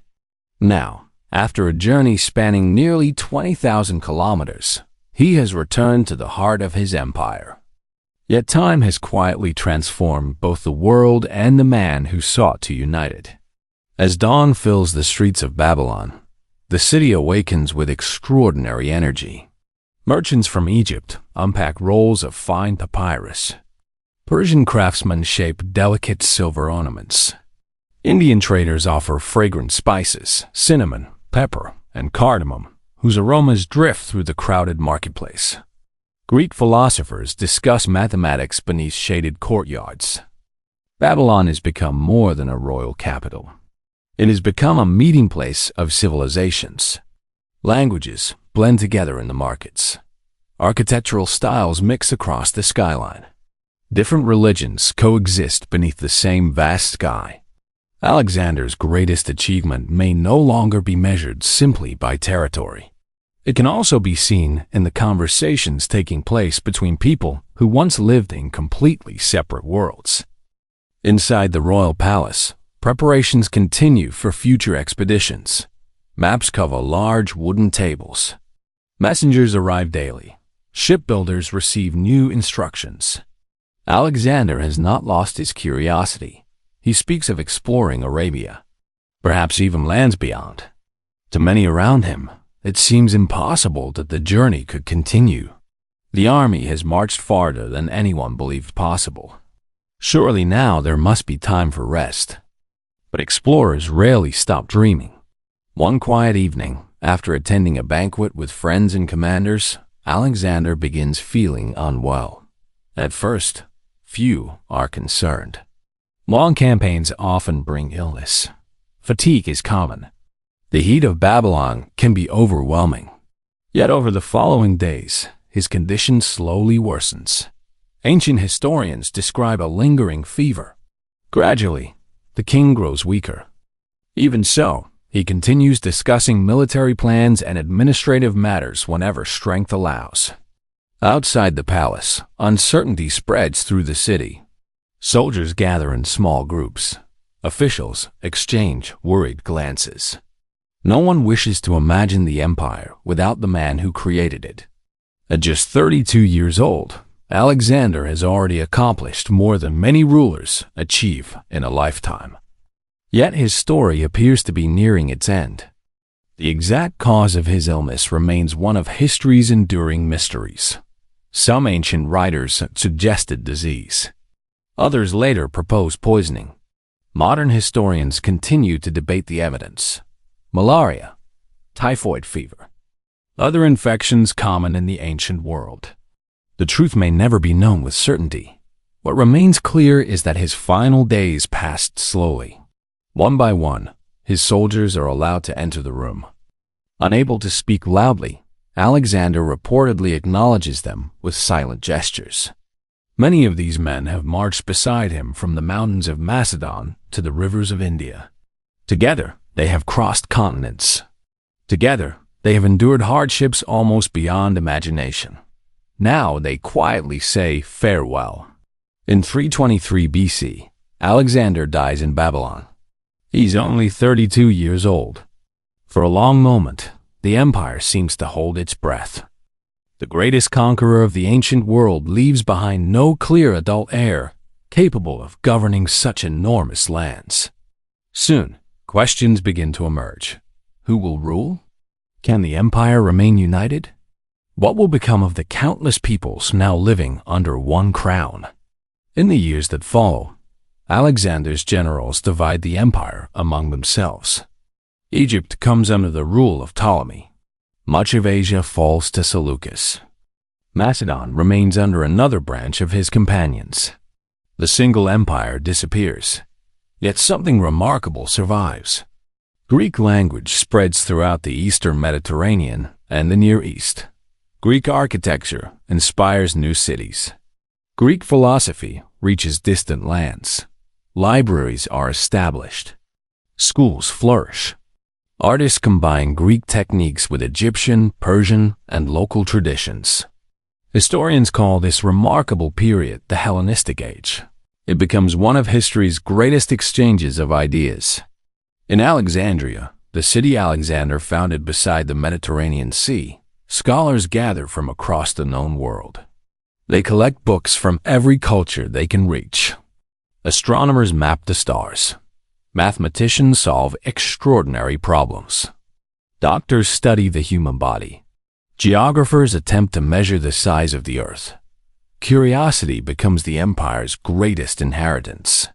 Now, after a journey spanning nearly 20,000 kilometers, he has returned to the heart of his empire. Yet time has quietly transformed both the world and the man who sought to unite it. As dawn fills the streets of Babylon, the city awakens with extraordinary energy. Merchants from Egypt unpack rolls of fine papyrus. Persian craftsmen shape delicate silver ornaments. Indian traders offer fragrant spices, cinnamon, pepper, and cardamom, whose aromas drift through the crowded marketplace. Greek philosophers discuss mathematics beneath shaded courtyards. Babylon has become more than a royal capital. It has become a meeting place of civilizations. Languages blend together in the markets. Architectural styles mix across the skyline. Different religions coexist beneath the same vast sky. Alexander's greatest achievement may no longer be measured simply by territory. It can also be seen in the conversations taking place between people who once lived in completely separate worlds. Inside the royal palace, preparations continue for future expeditions. Maps cover large wooden tables. Messengers arrive daily. Shipbuilders receive new instructions. Alexander has not lost his curiosity. He speaks of exploring Arabia, perhaps even lands beyond. To many around him, it seems impossible that the journey could continue. The army has marched farther than anyone believed possible. Surely now there must be time for rest. But explorers rarely stop dreaming. One quiet evening, after attending a banquet with friends and commanders, Alexander begins feeling unwell. At first, few are concerned. Long campaigns often bring illness. Fatigue is common. The heat of Babylon can be overwhelming. Yet over the following days, his condition slowly worsens. Ancient historians describe a lingering fever. Gradually, the king grows weaker. Even so, he continues discussing military plans and administrative matters whenever strength allows. Outside the palace, uncertainty spreads through the city. Soldiers gather in small groups. Officials exchange worried glances. No one wishes to imagine the empire without the man who created it. At just 32 years old, Alexander has already accomplished more than many rulers achieve in a lifetime. Yet his story appears to be nearing its end. The exact cause of his illness remains one of history's enduring mysteries. Some ancient writers suggested disease. Others later proposed poisoning. Modern historians continue to debate the evidence. Malaria, typhoid fever, other infections common in the ancient world. The truth may never be known with certainty. What remains clear is that his final days passed slowly. One by one, his soldiers are allowed to enter the room. Unable to speak loudly, Alexander reportedly acknowledges them with silent gestures. Many of these men have marched beside him from the mountains of Macedon to the rivers of India. Together, they have crossed continents. Together, they have endured hardships almost beyond imagination. Now they quietly say farewell. In 323 BC, Alexander dies in Babylon. He's only 32 years old. For a long moment, the empire seems to hold its breath. The greatest conqueror of the ancient world leaves behind no clear adult heir capable of governing such enormous lands. Soon, questions begin to emerge. Who will rule? Can the empire remain united? What will become of the countless peoples now living under one crown? In the years that follow, Alexander's generals divide the empire among themselves. Egypt comes under the rule of Ptolemy. Much of Asia falls to Seleucus. Macedon remains under another branch of his companions. The single empire disappears. Yet something remarkable survives. Greek language spreads throughout the eastern Mediterranean and the Near East. Greek architecture inspires new cities. Greek philosophy reaches distant lands. Libraries are established. Schools flourish. Artists combine Greek techniques with Egyptian, Persian, and local traditions. Historians call this remarkable period the Hellenistic Age. It becomes one of history's greatest exchanges of ideas. In Alexandria, the city Alexander founded beside the Mediterranean Sea, scholars gather from across the known world. They collect books from every culture they can reach. Astronomers map the stars. Mathematicians solve extraordinary problems. Doctors study the human body. Geographers attempt to measure the size of the earth. Curiosity becomes the empire's greatest inheritance.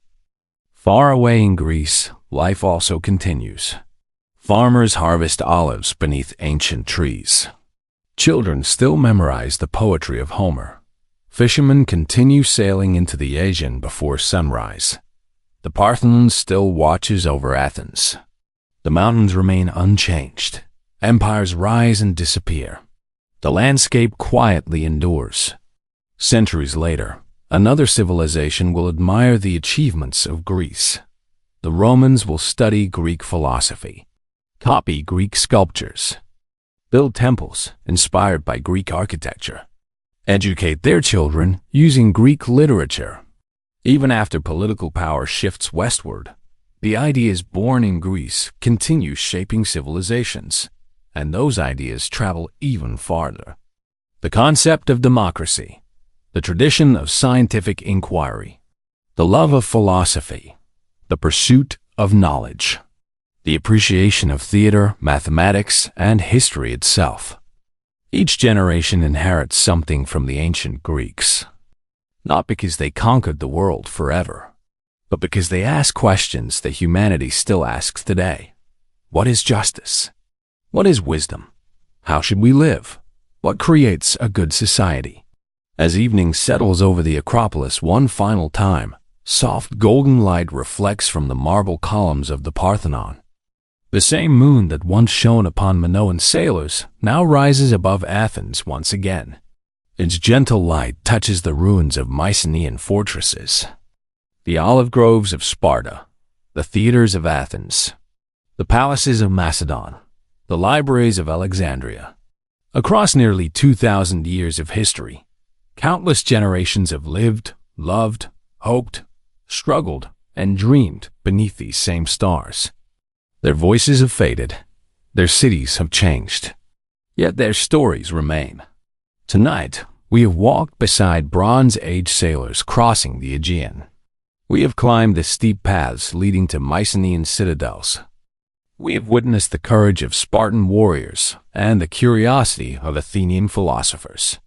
Far away in Greece, life also continues. Farmers harvest olives beneath ancient trees. Children still memorize the poetry of Homer. Fishermen continue sailing into the Aegean before sunrise. The Parthenon still watches over Athens. The mountains remain unchanged. Empires rise and disappear. The landscape quietly endures. Centuries later, another civilization will admire the achievements of Greece. The Romans will study Greek philosophy, copy Greek sculptures, build temples inspired by Greek architecture, educate their children using Greek literature. Even after political power shifts westward, the ideas born in Greece continue shaping civilizations, and those ideas travel even farther. The concept of democracy, the tradition of scientific inquiry, the love of philosophy, the pursuit of knowledge, the appreciation of theater, mathematics, and history itself. Each generation inherits something from the ancient Greeks, not because they conquered the world forever, but because they ask questions that humanity still asks today. What is justice? What is wisdom? How should we live? What creates a good society? As evening settles over the Acropolis one final time, soft golden light reflects from the marble columns of the Parthenon. The same moon that once shone upon Minoan sailors now rises above Athens once again. Its gentle light touches the ruins of Mycenaean fortresses, the olive groves of Sparta, the theaters of Athens, the palaces of Macedon, the libraries of Alexandria. Across nearly 2,000 years of history, countless generations have lived, loved, hoped, struggled, and dreamed beneath these same stars. Their voices have faded, their cities have changed, yet their stories remain. Tonight, we have walked beside Bronze Age sailors crossing the Aegean. We have climbed the steep paths leading to Mycenaean citadels. We have witnessed the courage of Spartan warriors and the curiosity of Athenian philosophers.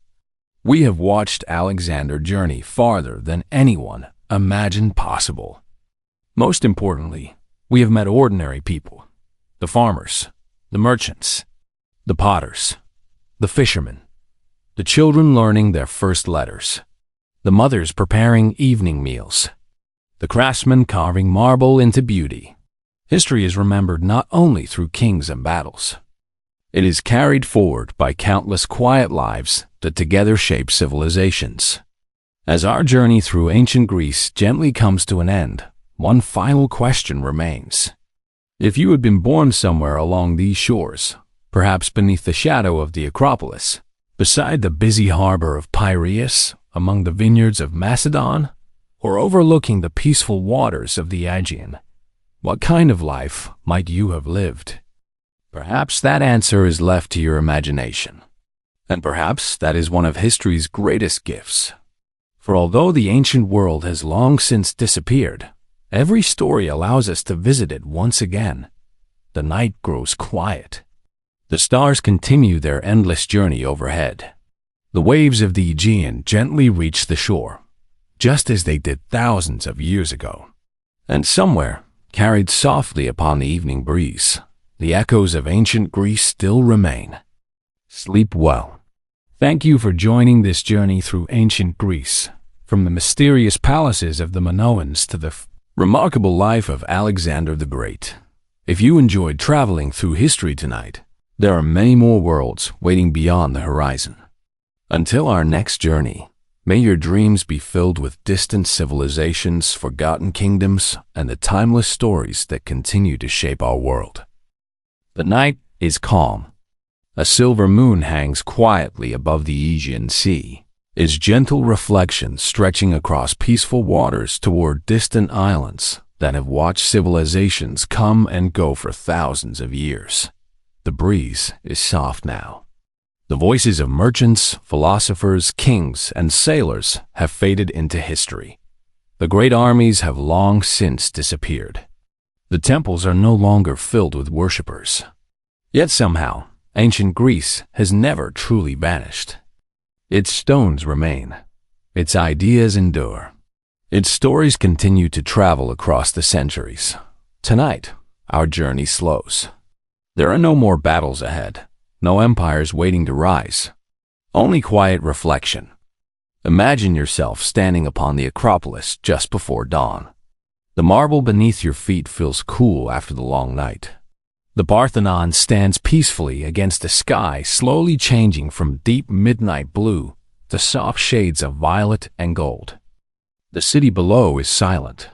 We have watched Alexander journey farther than anyone imagined possible. Most importantly, we have met ordinary people, the farmers, the merchants, the potters, the fishermen, the children learning their first letters, the mothers preparing evening meals, the craftsmen carving marble into beauty. History is remembered not only through kings and battles. It is carried forward by countless quiet lives that together shape civilizations. As our journey through ancient Greece gently comes to an end, one final question remains. If you had been born somewhere along these shores, perhaps beneath the shadow of the Acropolis, beside the busy harbor of Piraeus, among the vineyards of Macedon, or overlooking the peaceful waters of the Aegean, what kind of life might you have lived? Perhaps that answer is left to your imagination. And perhaps that is one of history's greatest gifts. For although the ancient world has long since disappeared, every story allows us to visit it once again. The night grows quiet. The stars continue their endless journey overhead. The waves of the Aegean gently reach the shore, just as they did thousands of years ago. And somewhere, carried softly upon the evening breeze, the echoes of ancient Greece still remain. Sleep well. Thank you for joining this journey through ancient Greece, from the mysterious palaces of the Minoans to the remarkable life of Alexander the Great. If you enjoyed traveling through history tonight, there are many more worlds waiting beyond the horizon. Until our next journey, may your dreams be filled with distant civilizations, forgotten kingdoms, and the timeless stories that continue to shape our world. The night is calm. A silver moon hangs quietly above the Aegean Sea, its gentle reflection stretching across peaceful waters toward distant islands that have watched civilizations come and go for thousands of years. The breeze is soft now. The voices of merchants, philosophers, kings, and sailors have faded into history. The great armies have long since disappeared. The temples are no longer filled with worshippers. Yet somehow, ancient Greece has never truly vanished. Its stones remain. Its ideas endure. Its stories continue to travel across the centuries. Tonight, our journey slows. There are no more battles ahead. No empires waiting to rise. Only quiet reflection. Imagine yourself standing upon the Acropolis just before dawn. The marble beneath your feet feels cool after the long night. The Parthenon stands peacefully against a sky slowly changing from deep midnight blue to soft shades of violet and gold. The city below is silent.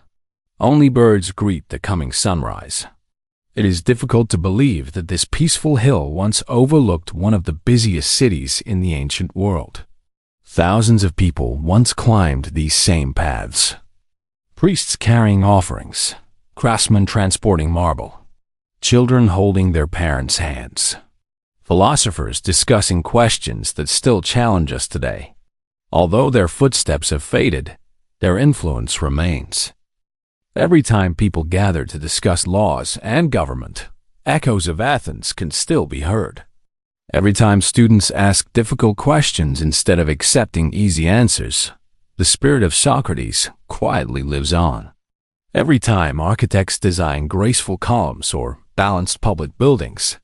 Only birds greet the coming sunrise. It is difficult to believe that this peaceful hill once overlooked one of the busiest cities in the ancient world. Thousands of people once climbed these same paths. Priests carrying offerings, craftsmen transporting marble, children holding their parents' hands, philosophers discussing questions that still challenge us today. Although their footsteps have faded, their influence remains. Every time people gather to discuss laws and government, echoes of Athens can still be heard. Every time students ask difficult questions instead of accepting easy answers, the spirit of Socrates quietly lives on. Every time architects design graceful columns or balanced public buildings,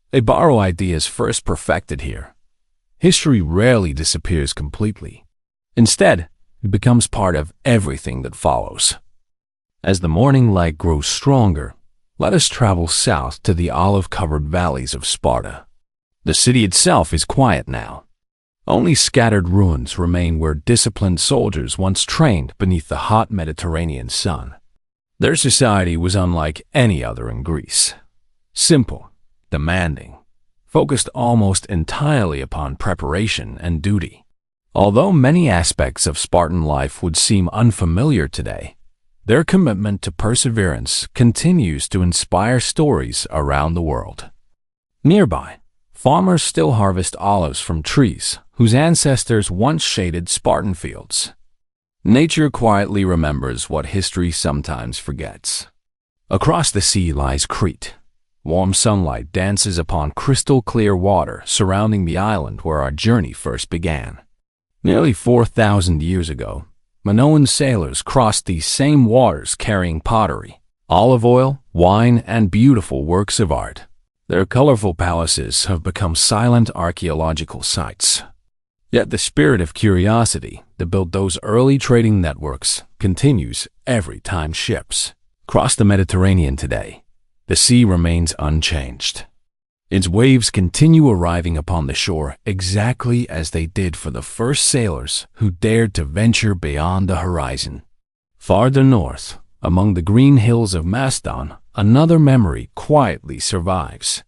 they borrow ideas first perfected here. History rarely disappears completely. Instead, it becomes part of everything that follows. As the morning light grows stronger, let us travel south to the olive-covered valleys of Sparta. The city itself is quiet now. Only scattered ruins remain where disciplined soldiers once trained beneath the hot Mediterranean sun. Their society was unlike any other in Greece. Simple, demanding, focused almost entirely upon preparation and duty. Although many aspects of Spartan life would seem unfamiliar today, Their commitment to perseverance continues to inspire stories around the world. Nearby, farmers still harvest olives from trees whose ancestors once shaded Spartan fields. Nature quietly remembers what history sometimes forgets. Across the sea lies Crete. Warm sunlight dances upon crystal-clear water surrounding the island where our journey first began. Nearly 4,000 years ago, Minoan sailors crossed these same waters carrying pottery, olive oil, wine, and beautiful works of art. Their colorful palaces have become silent archaeological sites. Yet the spirit of curiosity that built those early trading networks continues every time ships cross the Mediterranean today. The sea remains unchanged. Its waves continue arriving upon the shore exactly as they did for the first sailors who dared to venture beyond the horizon. Farther north, among the green hills of Macedon, another memory quietly survives.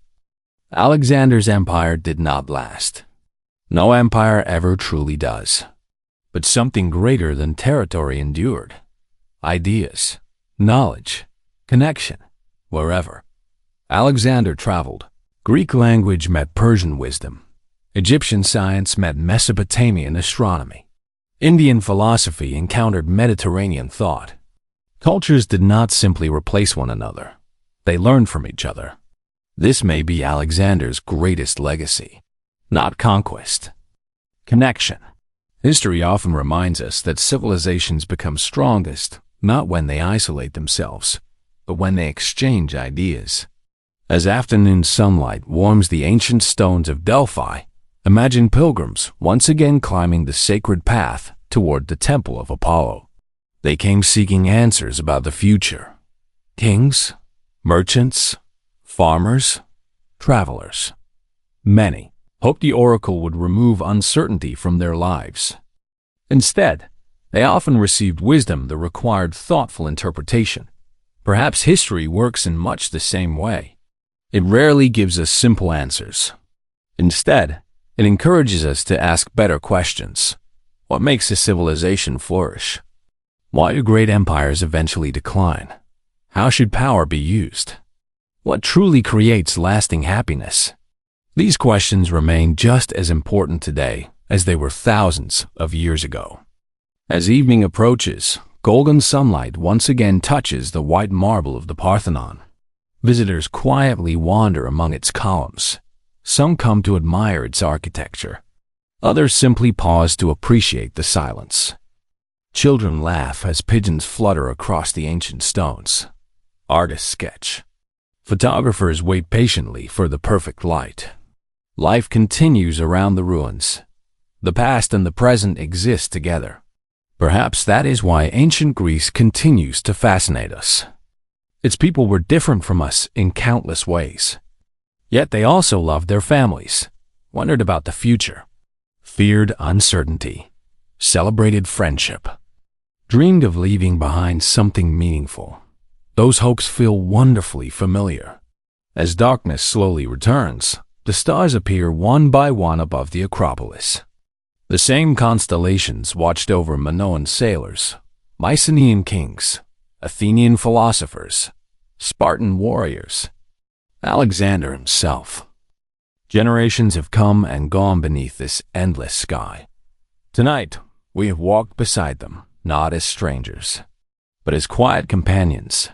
Alexander's empire did not last. No empire ever truly does. But something greater than territory endured. Ideas, knowledge, connection, wherever Alexander traveled. Greek language met Persian wisdom. Egyptian science met Mesopotamian astronomy. Indian philosophy encountered Mediterranean thought. Cultures did not simply replace one another. They learned from each other. This may be Alexander's greatest legacy. Not conquest. Connection. History often reminds us that civilizations become strongest not when they isolate themselves, but when they exchange ideas. As afternoon sunlight warms the ancient stones of Delphi, imagine pilgrims once again climbing the sacred path toward the temple of Apollo. They came seeking answers about the future. Kings, merchants, farmers, travelers. Many hoped the oracle would remove uncertainty from their lives. Instead, they often received wisdom that required thoughtful interpretation. Perhaps history works in much the same way. It rarely gives us simple answers. Instead, it encourages us to ask better questions. What makes a civilization flourish? Why do great empires eventually decline? How should power be used? What truly creates lasting happiness? These questions remain just as important today as they were thousands of years ago. As evening approaches, golden sunlight once again touches the white marble of the Parthenon. Visitors quietly wander among its columns. Some come to admire its architecture. Others simply pause to appreciate the silence. Children laugh as pigeons flutter across the ancient stones. Artists sketch. Photographers wait patiently for the perfect light. Life continues around the ruins. The past and the present exist together. Perhaps that is why ancient Greece continues to fascinate us. Its people were different from us in countless ways. Yet they also loved their families, wondered about the future, feared uncertainty, celebrated friendship, dreamed of leaving behind something meaningful. Those hopes feel wonderfully familiar. As darkness slowly returns, the stars appear one by one above the Acropolis. The same constellations watched over Minoan sailors, Mycenaean kings, Athenian philosophers, Spartan warriors, Alexander himself. Generations have come and gone beneath this endless sky. Tonight, we have walked beside them, not as strangers, but as quiet companions.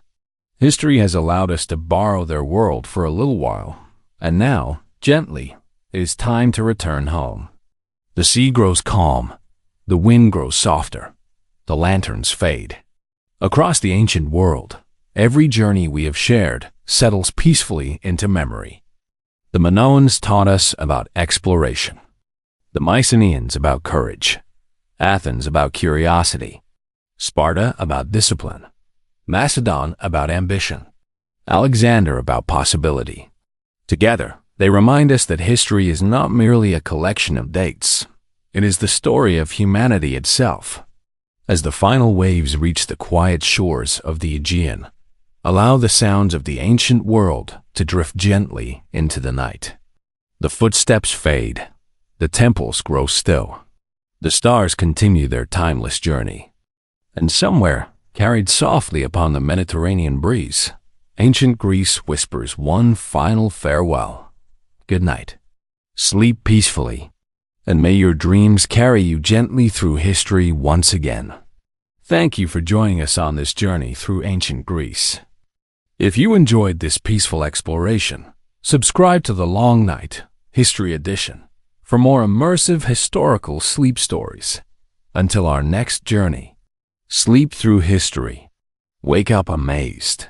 History has allowed us to borrow their world for a little while, and now, gently, it is time to return home. The sea grows calm, the wind grows softer, the lanterns fade. Across the ancient world, every journey we have shared settles peacefully into memory. The Minoans taught us about exploration, the Mycenaeans about courage, Athens about curiosity, Sparta about discipline, Macedon about ambition, Alexander about possibility. Together, they remind us that history is not merely a collection of dates. It is the story of humanity itself. As the final waves reach the quiet shores of the Aegean, allow the sounds of the ancient world to drift gently into the night. The footsteps fade, the temples grow still, the stars continue their timeless journey, and somewhere Carried softly upon the Mediterranean breeze, ancient Greece whispers one final farewell. Good night. Sleep peacefully, and may your dreams carry you gently through history once again. Thank you for joining us on this journey through ancient Greece. If you enjoyed this peaceful exploration, subscribe to the Long Night History Edition for more immersive historical sleep stories. Until our next journey, sleep through history. Wake up amazed.